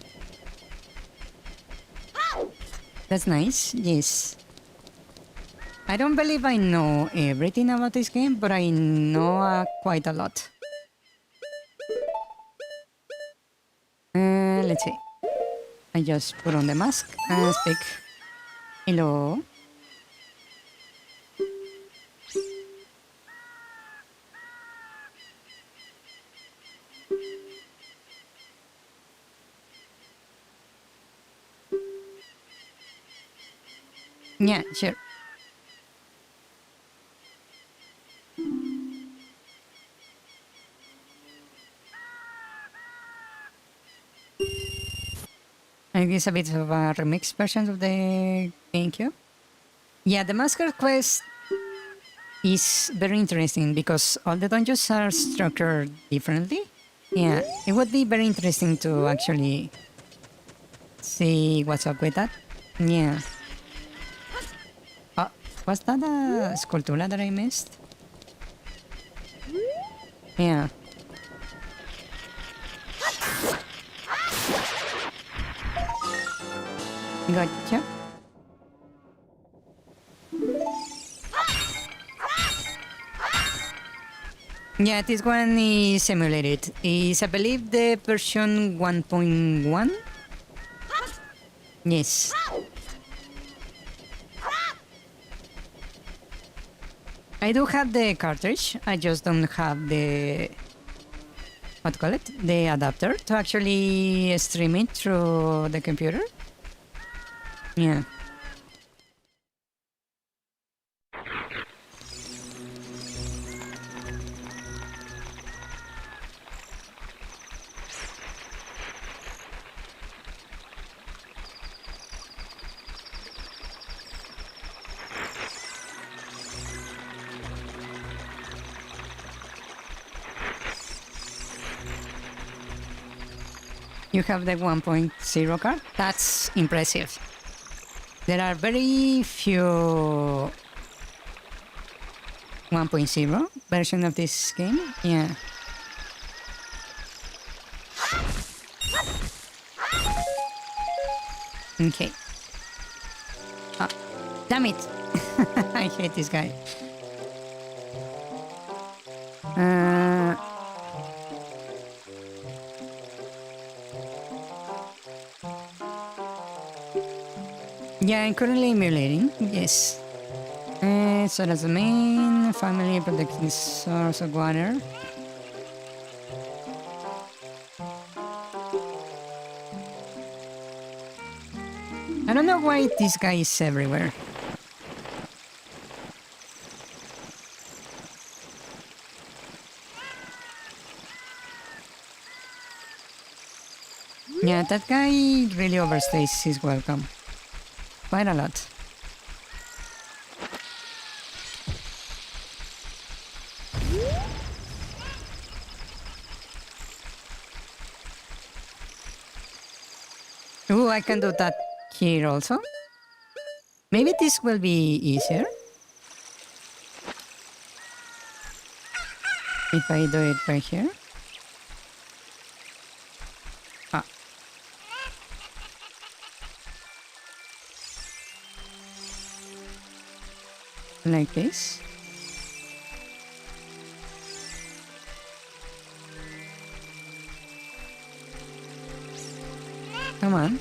Speaker 2: That's nice, yes. I don't believe I know everything about this game, but I know quite a lot. Let's see. I just put on the mask and speak. Hello. Yeah, sure. I guess a bit of a remix version of the GameCube. Yeah, the Masker Quest is very interesting because all the dungeons are structured differently. Yeah, it would be very interesting to actually see what's up with that. Yeah. Was that a Sculptura that I missed? Yeah. Gotcha. Yeah, this one is simulated. Is I believe the version 1.1? Yes. I do have the cartridge, I just don't have the... what to call it? The adapter to actually stream it through the computer. Yeah. You have the 1.0 card? That's impressive. There are very few 1.0 version of this game. Yeah. Okay. Ah, damn it! I hate this guy. Yeah, I'm currently emulating, yes. So that's the main family protecting source of water. I don't know why this guy is everywhere. Yeah, that guy really overstays his welcome. Quite a lot. Ooh, I can do that here also. Maybe this will be easier. If I do it right here. Ah. Like this. Come on.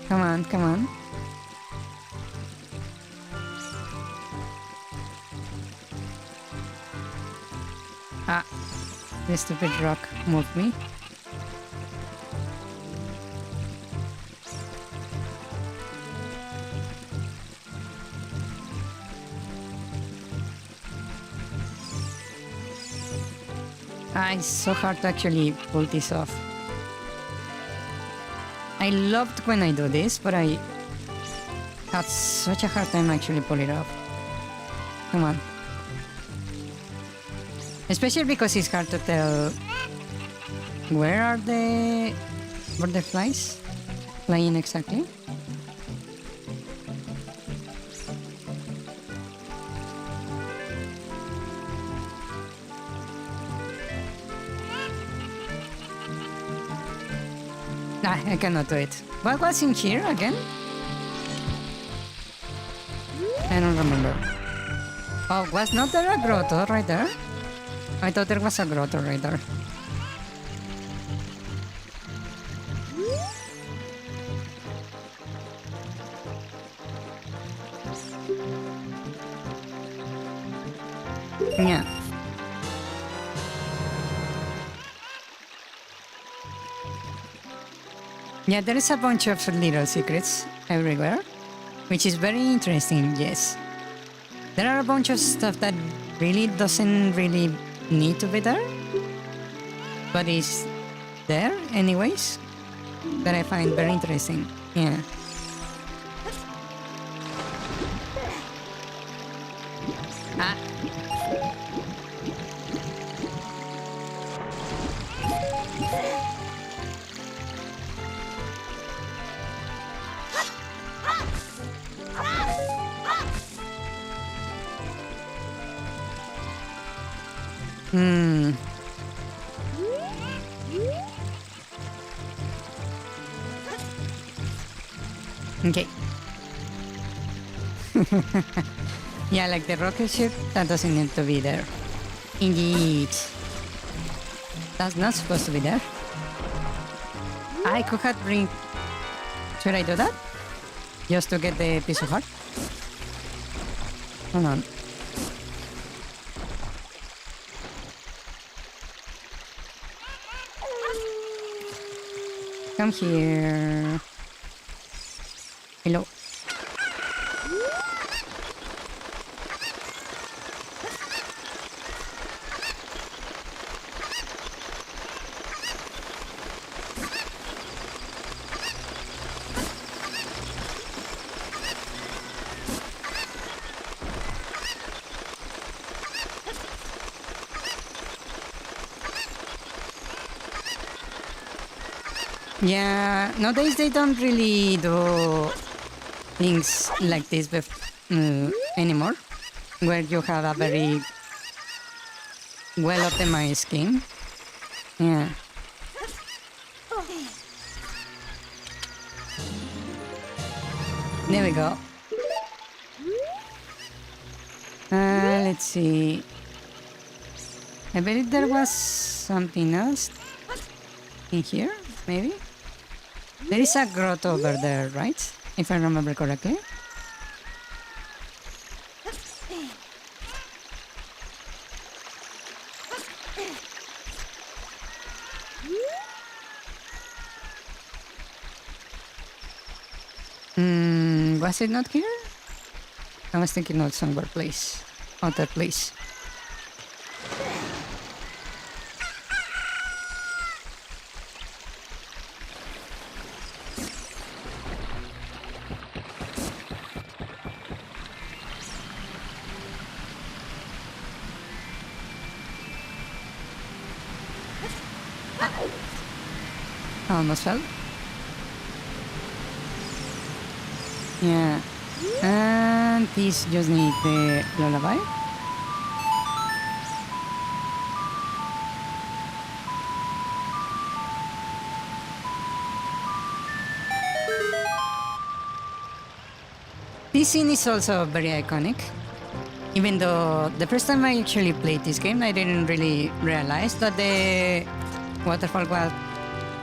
Speaker 2: Come on, come on. Ah, this stupid rock moved me. Ah, it's so hard to actually pull this off. I loved when I do this, but I had such a hard time actually pulling it off. Come on. Especially because it's hard to tell where are the butterflies flying exactly. Ah, I cannot do it. What was in here again? I don't remember. Oh, was not there a grotto right there? I thought there was a grotto right there. Yeah. Yeah, there is a bunch of little secrets everywhere, which is very interesting, yes. There are a bunch of stuff that really doesn't really need to be there, but is there anyways, that I find very interesting, yeah. Ah. Hmm. Okay. Yeah, like the rocket ship, that doesn't need to be there. Indeed. That's not supposed to be there. I could have bring... Should I do that? Just to get the piece of heart? Hold on. Come here. Hello. Yeah, nowadays they don't really do things like this anymore, where you have a very well optimized game. Yeah. There we go. Let's see. I believe there was something else in here, maybe? There is a grotto over there, right? If I remember correctly. Was it not here? I was thinking of somewhere place. Other place. I almost fell. Yeah. And these just need the lullaby. This scene is also very iconic. Even though the first time I actually played this game, I didn't really realize that the waterfall was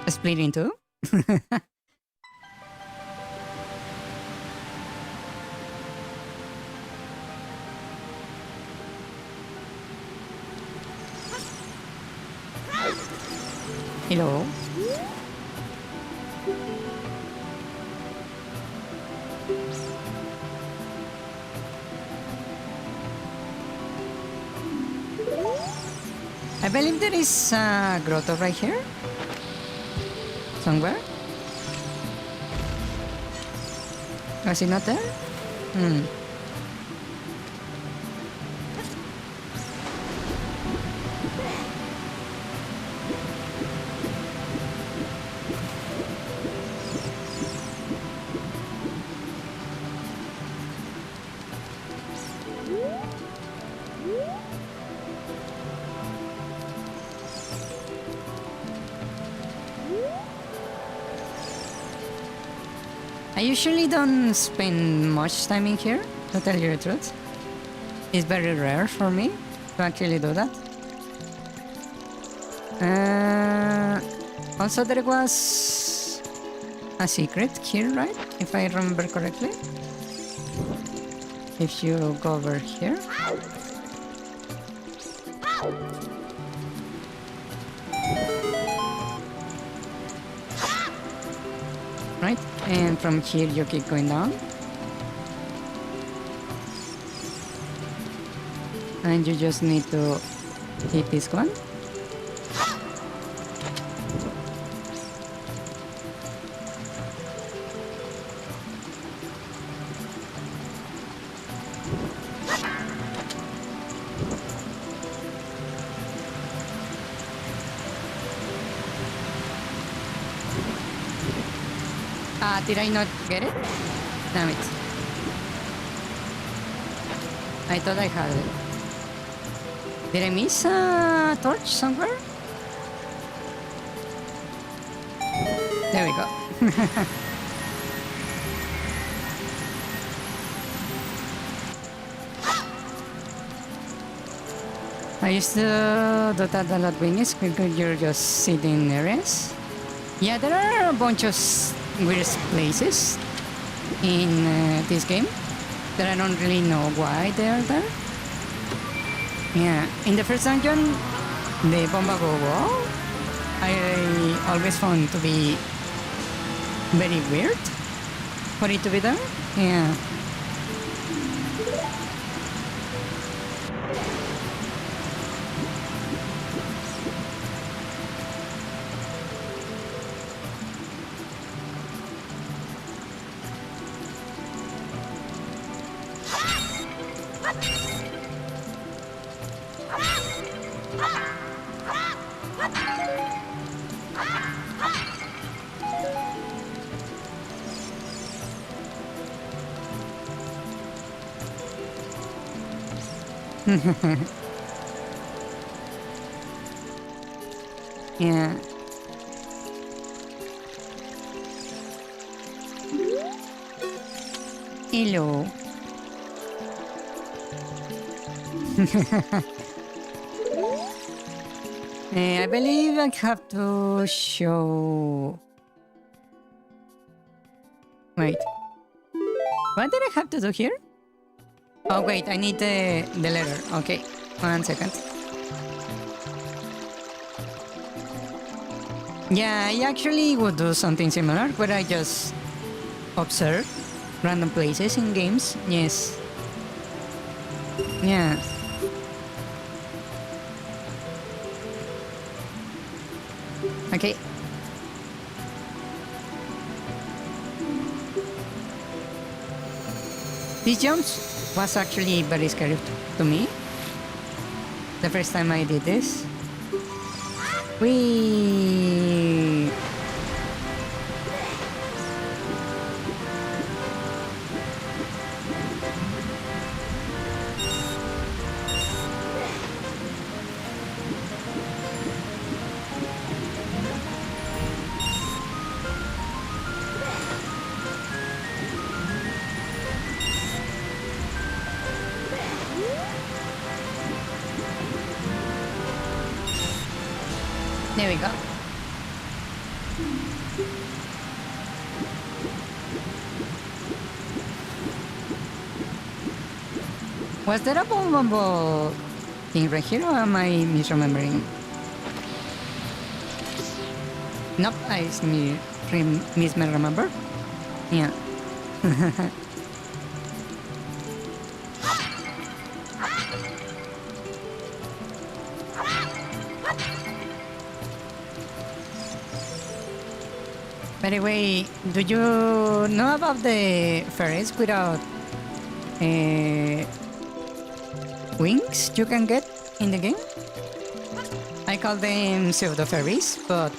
Speaker 2: split in two. Hello. I believe there is a grotto right here. Somewhere. Was it not there? usually don't spend much time in here, to tell you the truth. It's very rare for me to actually do that. Also, there was a secret here, right? If I remember correctly. If you go over here. Right? And from here you keep going down. And you just need to hit this one. Did I not get it? Damn it. I thought I had it. Did I miss a torch somewhere? There we go. I used to do that a lot when you're just sitting in areas. Yeah, there are a bunch of weird places in this game that I don't really know why they are there. Yeah, in the first dungeon, the Bombago wall, I always found to be very weird for it to be there. Yeah. Yeah. Hello. I believe I have to show... Wait. What did I have to do here? Oh wait, I need the letter. Okay, 1 second. Yeah, I actually would do something similar, where I just observe random places in games. Yes. Yeah. Okay. These jumps was actually very scary to me. The first time I did this. Whee! There we go. Was there a ball thing right here, or am I misremembering? Nope, I misremember. Yeah. By the way, do you know about the fairies without wings you can get in the game? I call them pseudo fairies, but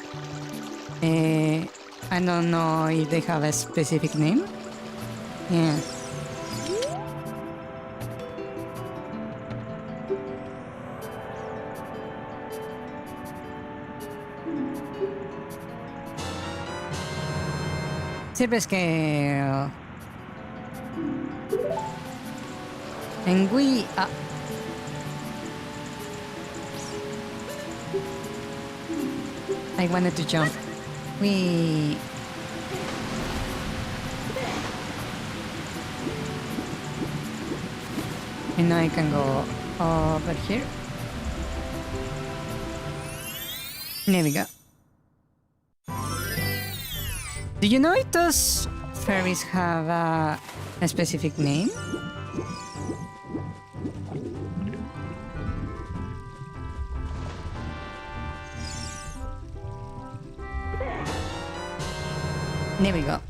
Speaker 2: I don't know if they have a specific name. Yeah. Silver scale. And we I wanted to jump. We and now I can go over here. There we go. Do you know if those fairies have a specific name? There we go.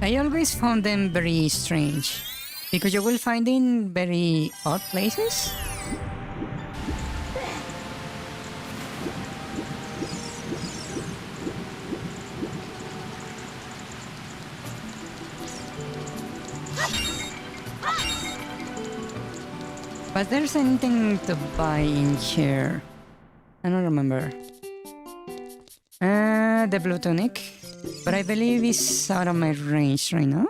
Speaker 2: I always found them very strange because you will find in very odd places. But there's anything to buy in here. I don't remember. The blue tunic. But I believe it's out of my range right now.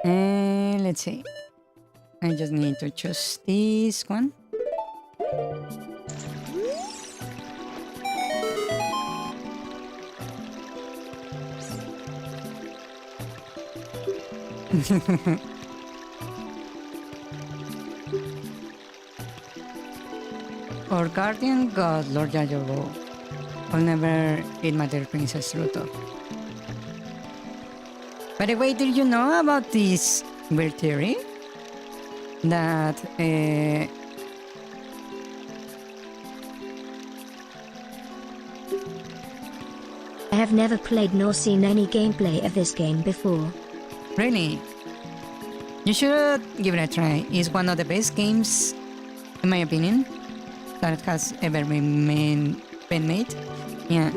Speaker 2: And let's see. I just need to choose this one. Or guardian god Lord Yayobo will never eat my dear Princess Ruto. By the way, did you know about this weird theory? That
Speaker 1: I have never played nor seen any gameplay of this game before.
Speaker 2: Really? You should give it a try. It's one of the best games, in my opinion, that has ever been made. Yeah.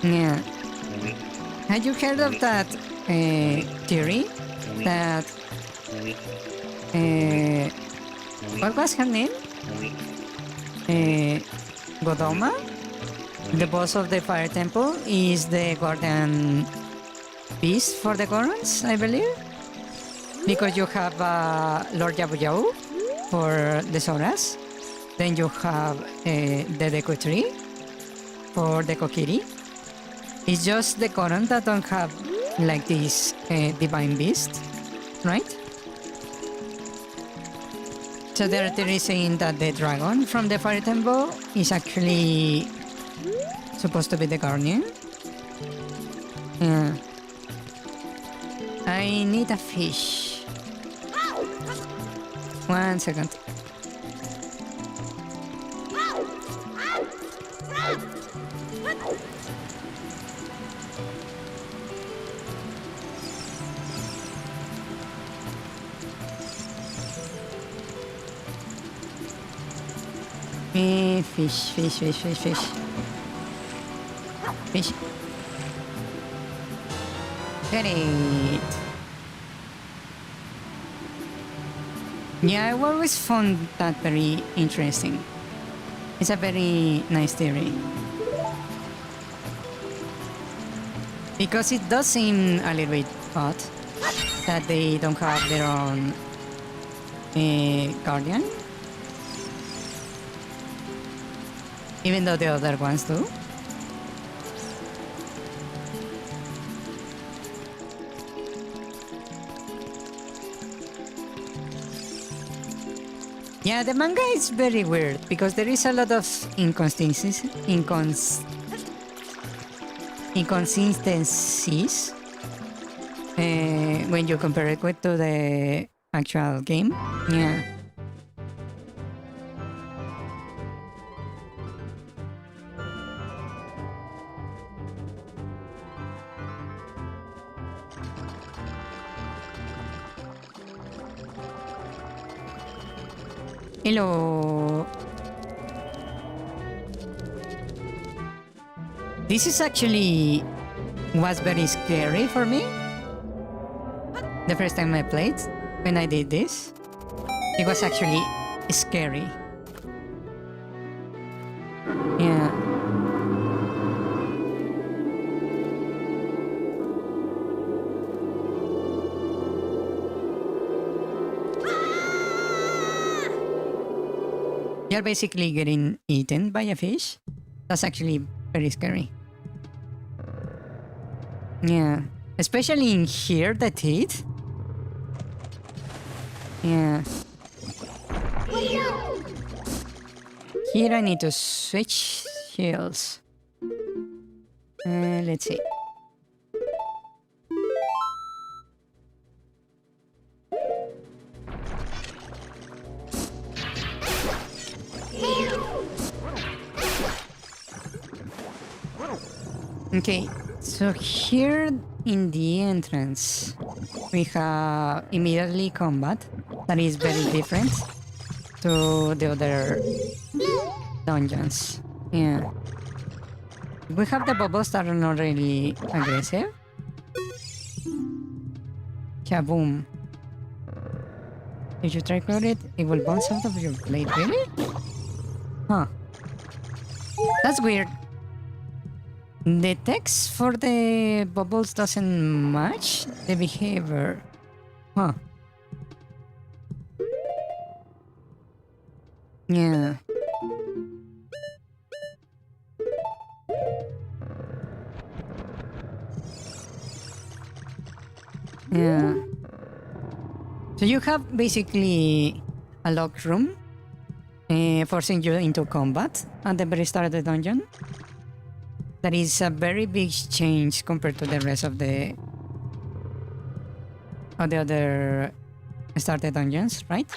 Speaker 2: Yeah. Had you heard of that theory? That what was her name? Godoma, the boss of the fire temple, is the guardian beast for the Gorons, I believe. Because you have Lord Yabu Yabu for the Soras, then you have the Deku tree for the Kokiri. It's just the Goron that don't have like this divine beast, right? So they're saying that the dragon from the fire temple is actually supposed to be the guardian. Yeah. I need a fish. 1 second. Fish. Fish. Get it. Yeah, I've always found that very interesting. It's a very nice theory. Because it does seem a little bit odd that they don't have their own guardian. Even though the other ones do. Yeah, the manga is very weird because there is a lot of inconsistencies when you compare it with to the actual game. Yeah. Hello. This is actually was very scary for me. The first time I played, when I did this, it was actually scary. Yeah. You're basically getting eaten by a fish. That's actually very scary. Yeah. Especially in here, the teeth. Yeah. Here I need to switch heals. Let's see. Okay, so here in the entrance, we have immediately combat that is very different to the other dungeons. Yeah. We have the bubbles that are not really aggressive. Kaboom. If you try to it, it will bounce out of your blade, really? Huh. That's weird. The text for the bubbles doesn't match the behavior. Huh. Yeah. Yeah. So you have basically a locked room, forcing you into combat at the very start of the dungeon. That is a very big change compared to the rest of the other started dungeons, right?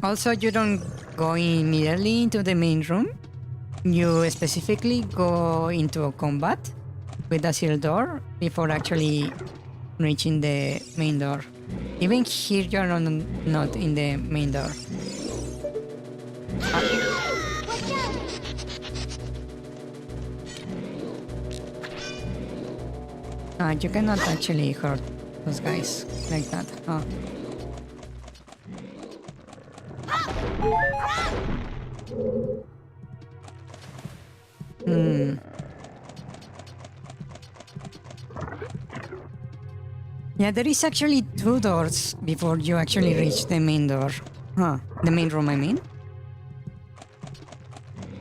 Speaker 2: Also, you don't go immediately into the main room. You specifically go into a combat with a sealed door before actually reaching the main door. Even here, you're not in the main door. You cannot actually hurt those guys like that. Huh. Yeah, there is actually 2 doors before you actually reach the main door. Huh. The main room, I mean.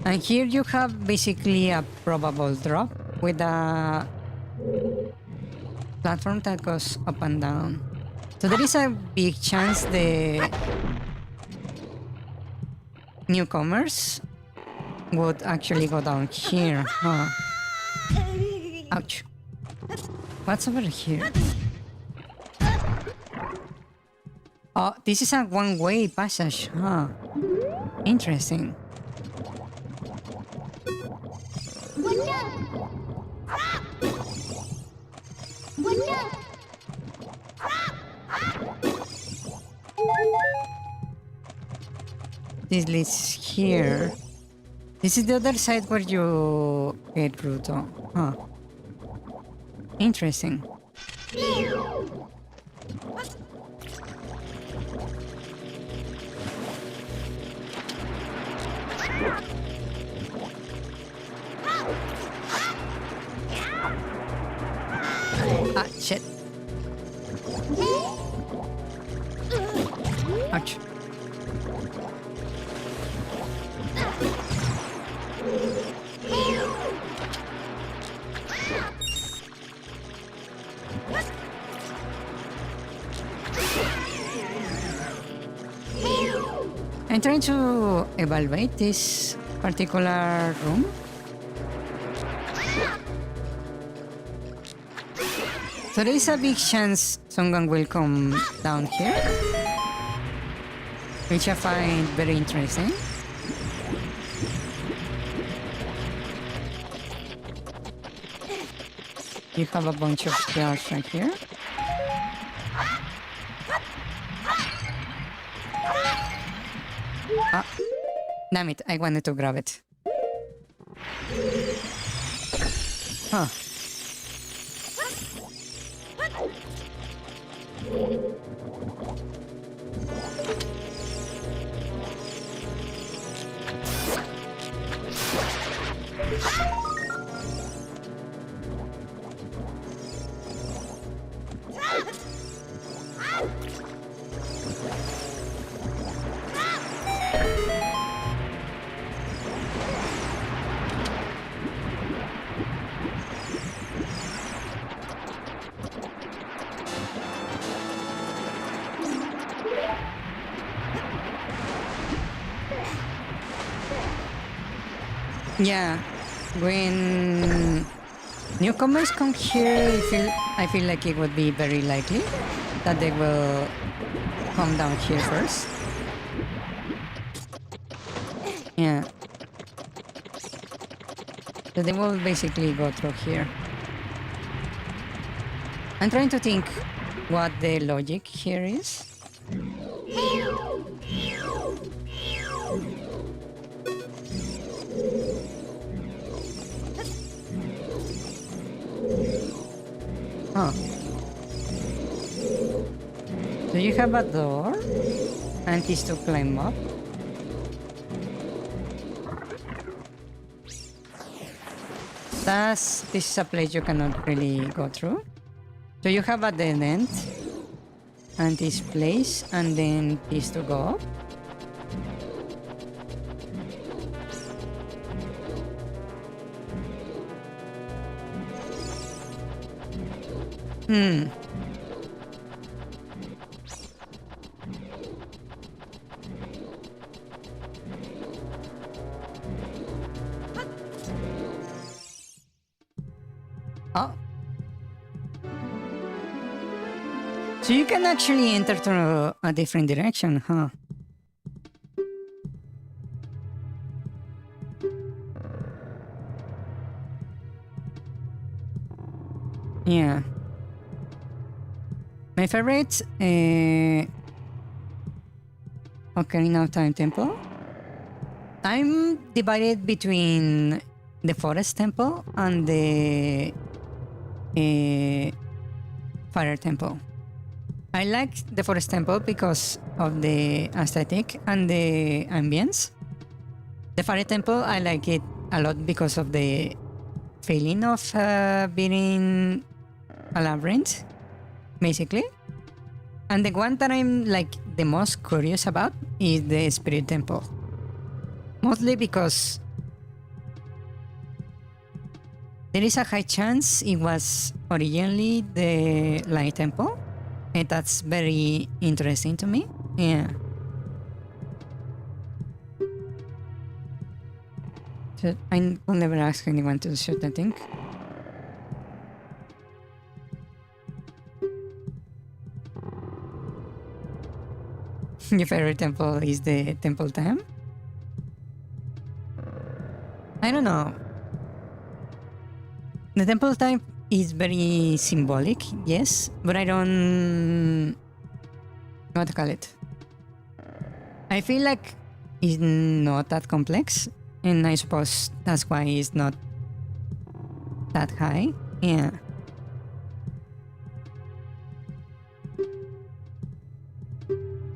Speaker 2: And here you have basically a probable drop with a platform that goes up and down. So there is a big chance the newcomers would actually go down here. Huh. Ouch. What's over here? Oh, this is a one-way passage. Huh. Interesting. This leads here. This is the other side where you get Bruto. Huh. Interesting. Ah, shit. Ouch. I'm trying to evaluate this particular room. So there is a big chance someone will come down here, which I find very interesting. You have a bunch of stairs right here. Ah, damn it, I wanted to grab it. Huh. Yeah, when newcomers come here, I feel like it would be very likely that they will come down here first. Yeah. So they will basically go through here. I'm trying to think what the logic here is. Oh. So you have a door and it's to climb up. This is a place you cannot really go through. So you have a dead end and this place and then this to go up. Oh. So you can actually enter through a different direction, huh? Yeah. My favorite Ocarina of Time temple. I'm divided between the forest temple and the fire temple. I like the forest temple because of the aesthetic and the ambience. The fire temple, I like it a lot because of the feeling of being in a labyrinth, basically. And the one that I'm like the most curious about is the spirit temple. Mostly because there is a high chance it was originally the light temple. And that's very interesting to me. Yeah. So I will never ask anyone to shoot, I think. Your favorite temple is the temple time? I don't know. The temple time is very symbolic, yes, but I don't... what to call it? I feel like it's not that complex, and I suppose that's why it's not that high. Yeah.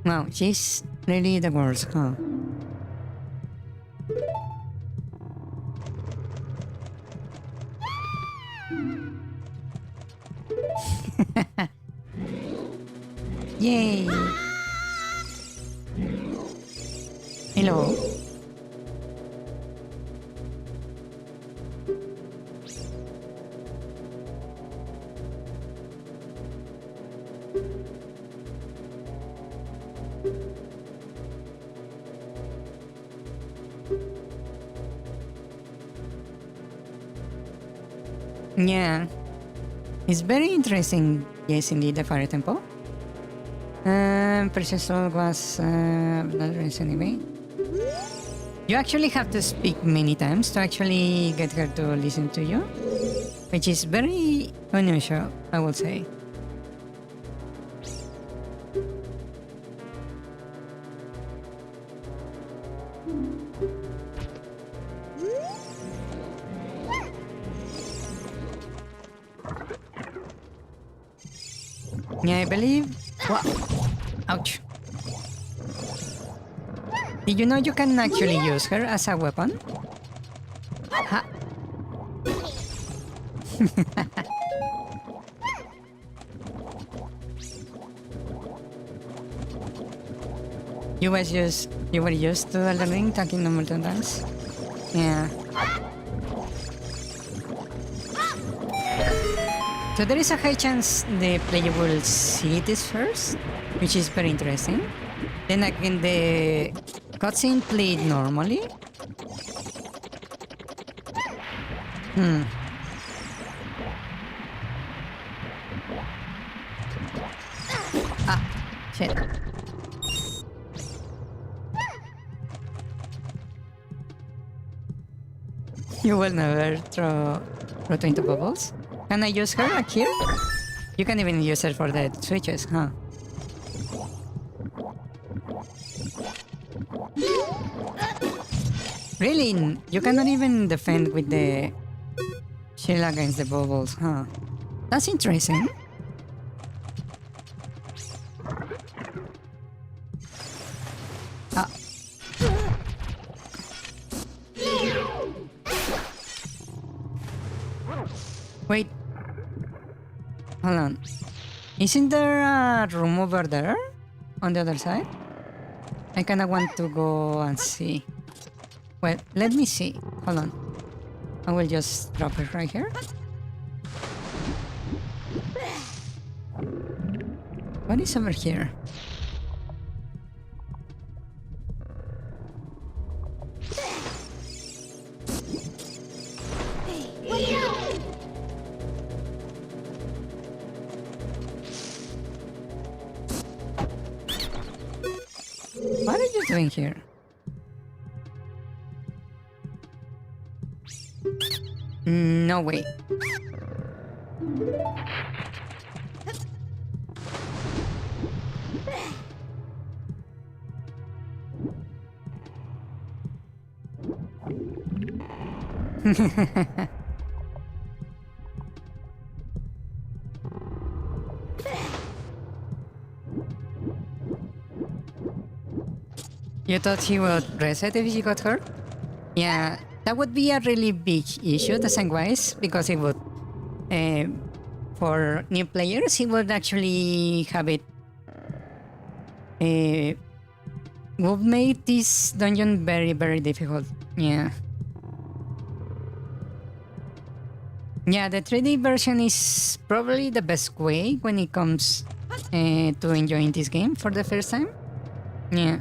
Speaker 2: Wow, she's really the worst, huh? Yay! Hello. Yeah. It's very interesting. Yes, indeed, the Fire Temple. Precious Soul was not raised anyway. You actually have to speak many times to actually get her to listen to you, which is very unusual, I would say. Yeah, I believe. Wow. Ouch. Did you know you can actually use her as a weapon? Ha. You were used to Elden Ring talking no multiple times? Yeah. So there is a high chance the player will see this first, which is very interesting. Then again, the cutscene played normally. Ah, shit. You will never throw Roto into bubbles. Can I use her like here? You can even use her for the switches, huh? Really? You cannot even defend with the shield against the bubbles, huh? That's interesting. Ah. Wait. Hold on. Isn't there a room over there? On the other side? I kinda want to go and see. Well, let me see. Hold on. I will just drop it right here. What is over here? What are you doing here? No way. You thought he would reset if he got hurt? Yeah, that would be a really big issue design-wise, because it would, for new players, he would actually have it, would make this dungeon very, very difficult. Yeah. Yeah, the 3D version is probably the best way when it comes to enjoying this game for the first time. Yeah.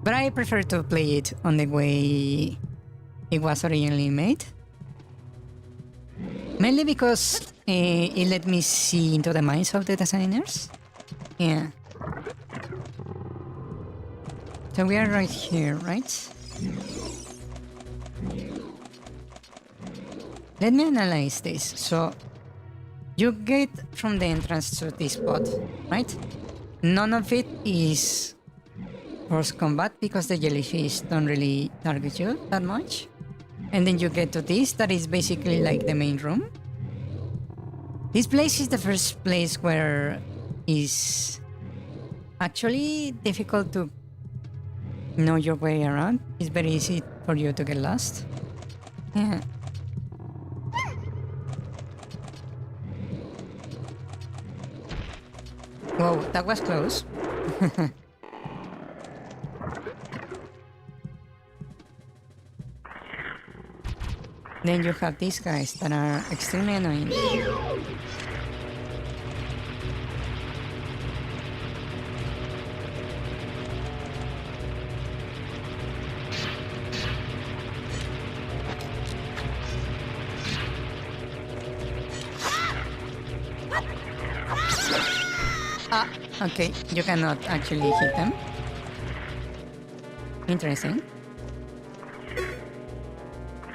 Speaker 2: But I prefer to play it on the way it was originally made. Mainly because it let me see into the minds of the designers. Yeah. So we are right here, right? Let me analyze this. So you get from the entrance to this spot, right? None of it is force combat because the jellyfish don't really target you that much. And then you get to this, that is basically like the main room. This place is the first place where it's actually difficult to know your way around. It's very easy for you to get lost. Yeah. Whoa, that was close. Then you have these guys that are extremely annoying. Okay, you cannot actually hit them. Interesting.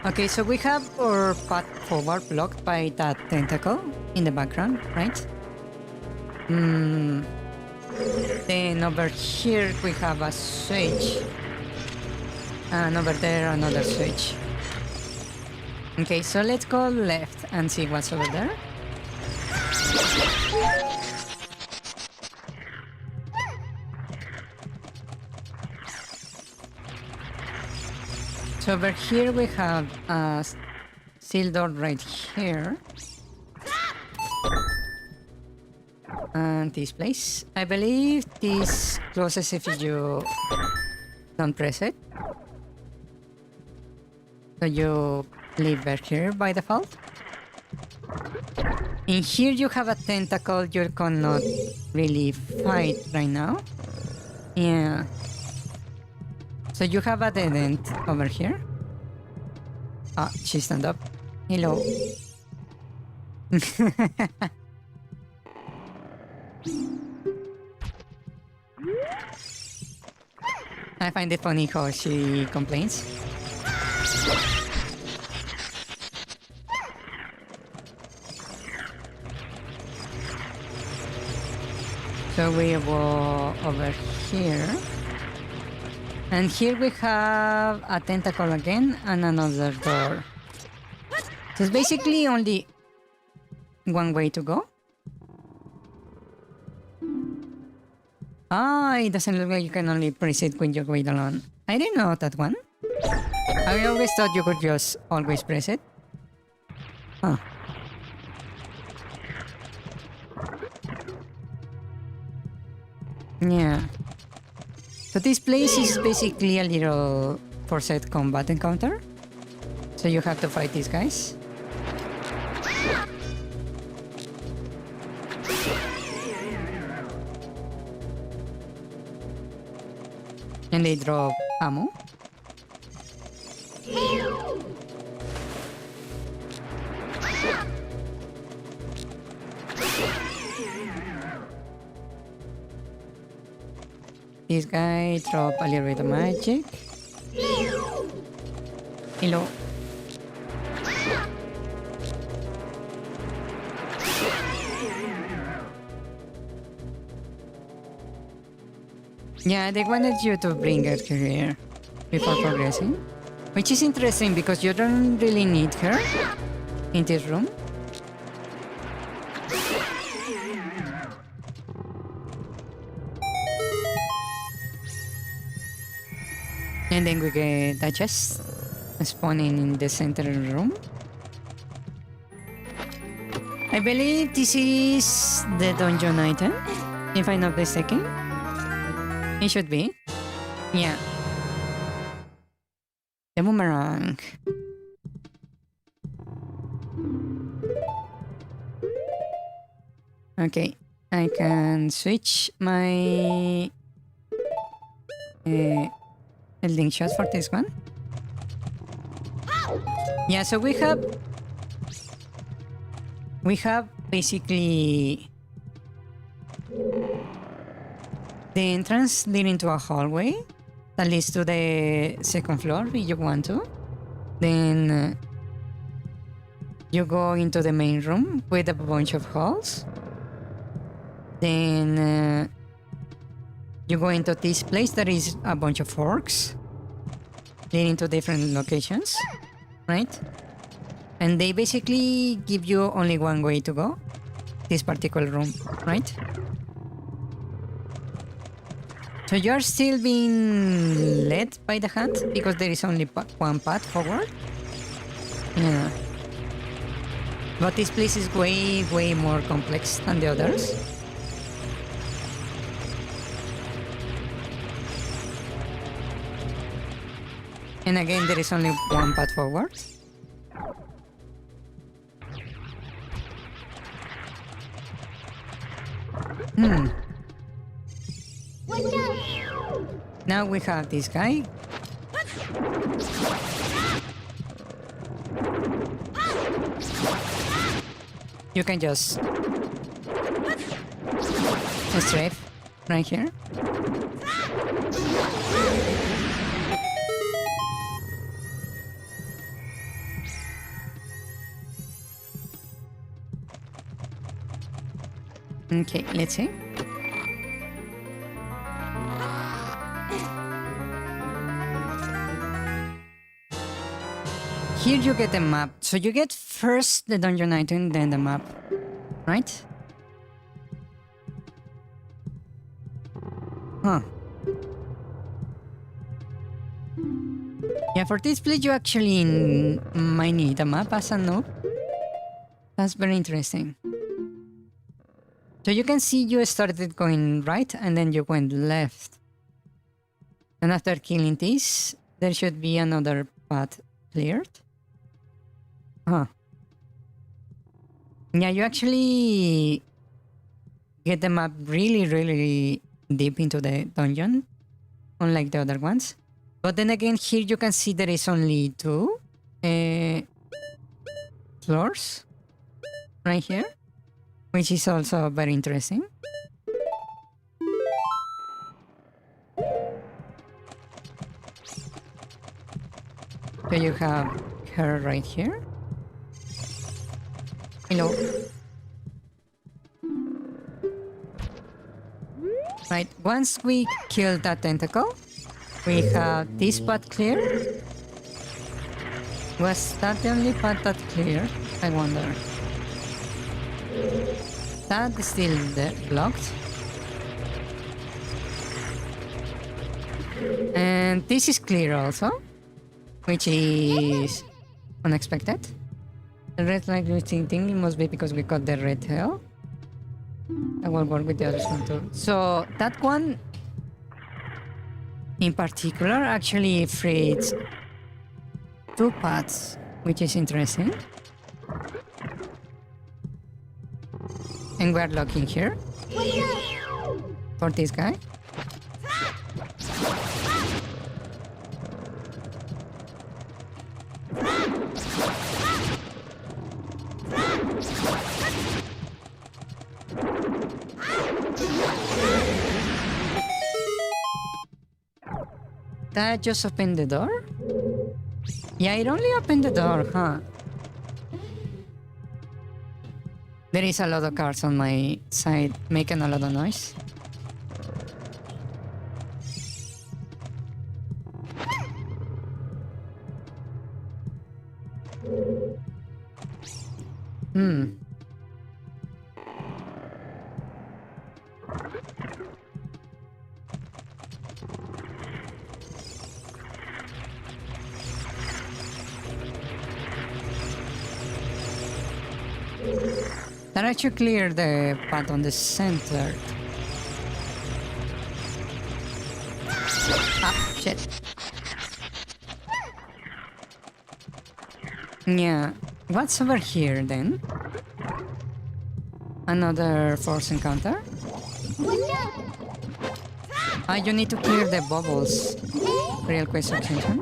Speaker 2: Okay, so we have our path forward blocked by that tentacle in the background, right? Then over here we have a switch. And over there another switch. Okay, so let's go left and see what's over there. So over here we have a steel door right here. And this place. I believe this closes if you don't press it. So you leave back here by default. In here you have a tentacle you cannot really fight right now. Yeah. So you have a dead end over here. Ah, she stand up. Hello. I find it funny how she complains. So we go over here. And here we have a tentacle again and another door. So it's basically only one way to go. Ah, it doesn't look like you can only press it when you're going alone. I didn't know that one. I always thought you could just always press it. Huh. Yeah. So this place is basically a little forced combat encounter. So you have to fight these guys. And they drop ammo. This guy drop a little bit of magic. Hello. Yeah, they wanted you to bring her here before progressing. Which is interesting because you don't really need her in this room. And then we get a chest spawning in the center room. I believe this is the dungeon item, if I'm not mistaken. It should be. Yeah. The boomerang. Okay. I can switch my link shot for this one. Yeah, so we have basically the entrance leading to a hallway that leads to the second floor if you want to. Then you go into the main room with a bunch of halls. Then you go into this place that is a bunch of forks leading to different locations, right? And they basically give you only one way to go, this particular room, right? So you're still being led by the hand because there is only one path forward. Yeah. But this place is way, way more complex than the others. And again, there is only one path forward. Now we have this guy. You can just strafe right here. Okay, let's see. Here you get a map. So you get first the dungeon item, then the map, right? Huh. Yeah, for this place you actually might need a map as a noob. That's very interesting. So you can see you started going right and then you went left. And after killing this, there should be another path cleared. Huh. Yeah, you actually get the map really deep into the dungeon, unlike the other ones. But then again, here you can see there is only 2 floors right here, which is also very interesting. So you have her right here. Hello. Right, once we kill that tentacle, we have this path clear. Was that the only path that cleared? I wonder. That is still blocked. And this is clear also, which is unexpected. The red light glitching thing must be because we got the red tail. I will work with the other one too. So that one in particular actually freed 2 paths, which is interesting. And we're looking here for this guy. That just opened the door? Yeah, it only opened the door, huh? There is a lot of cars on my side making a lot of noise. That actually cleared the path on the center. Ah, shit. Yeah. What's over here then? Another force encounter? Ah, you need to clear the bubbles. Real quick section.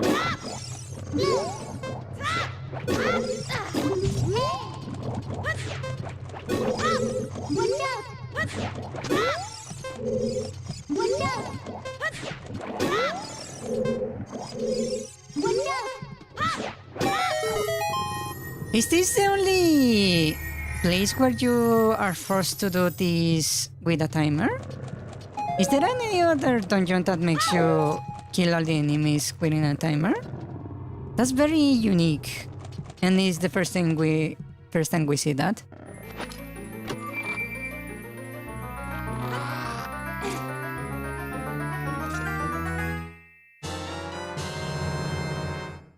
Speaker 2: Is this the only place where you are forced to do this with a timer? Is there any other dungeon that makes you kill all the enemies within a timer? That's very unique, and it's the first time we see that.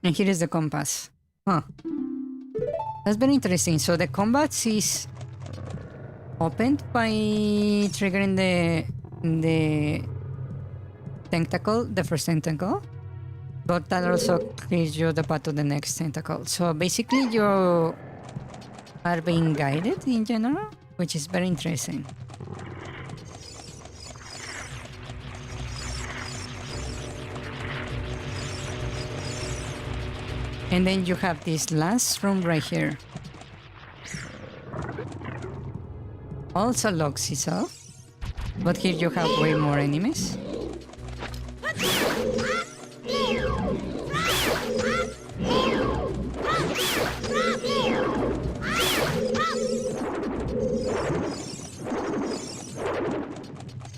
Speaker 2: And here is the compass. Huh. That's very interesting. So the combat is opened by triggering the tentacle, the first tentacle, but that also clears you the path to the next tentacle. So basically you are being guided in general, which is very interesting. And then you have this last room right here. Also locks itself. But here you have way more enemies.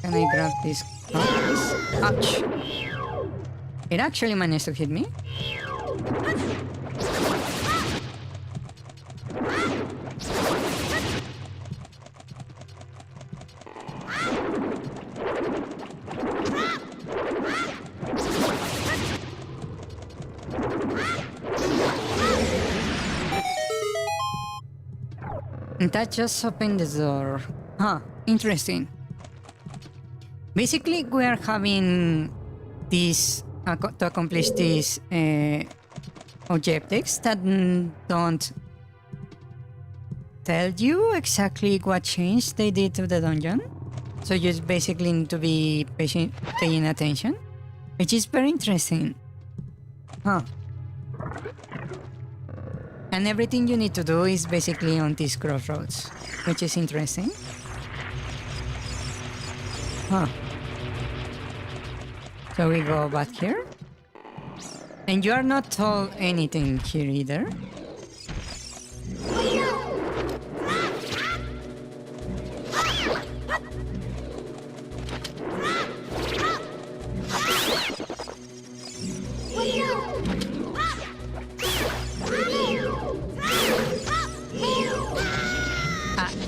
Speaker 2: Can I grab these cards? Ouch! It actually managed to hit me. And that just opened the door. Huh, interesting. Basically, we are having this to accomplish these objectives that don't tell you exactly what change they did to the dungeon. So you just basically need to be paying attention, which is very interesting. Huh. And everything you need to do is basically on these crossroads, which is interesting. Huh. So we go back here. And you are not told anything here either.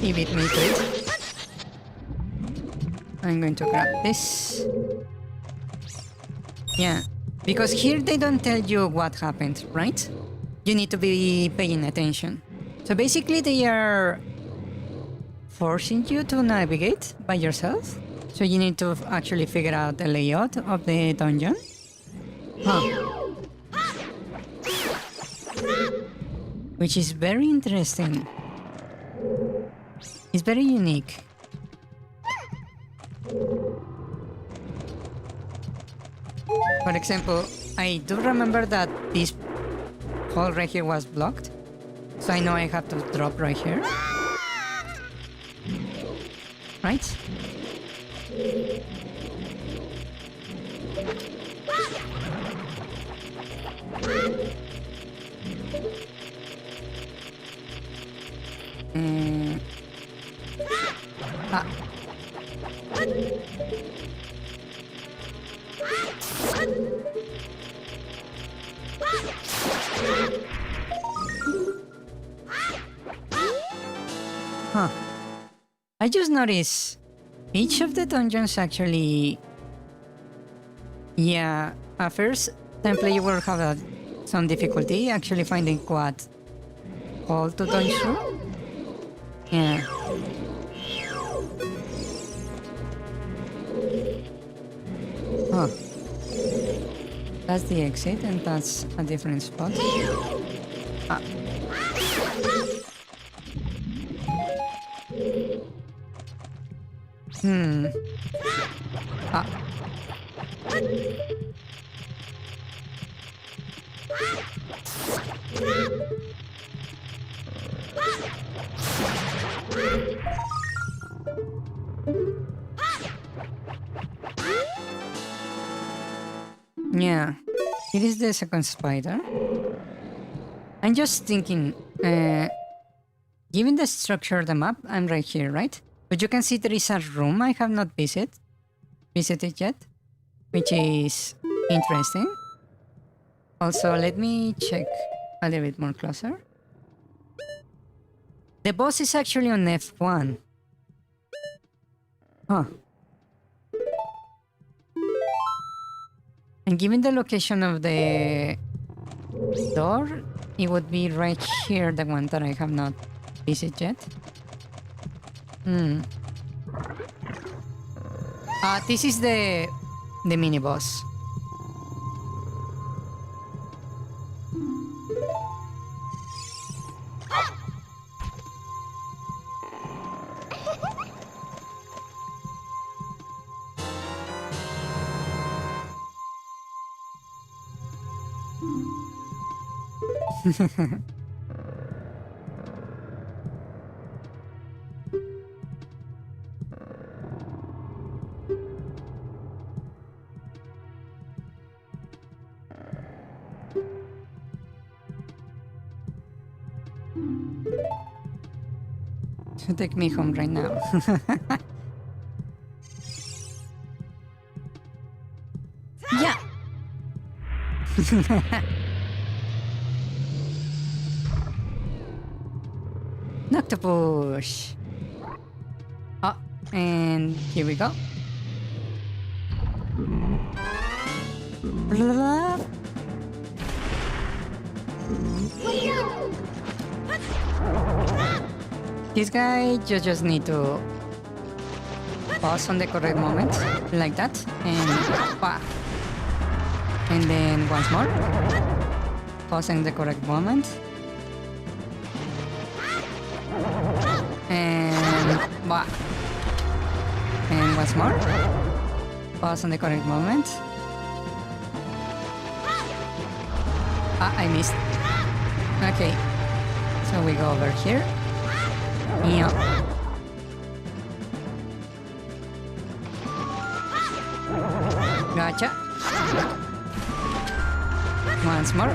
Speaker 2: He beat me to it. I'm going to grab this. Yeah, because here they don't tell you what happened, right? You need to be paying attention. So basically they are forcing you to navigate by yourself. So you need to actually figure out the layout of the dungeon. Huh. Which is very interesting. It's very unique. For example, I do remember that this hole right here was blocked. So I know I have to drop right here. Right? Huh. I just noticed each of the dungeons actually... Yeah, at first time player will have some difficulty actually finding what hole to dodge through. Yeah. Huh. That's the exit and that's a different spot. Ah. Ah. Yeah, it is the second spider. I'm just thinking, given the structure of the map, I'm right here, right? But you can see there is a room I have not visited yet, which is interesting. Also, let me check a little bit more closer. The boss is actually on F1. Huh. And given the location of the door, it would be right here, the one that I have not visited yet. This is the mini boss. So take me home right now. Yeah. Octopus. Oh, and here we go. Blah. This guy, you just need to pause on the correct moment, like that, and bah. And then once more, pause in the correct moment, and bah. And once more, pause on the correct moment. Ah, I missed. Okay, so we go over here. Yeah. Gotcha. Once more.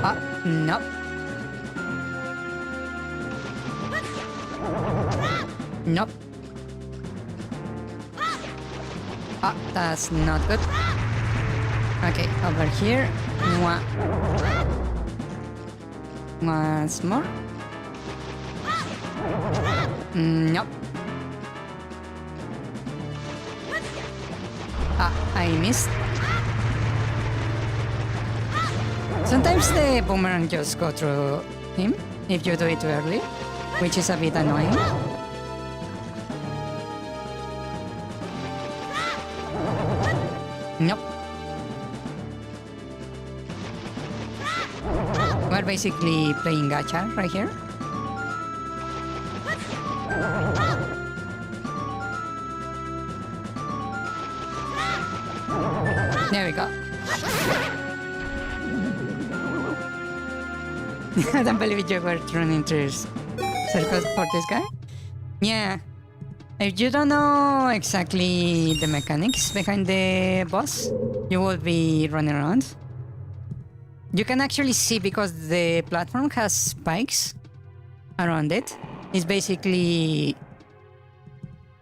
Speaker 2: Ah, nope. Nope. Ah, that's not good. Okay, over here. Once more. Nope. Ah, I missed. Sometimes the boomerang just go through him if you do it too early, which is a bit annoying. Nope. We're basically playing gacha right here. There we go. I don't believe you were running through circles for this guy. Yeah. If you don't know exactly the mechanics behind the boss, you will be running around. You can actually see because the platform has spikes around it. It's basically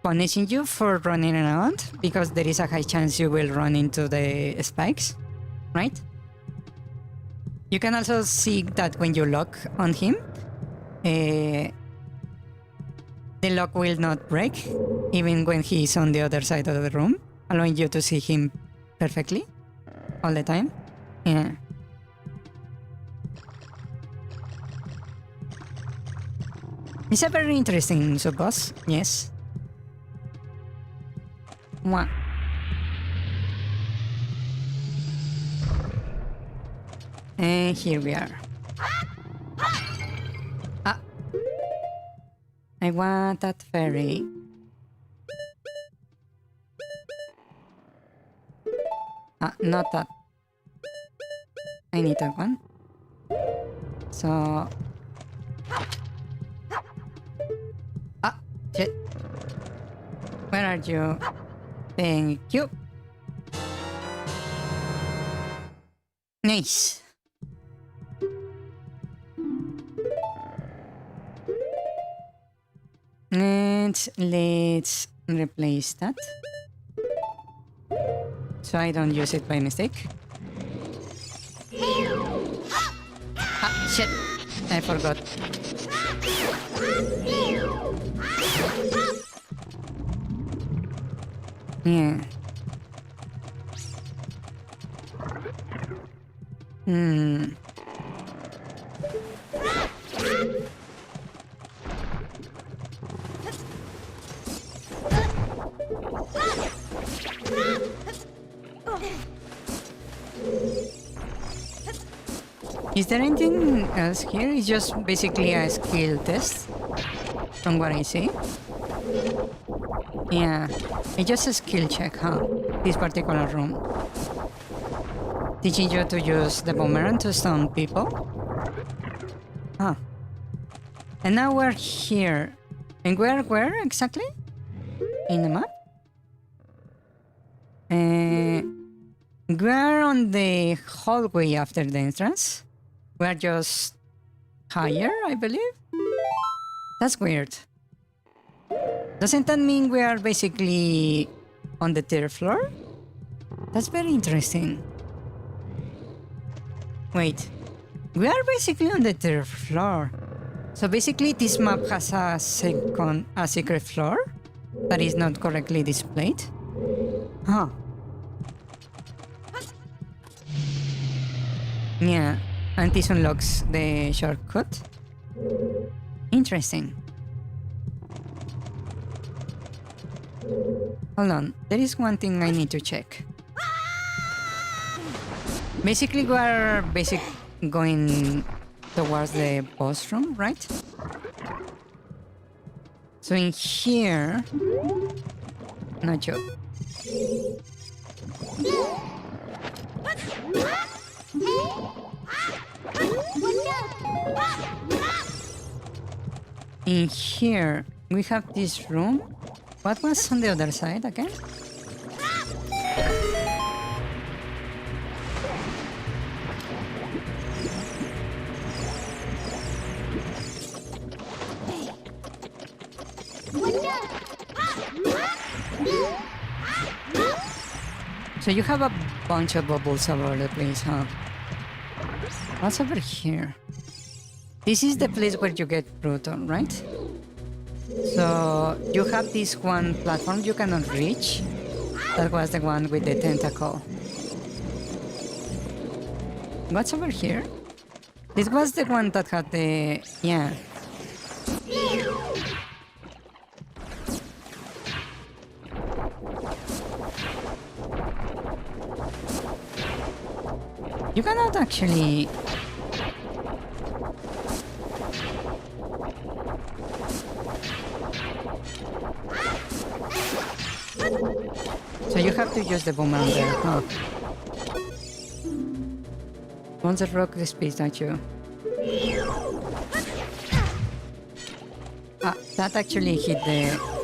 Speaker 2: punishing you for running around because there is a high chance you will run into the spikes, right? You can also see that when you lock on him, the lock will not break even when he's on the other side of the room, allowing you to see him perfectly all the time. Yeah. It's a very interesting sub-boss, yes. Mwah. And here we are. Ah. I want that fairy. Ah, not that. I need that one. So... Ah, shit. Where are you? Thank you. Nice. And let's replace that. So I don't use it by mistake. Ah, shit. I forgot. Yeah. Is there anything else here? It's just basically a skill test, from what I see. Yeah, it's just a skill check, huh? This particular room. Teaching you to use the boomerang to stun people. Huh. And now we're here. And where exactly? In the map? we're on the hallway after the entrance. We're just higher, I believe. That's weird. Doesn't that mean we are basically on the third floor? That's very interesting. Wait, we are basically on the third floor. So basically this map has a secret floor that is not correctly displayed. Huh. Yeah, and this unlocks the shortcut. Interesting. Hold on, there is one thing I need to check. Basically, we are going towards the boss room, right? So in here, not sure. In here, we have this room. What was on the other side again? So you have a bunch of bubbles all over the place, huh? What's over here? This is the place where you get Bruton, right? So you have this one platform you cannot reach. That was the one with the tentacle. What's over here? This was the one that had the... yeah. You cannot actually... So you have to use the boomerang there, huh? Want to rock the space, don't you? Ah, that actually hit the...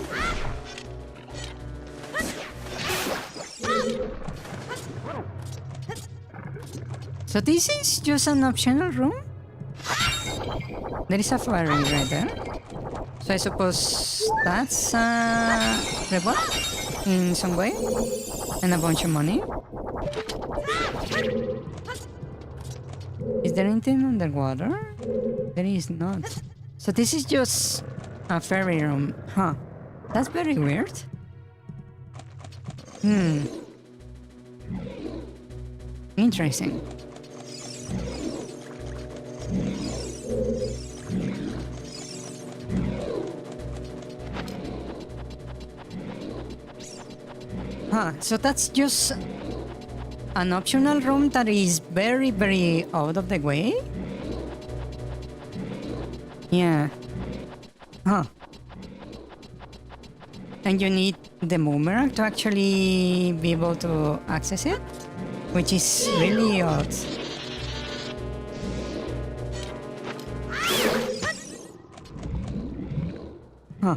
Speaker 2: So this is just an optional room? There is a fire ring right there. So I suppose that's a reward in some way? And a bunch of money? Is there anything underwater? There is not. So this is just a fairy room. Huh. That's very weird. Interesting. Huh, so that's just an optional room that is very, very out of the way? Yeah. Huh. And you need the boomerang to actually be able to access it? Which is really odd. Huh.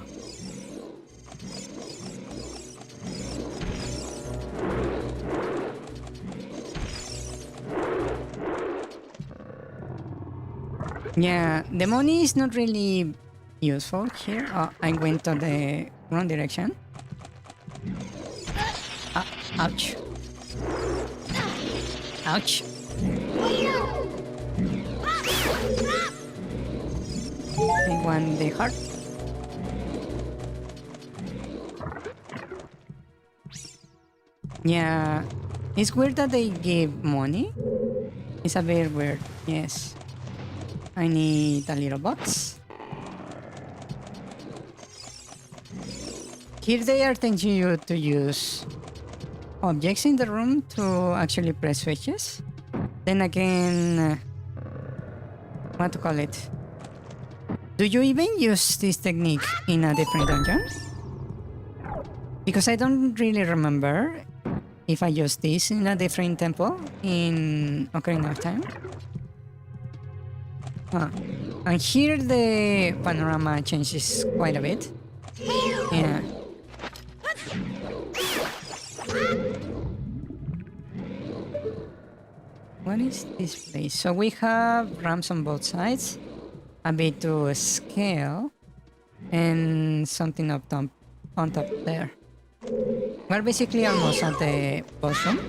Speaker 2: Yeah, the money is not really useful here. Oh, I went to the wrong direction. Ouch. Ouch. I want the heart. Yeah, it's weird that they give money. It's a bit weird, yes. I need a little box. Here they are teaching you to use objects in the room to actually press switches. Then again, what to call it? Do you even use this technique in a different dungeon? Because I don't really remember if I used this in a different temple in Ocarina of Time. Huh. And here the panorama changes quite a bit. Yeah. What is this place? So we have ramps on both sides, a bit to scale, and something up top, on top there. We're basically almost at the boss room.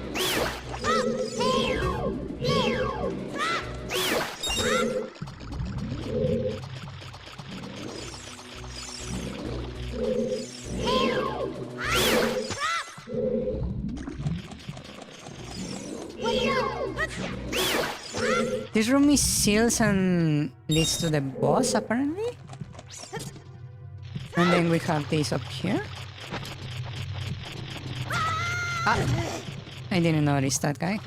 Speaker 2: This room is sealed and leads to the boss, apparently. And then we have this up here. Ah! I didn't notice that guy.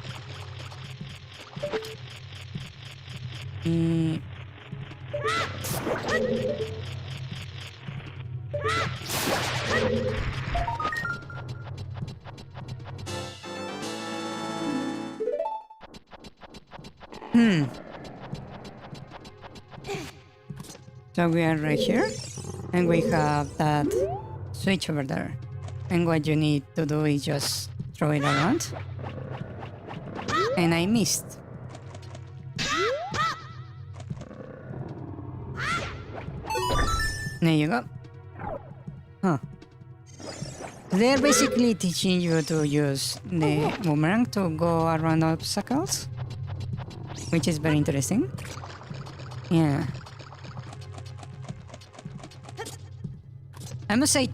Speaker 2: So we are right here, and we have that switch over there. And what you need to do is just throw it around. And I missed. There you go. Huh. They're basically teaching you to use the boomerang to go around obstacles, which is very interesting. Yeah. I must say,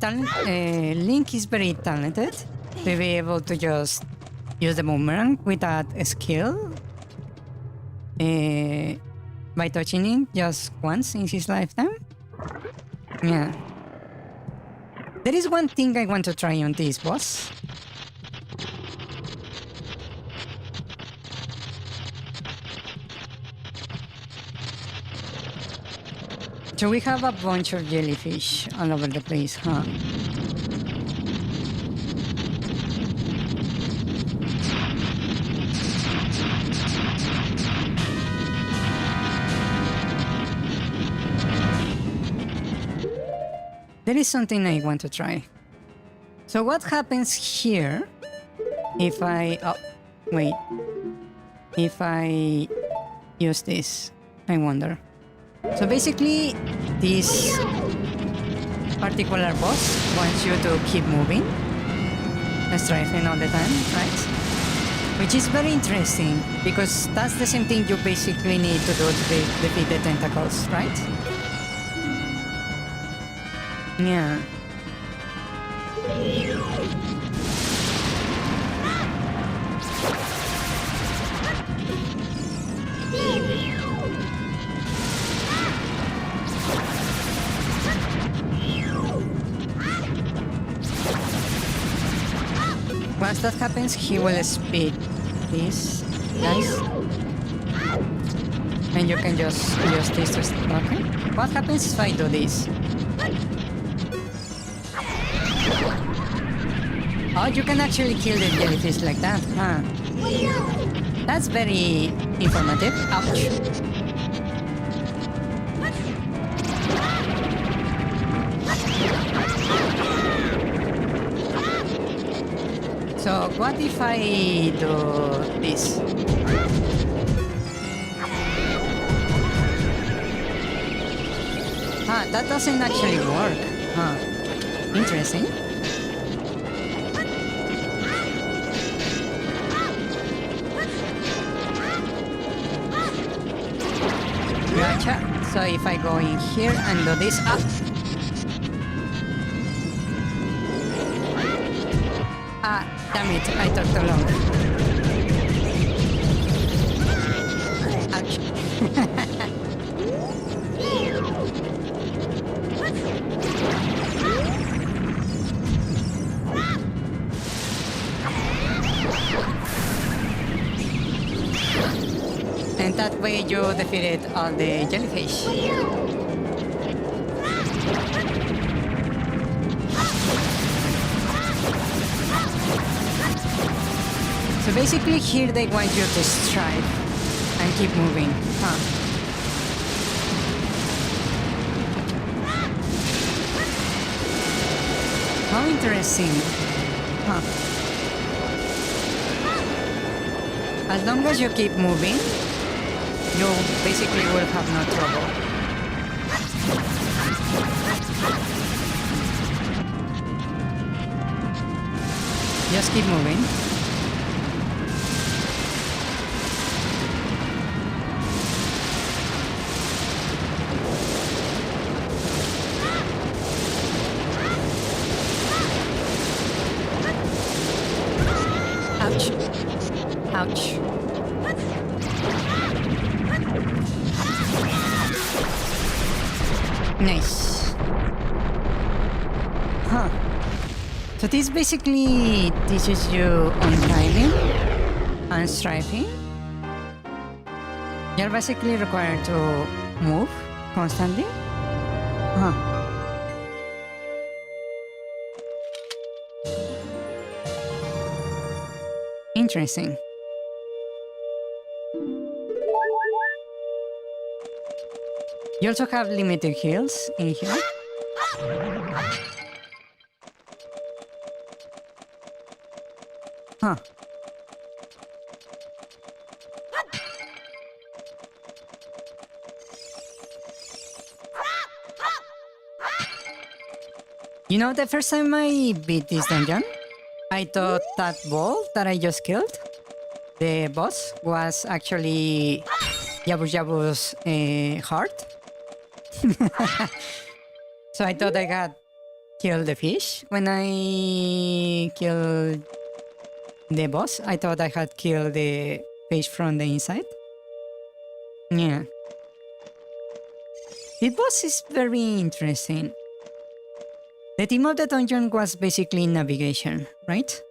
Speaker 2: Link is very talented to be able to just use the boomerang without a skill by touching it just once in his lifetime. Yeah. There is one thing I want to try on this boss. So we have a bunch of jellyfish all over the place, huh? There is something I want to try. So what happens here if I... Oh, wait. If I use this, I wonder. So basically, this particular boss wants you to keep moving, strafing all the time, right? Which is very interesting, because that's the same thing you basically need to do to defeat the tentacles, right? Yeah. Once that happens, he will speed this, guys. And you can just use this to... Okay. What happens if I do this? Oh, you can actually kill the jellyfish like that, huh? That's very informative. Ouch. So, what if I do this? Ah, that doesn't actually work. Huh. Interesting. Gotcha. So if I go in here and do this up. Ah, damn it, I took too long. Ouch. And that way you defeated all the jellyfish. So basically here they want you to strive and keep moving, huh? How interesting, huh? As long as you keep moving, you basically will have no trouble. Just keep moving. Ouch. Ouch. Nice. Huh. So this basically teaches you on timing and strafing. You're basically required to move constantly. Huh. Interesting. You also have limited heals in here. Huh. You know, the first time I beat this dungeon, I thought that ball that I just killed, the boss, was actually Yabu Yabu's heart. So I thought I had killed the fish. When I killed the boss, I thought I had killed the fish from the inside. Yeah. The boss is very interesting. The theme of the dungeon was basically navigation, right?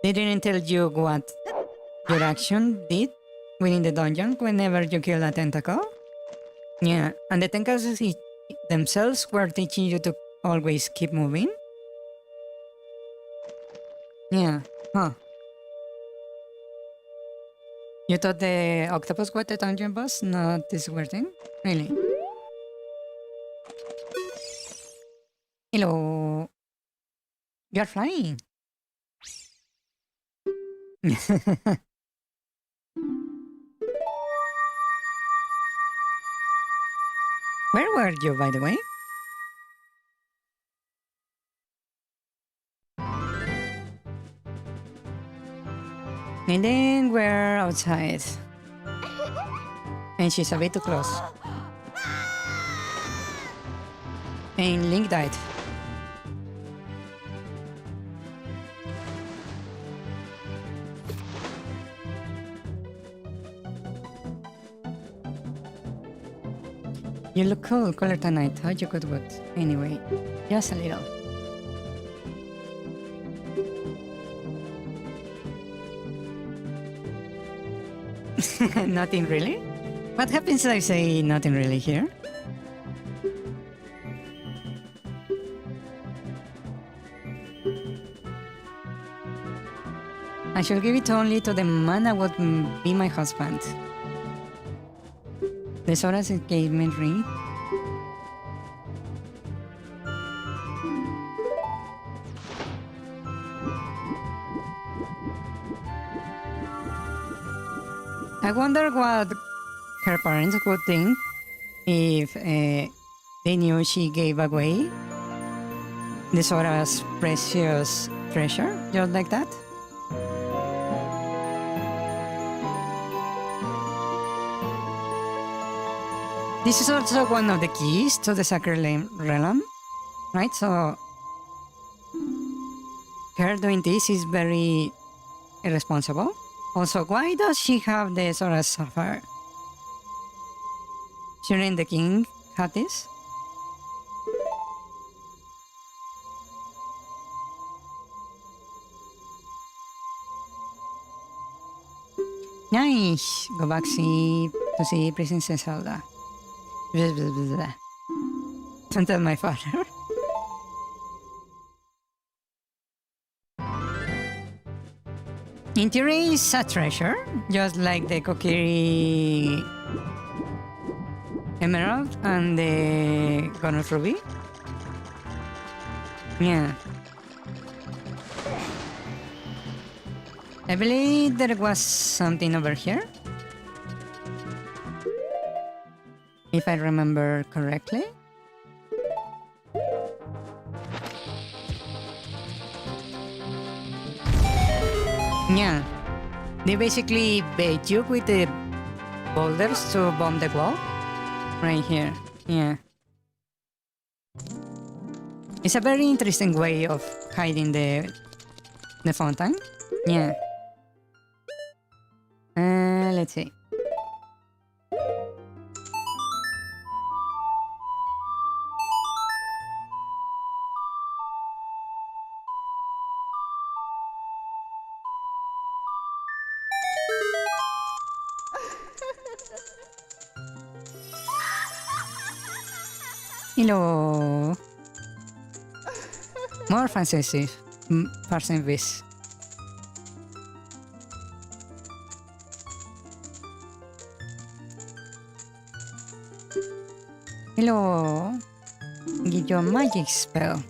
Speaker 2: They didn't tell you what your action did within the dungeon whenever you kill a tentacle. Yeah, and the tentacles themselves were teaching you to always keep moving. Yeah, huh. You thought the octopus was the dungeon boss, not this weird thing? Really? Hello. You're flying. Where were you, by the way? And then we're outside. And she's a bit too close. And Link died. You look cool, cooler than I thought you could would. Anyway, just a little. Nothing really? What happens if I say nothing really here? I should give it only to the man that would be my husband. The Sora's engagement ring. I wonder what her parents would think if they knew she gave away the Sora's precious treasure, just like that. This is also one of the keys to the Sacred Realm, right? So her doing this is very irresponsible. Also, why does she have the Sora's Sapphire? Shouldn't the king have this? Nice! Go back to see Princess Zelda. Blah, blah, blah, blah. Don't tell my father. In theory, it's a treasure, just like the Kokiri Emerald and the Garnet Ruby. Yeah. I believe there was something over here. If I remember correctly. Yeah. They basically bait you with the boulders to bomb the wall. Right here. Yeah. It's a very interesting way of hiding the fountain. Yeah. Let's see. Hello. More fancy person this. Hello. Give your magic spell.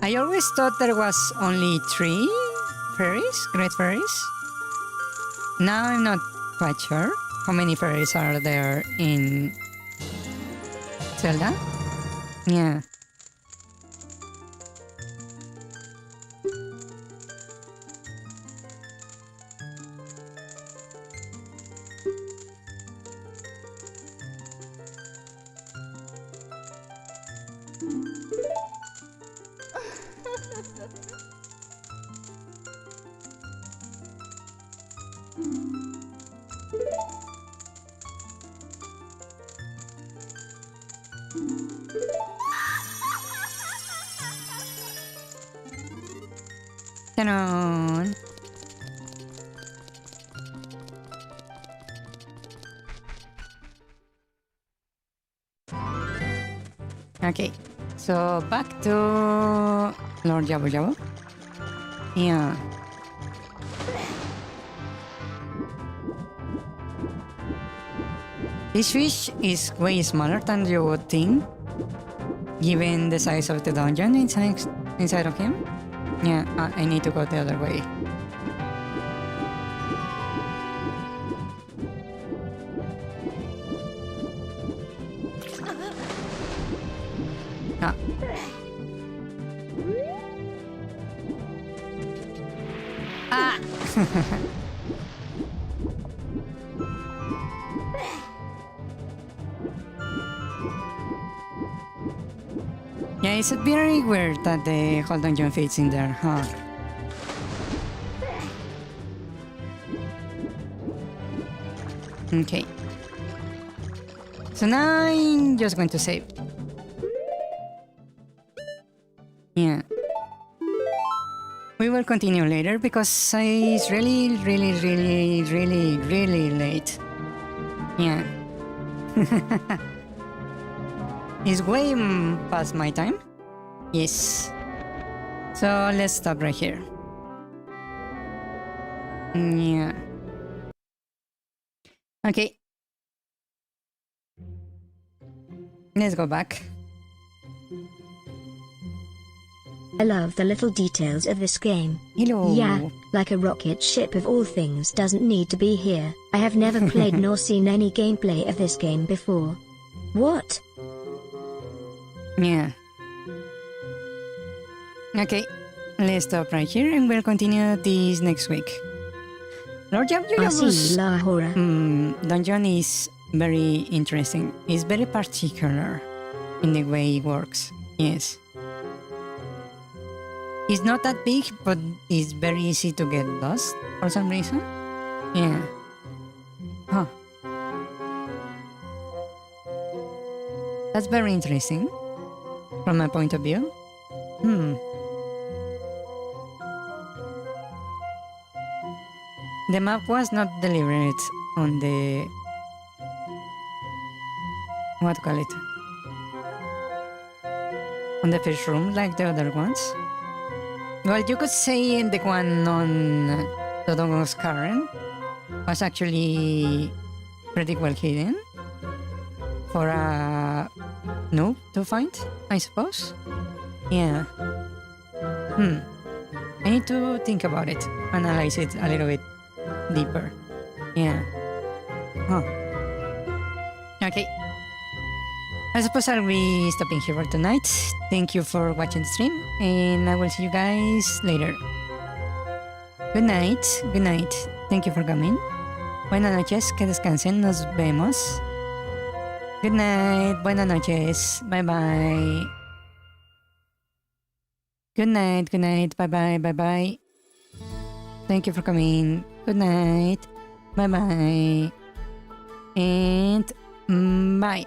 Speaker 2: I always thought there was only 3 fairies, great fairies. Now I'm not quite sure how many fairies are there in Zelda. Yeah. Ta-da! Okay, so back to Lord Jabu Jabu. Yeah. This fish is way smaller than you would think, given the size of the dungeon inside of him. Yeah, I need to go the other way. Ah. Ah! Yeah, it's very weird that the whole dungeon fits in there, huh? Okay. So now I'm just going to save. Yeah. We will continue later because it's really late. Yeah. It's way past my time. Yes. So let's stop right here. Yeah. Okay. Let's go back.
Speaker 1: I love the little details of this game.
Speaker 2: Hello.
Speaker 1: Yeah, like a rocket ship of all things doesn't need to be here. I have never played nor seen any gameplay of this game before. What?
Speaker 2: Yeah. Okay. Let's stop right here and we'll continue this next week. Lord Jabu's
Speaker 1: Lahora.
Speaker 2: dungeon is very interesting. It's very particular in the way it works. Yes. It's not that big, but it's very easy to get lost for some reason. Yeah. Huh. That's very interesting from my point of view. The map was not delivered on the... what to call it? On the first room like the other ones. Well, you could say the one on Dodongo's Cavern was actually pretty well hidden for a noob to find, I suppose. Yeah. I need to think about it, analyze it a little bit deeper. Yeah. Huh. Okay. I suppose I'll be stopping here for tonight. Thank you for watching the stream, and I will see you guys later. Good night. Good night. Thank you for coming. Buenas noches. Que descansen. Nos vemos. Good night. Buenas noches. Bye bye. Good night. Good night. Bye bye. Bye bye. Thank you for coming. Good night. Bye bye. And bye.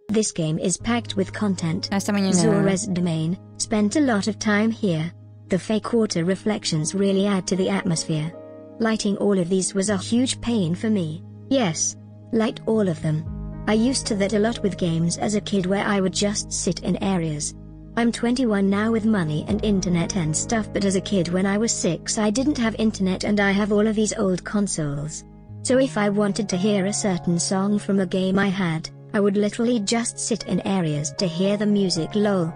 Speaker 1: This game is packed with content.
Speaker 2: Hasta mañana.
Speaker 1: Zora's domain, spent a lot of time here. The fake water reflections really add to the atmosphere. Lighting all of these was a huge pain for me. Yes, light all of them. I used to that a lot with games as a kid where I would just sit in areas. I'm 21 now with money and internet and stuff, but as a kid when I was 6 I didn't have internet and I have all of these old consoles. So if I wanted to hear a certain song from a game I had, I would literally just sit in areas to hear the music. Lol.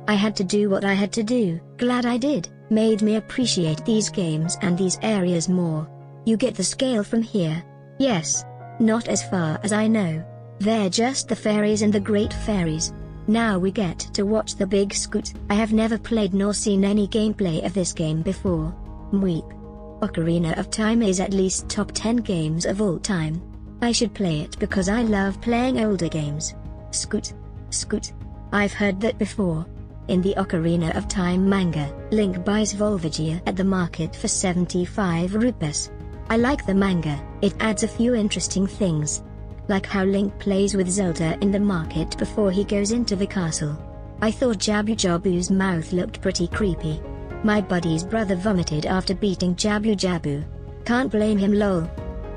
Speaker 1: I had to do what I had to do. Glad I did. Made me appreciate these games and these areas more. You get the scale from here? Yes. Not as far as I know. They're just the fairies and the great fairies. Now we get to watch the big scoot. I have never played nor seen any gameplay of this game before. Mweep. Ocarina of Time is at least top 10 games of all time. I should play it because I love playing older games. Scoot. Scoot. I've heard that before. In the Ocarina of Time manga, Link buys Volvigia at the market for 75 rupees. I like the manga, it adds a few interesting things. Like how Link plays with Zelda in the market before he goes into the castle. I thought Jabu Jabu's mouth looked pretty creepy. My buddy's brother vomited after beating Jabu Jabu. Can't blame him. Lol.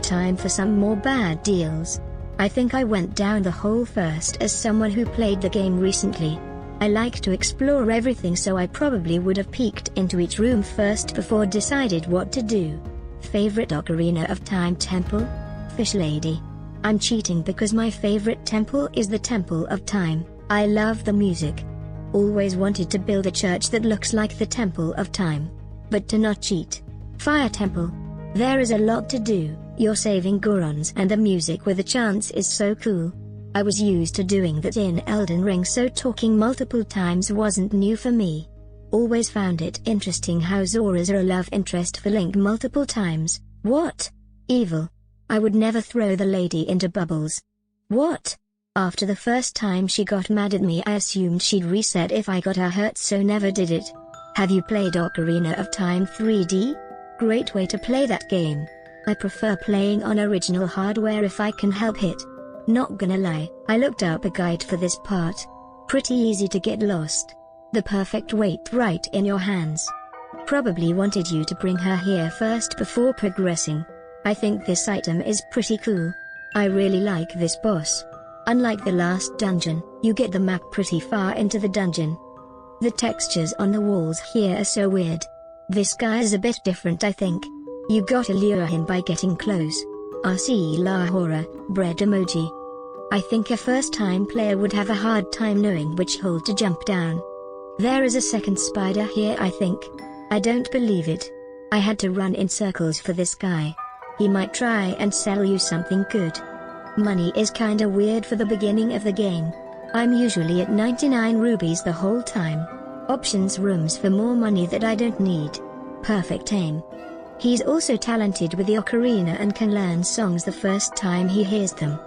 Speaker 1: Time for some more bad deals. I think I went down the hole first as someone who played the game recently. I like to explore everything, so I probably would have peeked into each room first before decided what to do. Favorite Ocarina of Time temple? Fish Lady. I'm cheating because my favorite temple is the Temple of Time. I love the music. Always wanted to build a church that looks like the Temple of Time. But to not cheat. Fire Temple. There is a lot to do. You're saving Gorons and the music with a chance is so cool. I was used to doing that in Elden Ring, so talking multiple times wasn't new for me. Always found it interesting how Zora's a love interest for Link multiple times. What? Evil. I would never throw the lady into bubbles. What? After the first time she got mad at me, I assumed she'd reset if I got her hurt, so never did it. Have you played Ocarina of Time 3D? Great way to play that game. I prefer playing on original hardware if I can help it. Not gonna lie, I looked up a guide for this part. Pretty easy to get lost. The perfect weight right in your hands. Probably wanted you to bring her here first before progressing. I think this item is pretty cool. I really like this boss. Unlike the last dungeon, you get the map pretty far into the dungeon. The textures on the walls here are so weird. This guy is a bit different, I think. You gotta lure him by getting close. RC La Hora, bread emoji. I think a first-time player would have a hard time knowing which hole to jump down. There is a second spider here, I think. I don't believe it. I had to run in circles for this guy. He might try and sell you something good. Money is kinda weird for the beginning of the game. I'm usually at 99 rubies the whole time. Options rooms for more money that I don't need. Perfect aim. He's also talented with the ocarina and can learn songs the first time he hears them.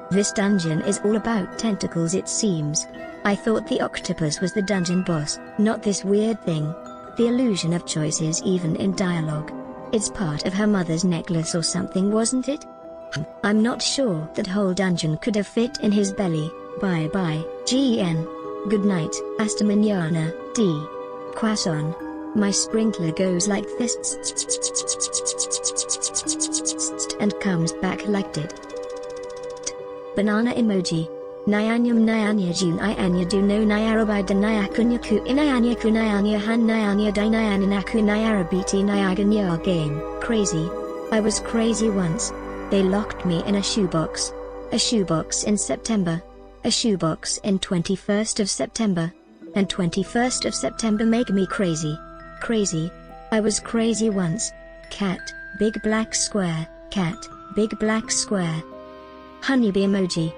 Speaker 1: This dungeon is all about tentacles, it seems. I thought the octopus was the dungeon boss, not this weird thing. The illusion of choices even in dialogue. It's part of her mother's necklace or something, wasn't it? I'm not sure that whole dungeon could have fit in his belly. Bye bye, GN. Good night, hasta mañana, D. Croissant. My sprinkler goes like this and comes back like dit. Banana emoji. Nyanyum nyanya jun ianya do no nyarabai de nyakunya ku inayanya ku nyanya han nyanya di nyanya ku nyarabiti nyaganya game. Crazy. I was crazy once. They locked me in a shoebox. A shoebox in September. A shoebox in 21st of September. And 21st of September make me crazy. Crazy. I was crazy once. Cat, big black square, cat, big black square. Honeybee emoji.